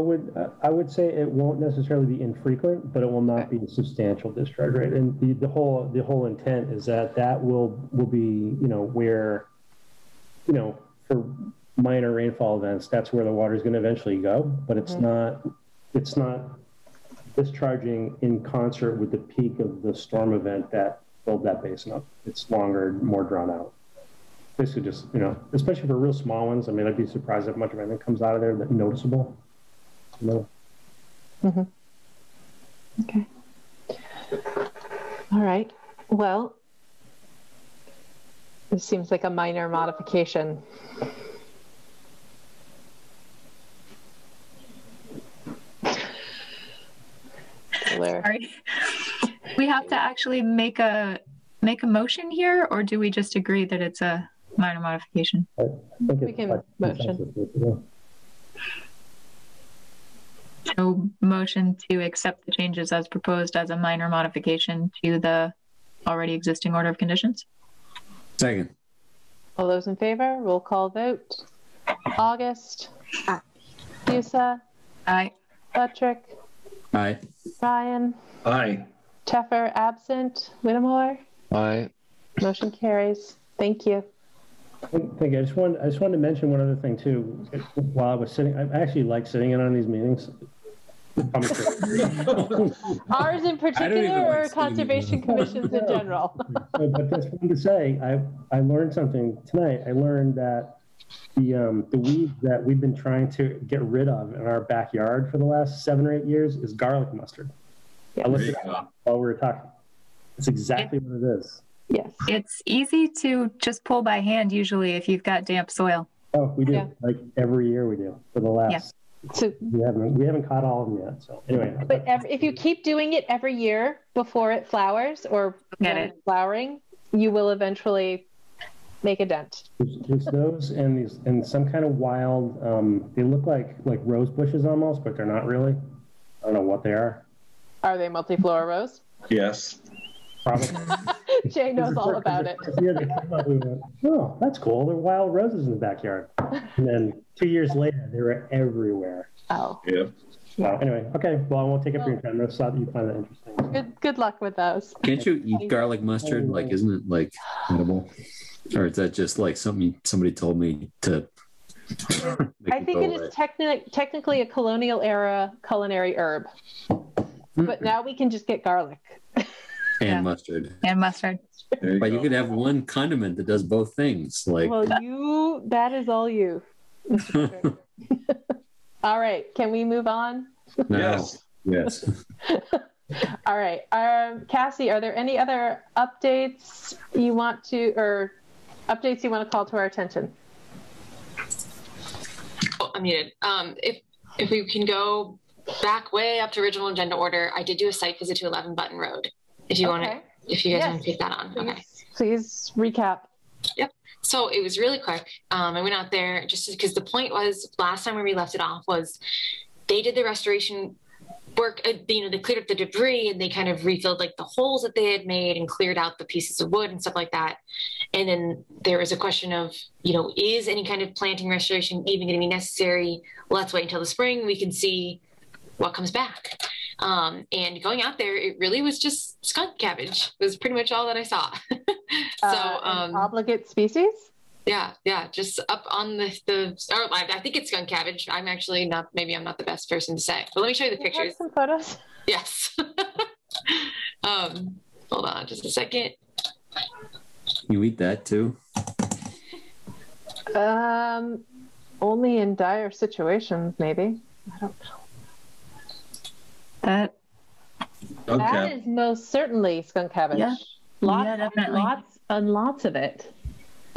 I would say it won't necessarily be infrequent, but it will not be a substantial discharge rate. And the whole intent is that will be, you know, where, you know, for minor rainfall events, that's where the water is going to eventually go. But it's not discharging in concert with the peak of the storm event that filled that basin up. It's longer, more drawn out. Basically just, you know, especially for real small ones. I mean, I'd be surprised if much of anything comes out of there that's noticeable. No. Okay. All right. Well, this seems like a minor modification. Sorry. We have to actually make a motion here, or do we just agree that it's a minor modification? We can motion. So motion to accept the changes as proposed as a minor modification to the already existing order of conditions. Second. All those in favor, roll call vote. August. Aye. Musa. Aye. Patrick. Aye. Ryan. Aye. Teffer absent. Whittemore. Aye. Motion carries. Thank you. Thank you. I just wanted to mention one other thing too. While I was sitting, I actually like sitting in on these meetings. Ours in particular, or conservation commissions in general? But just wanted to say, I learned something tonight. I learned that the weed that we've been trying to get rid of in our backyard for the last 7 or 8 years is garlic mustard. Yeah. I looked it up while we were talking. It's exactly what it is. Yes. It's easy to just pull by hand usually if you've got damp soil. Oh, we do. Yeah. Like every year we do for the last. Yeah. So we haven't caught all of them yet. So anyway. But if you keep doing it every year before it flowers or when it's flowering, you will eventually make a dent. There's those and some kind of wild. They look like rose bushes almost, but they're not really. I don't know what they are. Are they multiflora rose? Yes. Probably. Jay knows all about it. Yeah, they came up, we went, oh, that's cool. There are wild roses in the backyard. And then 2 years later, they were everywhere. Oh. Yeah. So anyway, okay. Well, I won't take up your time. I just thought you'd find that interesting. Good luck with those. Can't you eat garlic mustard? Like, isn't it like edible? Or is that just like something somebody told me to? I think it is technically a colonial era culinary herb. But now we can just get garlic. And mustard. And mustard. But you could have one condiment that does both things. Like, well, that is all you. All right, can we move on? no. Yes. All right, Cassie, are there any other updates you want to call to our attention? Oh, I'm muted. If we can go back way up to original agenda order, I did do a site visit to 11 Button Road. If you want to, if you guys want to take that on. Okay. Please recap. Yep. So it was really quick. I went out there just because the point was last time when we left it off was they did the restoration work. They cleared up the debris and they kind of refilled like the holes that they had made and cleared out the pieces of wood and stuff like that. And then there was a question of, is any kind of planting restoration even going to be necessary? Let's wait until the spring. We can see what comes back. And going out there, it really was just skunk cabbage. It was pretty much all that I saw. An obligate species? Yeah, just up on I think it's skunk cabbage. I'm actually not, maybe I'm not the best person to say, but let me show you the pictures. Some photos? Yes. Hold on just a second. You eat that too? Only in dire situations, maybe. I don't know. That is most certainly skunk cabbage. Yeah. Definitely. Lots of it.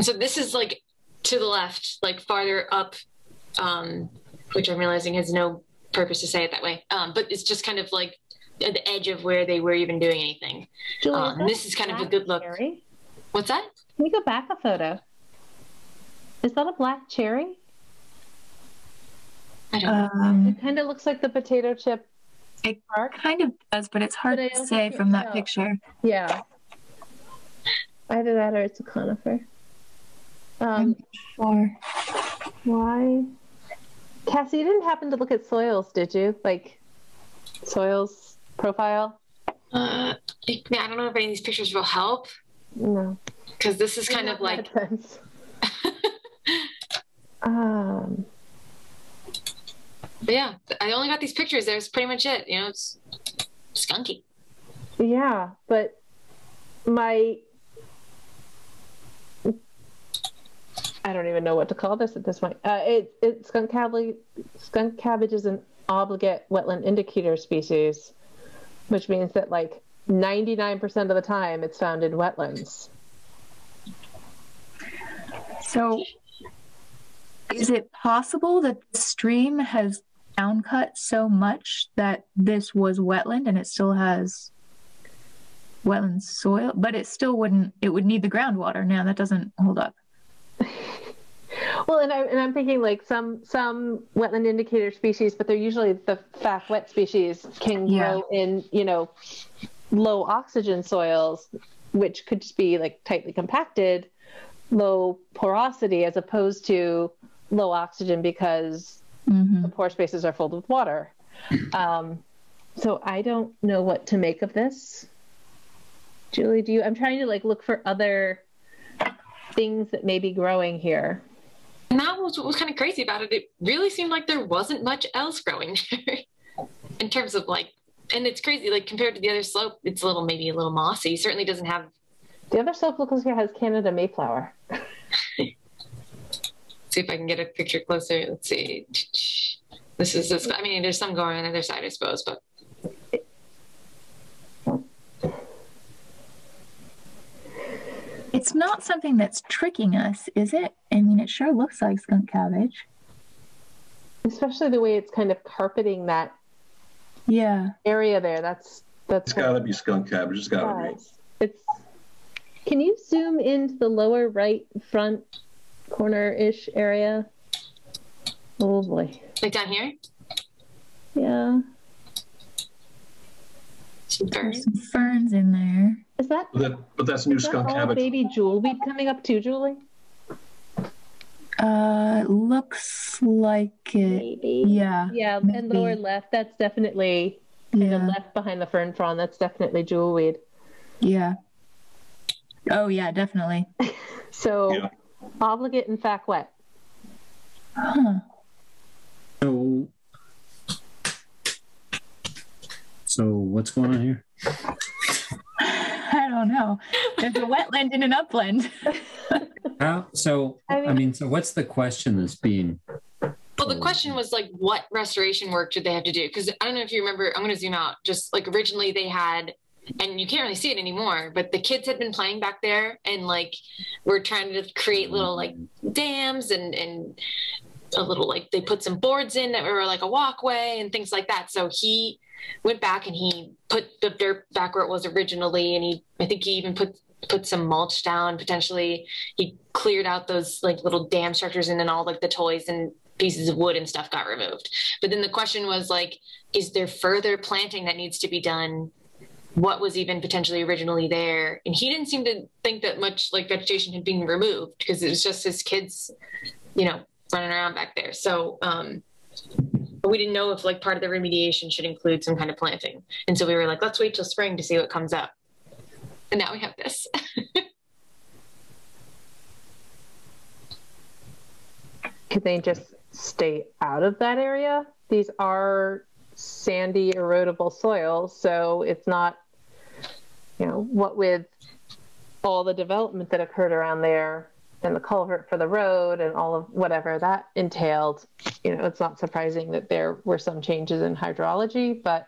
So this is like to the left, like farther up, which I'm realizing has no purpose to say it that way. But it's just kind of like at the edge of where they were even doing anything. Julie, this is kind of a good look. Cherry? What's that? Can you go back a photo? Is that a black cherry? I don't know. It kind of looks like the potato chip. It kind of does, but it's hard to say from that picture. Yeah. Either that or it's a conifer. Sure. Why? Cassie, you didn't happen to look at soils, did you? Like soils profile? I don't know if any of these pictures will help. No. Because this is kind of like... But yeah, I only got these pictures. There's pretty much it. It's skunky. Yeah, but I don't even know what to call this at this point. Skunk cabbage is an obligate wetland indicator species, which means that like 99% of the time it's found in wetlands. So is it possible that the stream has downcut so much that this was wetland and it still has wetland soil, but it would need the groundwater? Now that doesn't hold up. Well, and I'm thinking like some wetland indicator species, but they're usually the FAC wet species can grow in, low oxygen soils, which could just be like tightly compacted, low porosity, as opposed to low oxygen because the pore spaces are filled with water. So I don't know what to make of this. Julie, I'm trying to like look for other things that may be growing here. And that was what was kind of crazy about it. It really seemed like there wasn't much else growing there in terms of like, and it's crazy, like compared to the other slope, it's maybe a little mossy. It certainly doesn't have. The other slope looks like it has Canada Mayflower. See if I can get a picture closer. Let's see. This is this. I mean, there's some going on the other side, I suppose, but. It's not something that's tricking us, is it? I mean, it sure looks like skunk cabbage. Especially the way it's kind of carpeting that area there. That's it's got to be skunk cabbage. It's got to be. Can you zoom into the lower right front corner-ish area? Oh boy. Like down here? Yeah. There's some ferns in there. Is that, But that's new is that skunk all cabbage. baby jewelweed coming up too, Julie? Looks like it. Maybe. Yeah. Yeah, maybe. and lower left, that's definitely kind of Yeah. left behind the fern frond. That's definitely jewelweed. Yeah. Oh yeah, definitely. So Yeah. obligate and fact wet. Huh. So what's going on here? I don't know. There's a wetland and an upland. So what's the question that's being? Well, the question was like, what restoration work did they have to do? Because I don't know if you remember, I'm going to zoom out. Just like originally they had, and you can't really see it anymore, but the kids had been playing back there and like we're trying to create little like dams and a little like they put some boards in that were like a walkway and things like that. So he went back and he put the dirt back where it was originally, and I think he even put some mulch down. Potentially, he cleared out those like little dam structures, and then all like the toys and pieces of wood and stuff got removed. But then the question was like, is there further planting that needs to be done? What was even potentially originally there? And he didn't seem to think that much like vegetation had been removed because it was just his kids, running around back there. So, but we didn't know if like part of the remediation should include some kind of planting. And so we were like, let's wait till spring to see what comes up. And now we have this. Could they just stay out of that area? These are sandy, erodible soils, so it's not, what with all the development that occurred around there and the culvert for the road and all of whatever that entailed, it's not surprising that there were some changes in hydrology, but,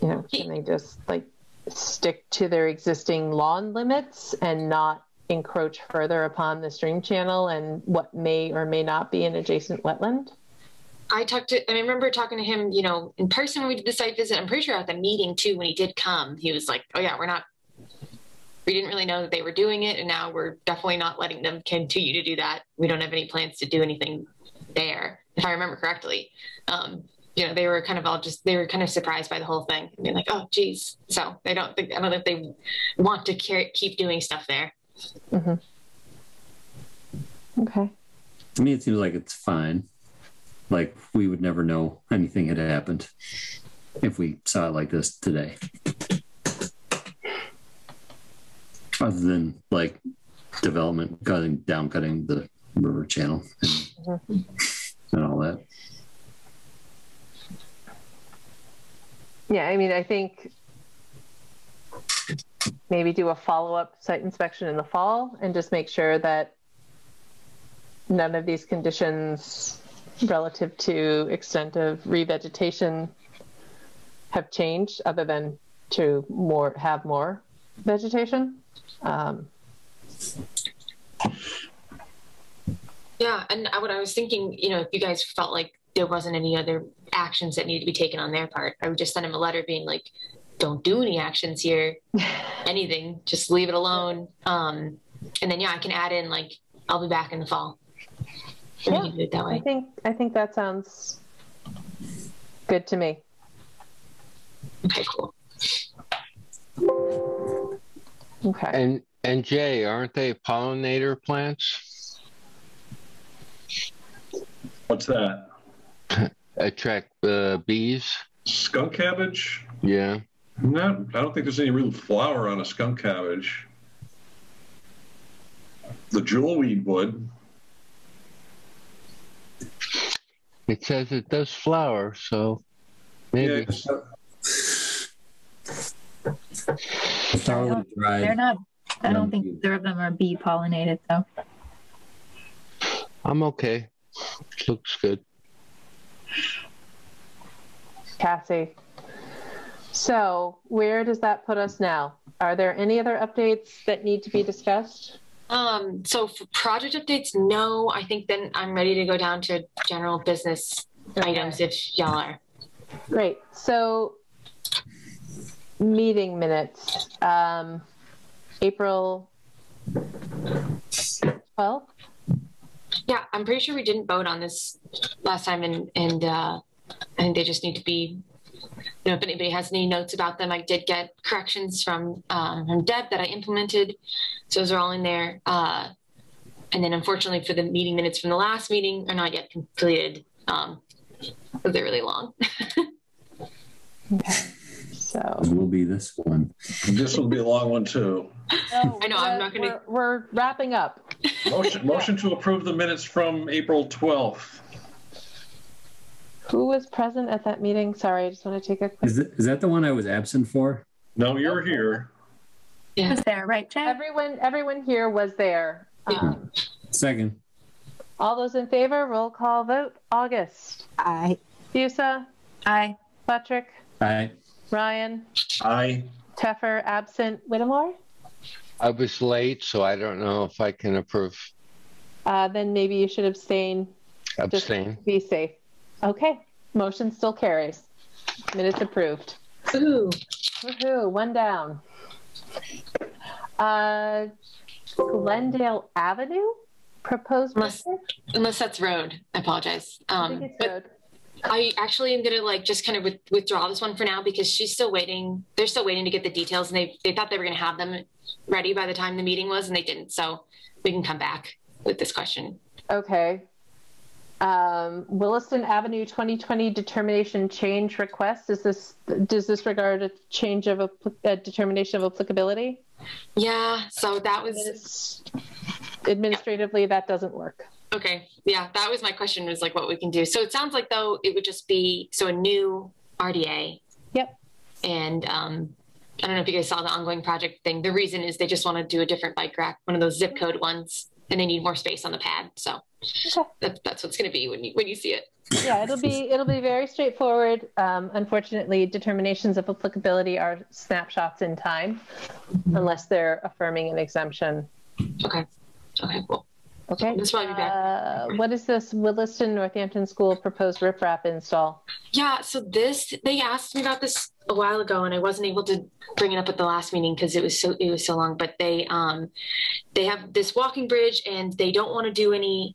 can they just like stick to their existing lawn limits and not encroach further upon the stream channel and what may or may not be an adjacent wetland? I remember talking to him, in person when we did the site visit. I'm pretty sure at the meeting too, when he did come, he was like, oh yeah, we didn't really know that they were doing it. And now we're definitely not letting them continue to do that. We don't have any plans to do anything there, if I remember correctly. They were kind of surprised by the whole thing. I mean, like, oh geez. So I don't know if they want to keep doing stuff there. Mm-hmm. Okay. To me, it seems like it's fine. Like we would never know anything had happened if we saw it like this today. Other than like development cutting the river channel and all that. Yeah, I mean, I think maybe do a follow-up site inspection in the fall and just make sure that none of these conditions relative to extent of revegetation have changed other than to have more vegetation. Yeah, and what I was thinking, if you guys felt like there wasn't any other actions that needed to be taken on their part, I would just send him a letter being like, don't do any actions here, anything, just leave it alone. And then, I can add in like, I'll be back in the fall. Yeah, do it that way. I think that sounds good to me. Okay, cool. Okay. And Jay, aren't they pollinator plants? What's that? Attract bees? Skunk cabbage? Yeah. No, I don't think there's any real flower on a skunk cabbage. The jewelweed would. It says it does flower, so maybe. Yeah, They're not. I don't think either of them are bee pollinated, though. I'm okay. Looks good. Cassie. So where does that put us now? Are there any other updates that need to be discussed? So for project updates, no. I think then I'm ready to go down to general business items if y'all are. Great. So meeting minutes, April 12th? Yeah, I'm pretty sure we didn't vote on this last time, and I think they just need to be if anybody has any notes about them, I did get corrections from Deb that I implemented. So those are all in there. And then unfortunately for the meeting minutes from the last meeting are not yet completed. But they're really long. Okay. So It will be this one. This will be a long one too. no, I know, I'm not going to. We're wrapping up. Motion to approve the minutes from April 12th. Who was present at that meeting? Sorry, I just want to take a quick. Is that the one I was absent for? No, you're here. Yeah. Was there, right, Chad? Everyone here was there. Second. All those in favor, roll call vote. August. Aye. Fusa. Aye. Patrick. Aye. Ryan. Aye. Teffer, absent. Whittemore? I was late, so I don't know if I can approve. Then maybe you should abstain. Abstain. Just be safe. Okay. Motion still carries. Minutes approved. Ooh. Woohoo. One down. Glendale Avenue? Proposed Unless that's road. I apologize. I think it's road. I actually am gonna just kind of withdraw this one for now because she's still waiting. They're still waiting to get the details, and they thought they were gonna have them ready by the time the meeting was, and they didn't. So we can come back with this question. Okay. Williston Avenue 2020 determination change request. Does this regard a change of a determination of applicability? Yeah. So that was administratively that doesn't work. Okay. Yeah, that was my question, was like what we can do. So it sounds like though it would just be a new RDA. Yep. And I don't know if you guys saw the ongoing project thing. The reason is they just want to do a different bike rack, one of those zip code ones, and they need more space on the pad. So that's what's going to be when you see it. Yeah, it'll be very straightforward. Unfortunately, determinations of applicability are snapshots in time, unless they're affirming an exemption. Okay. Okay. Cool. Okay. That's why I'll be back. What is this Williston Northampton School proposed riprap install? Yeah. So they asked me about this a while ago, and I wasn't able to bring it up at the last meeting because it was so long. But they have this walking bridge, and they don't want to do any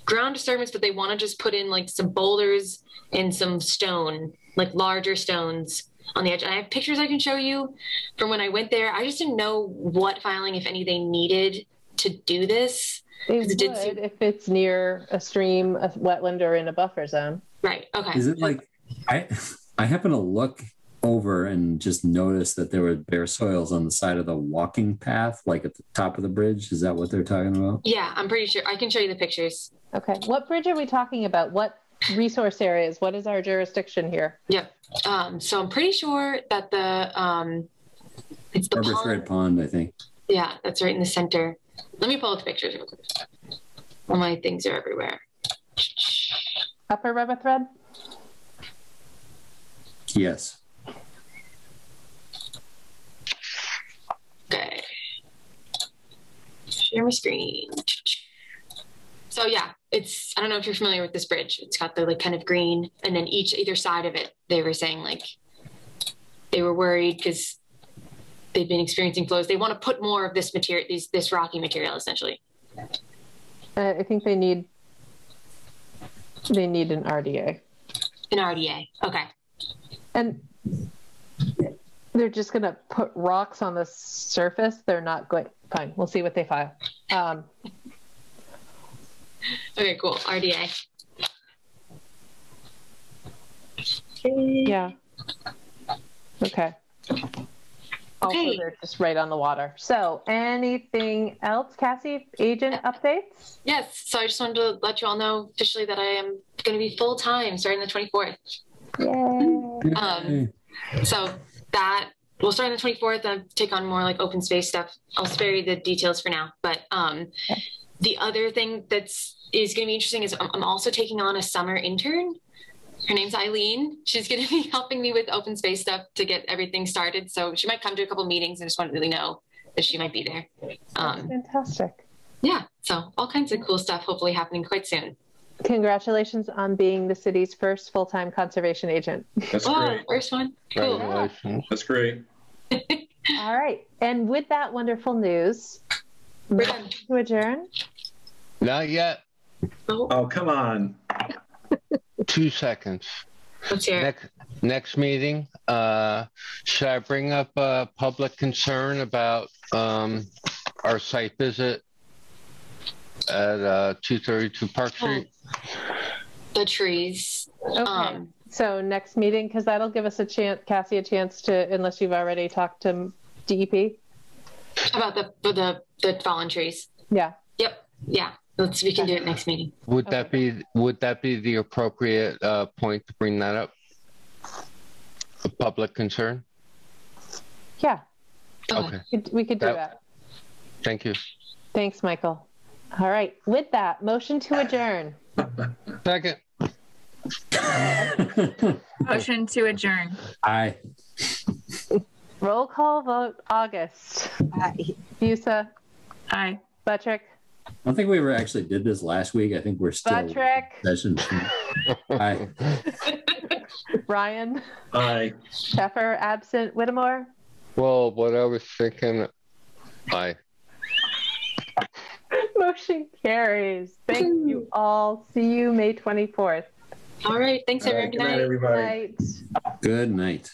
ground disturbance, but they want to just put in like some boulders and some stone, like larger stones on the edge. And I have pictures I can show you from when I went there. I just didn't know what filing, if any, they needed to do this. They would if it's near a stream, a wetland, or in a buffer zone. Right. Okay. Is it like I happen to look over and just notice that there were bare soils on the side of the walking path, like at the top of the bridge. Is that what they're talking about? Yeah, I'm pretty sure. I can show you the pictures. Okay. What bridge are we talking about? What resource areas? What is our jurisdiction here? Yep. So I'm pretty sure that it's the Harbor Thread Pond, I think. Yeah, that's right in the center. Let me pull up the pictures real quick. All my things are everywhere. Upper River Thread? Yes. Okay. Share my screen. So yeah, I don't know if you're familiar with this bridge. It's got the like kind of green, and then either side of it, they were saying like they were worried because they've been experiencing flows. They want to put more of this material, this rocky material, essentially. I think they need an RDA. An RDA. Okay. And they're just going to put rocks on the surface. They're not going. Fine. We'll see what they file. Okay, cool. RDA. Yeah. Okay. Also, Okay. they're just right on the water. So anything else, Cassie? Agent updates? Yes. So I just wanted to let you all know officially that I am going to be full-time starting the 24th. Yay. So that we'll start on the 24th and take on more like open space stuff. I'll spare you the details for now. But the other thing is going to be interesting is I'm also taking on a summer intern. Her name's Eileen. She's going to be helping me with open space stuff to get everything started. So she might come to a couple meetings. I just want to really know that she might be there. That's fantastic. Yeah. So all kinds of cool stuff hopefully happening quite soon. Congratulations on being the city's first full-time conservation agent. That's great. First one. Cool. Congratulations. That's great. All right. And with that wonderful news, We're done. to adjourn. Not yet. Oh, come on. 2 seconds. Let's hear it. Next meeting, should I bring up a public concern about our site visit at 232 Park Street? The trees. Okay. So next meeting, because that'll give us a chance, Cassie, a chance to, unless you've already talked to DEP. About the fallen trees. Yeah. Yep. Yeah. We can do it next meeting. Would that be the appropriate point to bring that up? A public concern? Yeah. Okay. We could do that. Thank you. Thanks, Michael. All right. With that, motion to adjourn. Second. Motion to adjourn. Aye. Roll call vote. August. Aye. Busa. Aye. Buttrick. I don't think we ever actually did this last week. I think we're still Buttrick. session. Aye. Ryan. Aye. Sheffer absent. Whittemore. Well, what I was thinking, aye. Motion carries. Thank you all. See you May 24th. All right. Thanks, everyone. Good night, everybody. Night. Good night.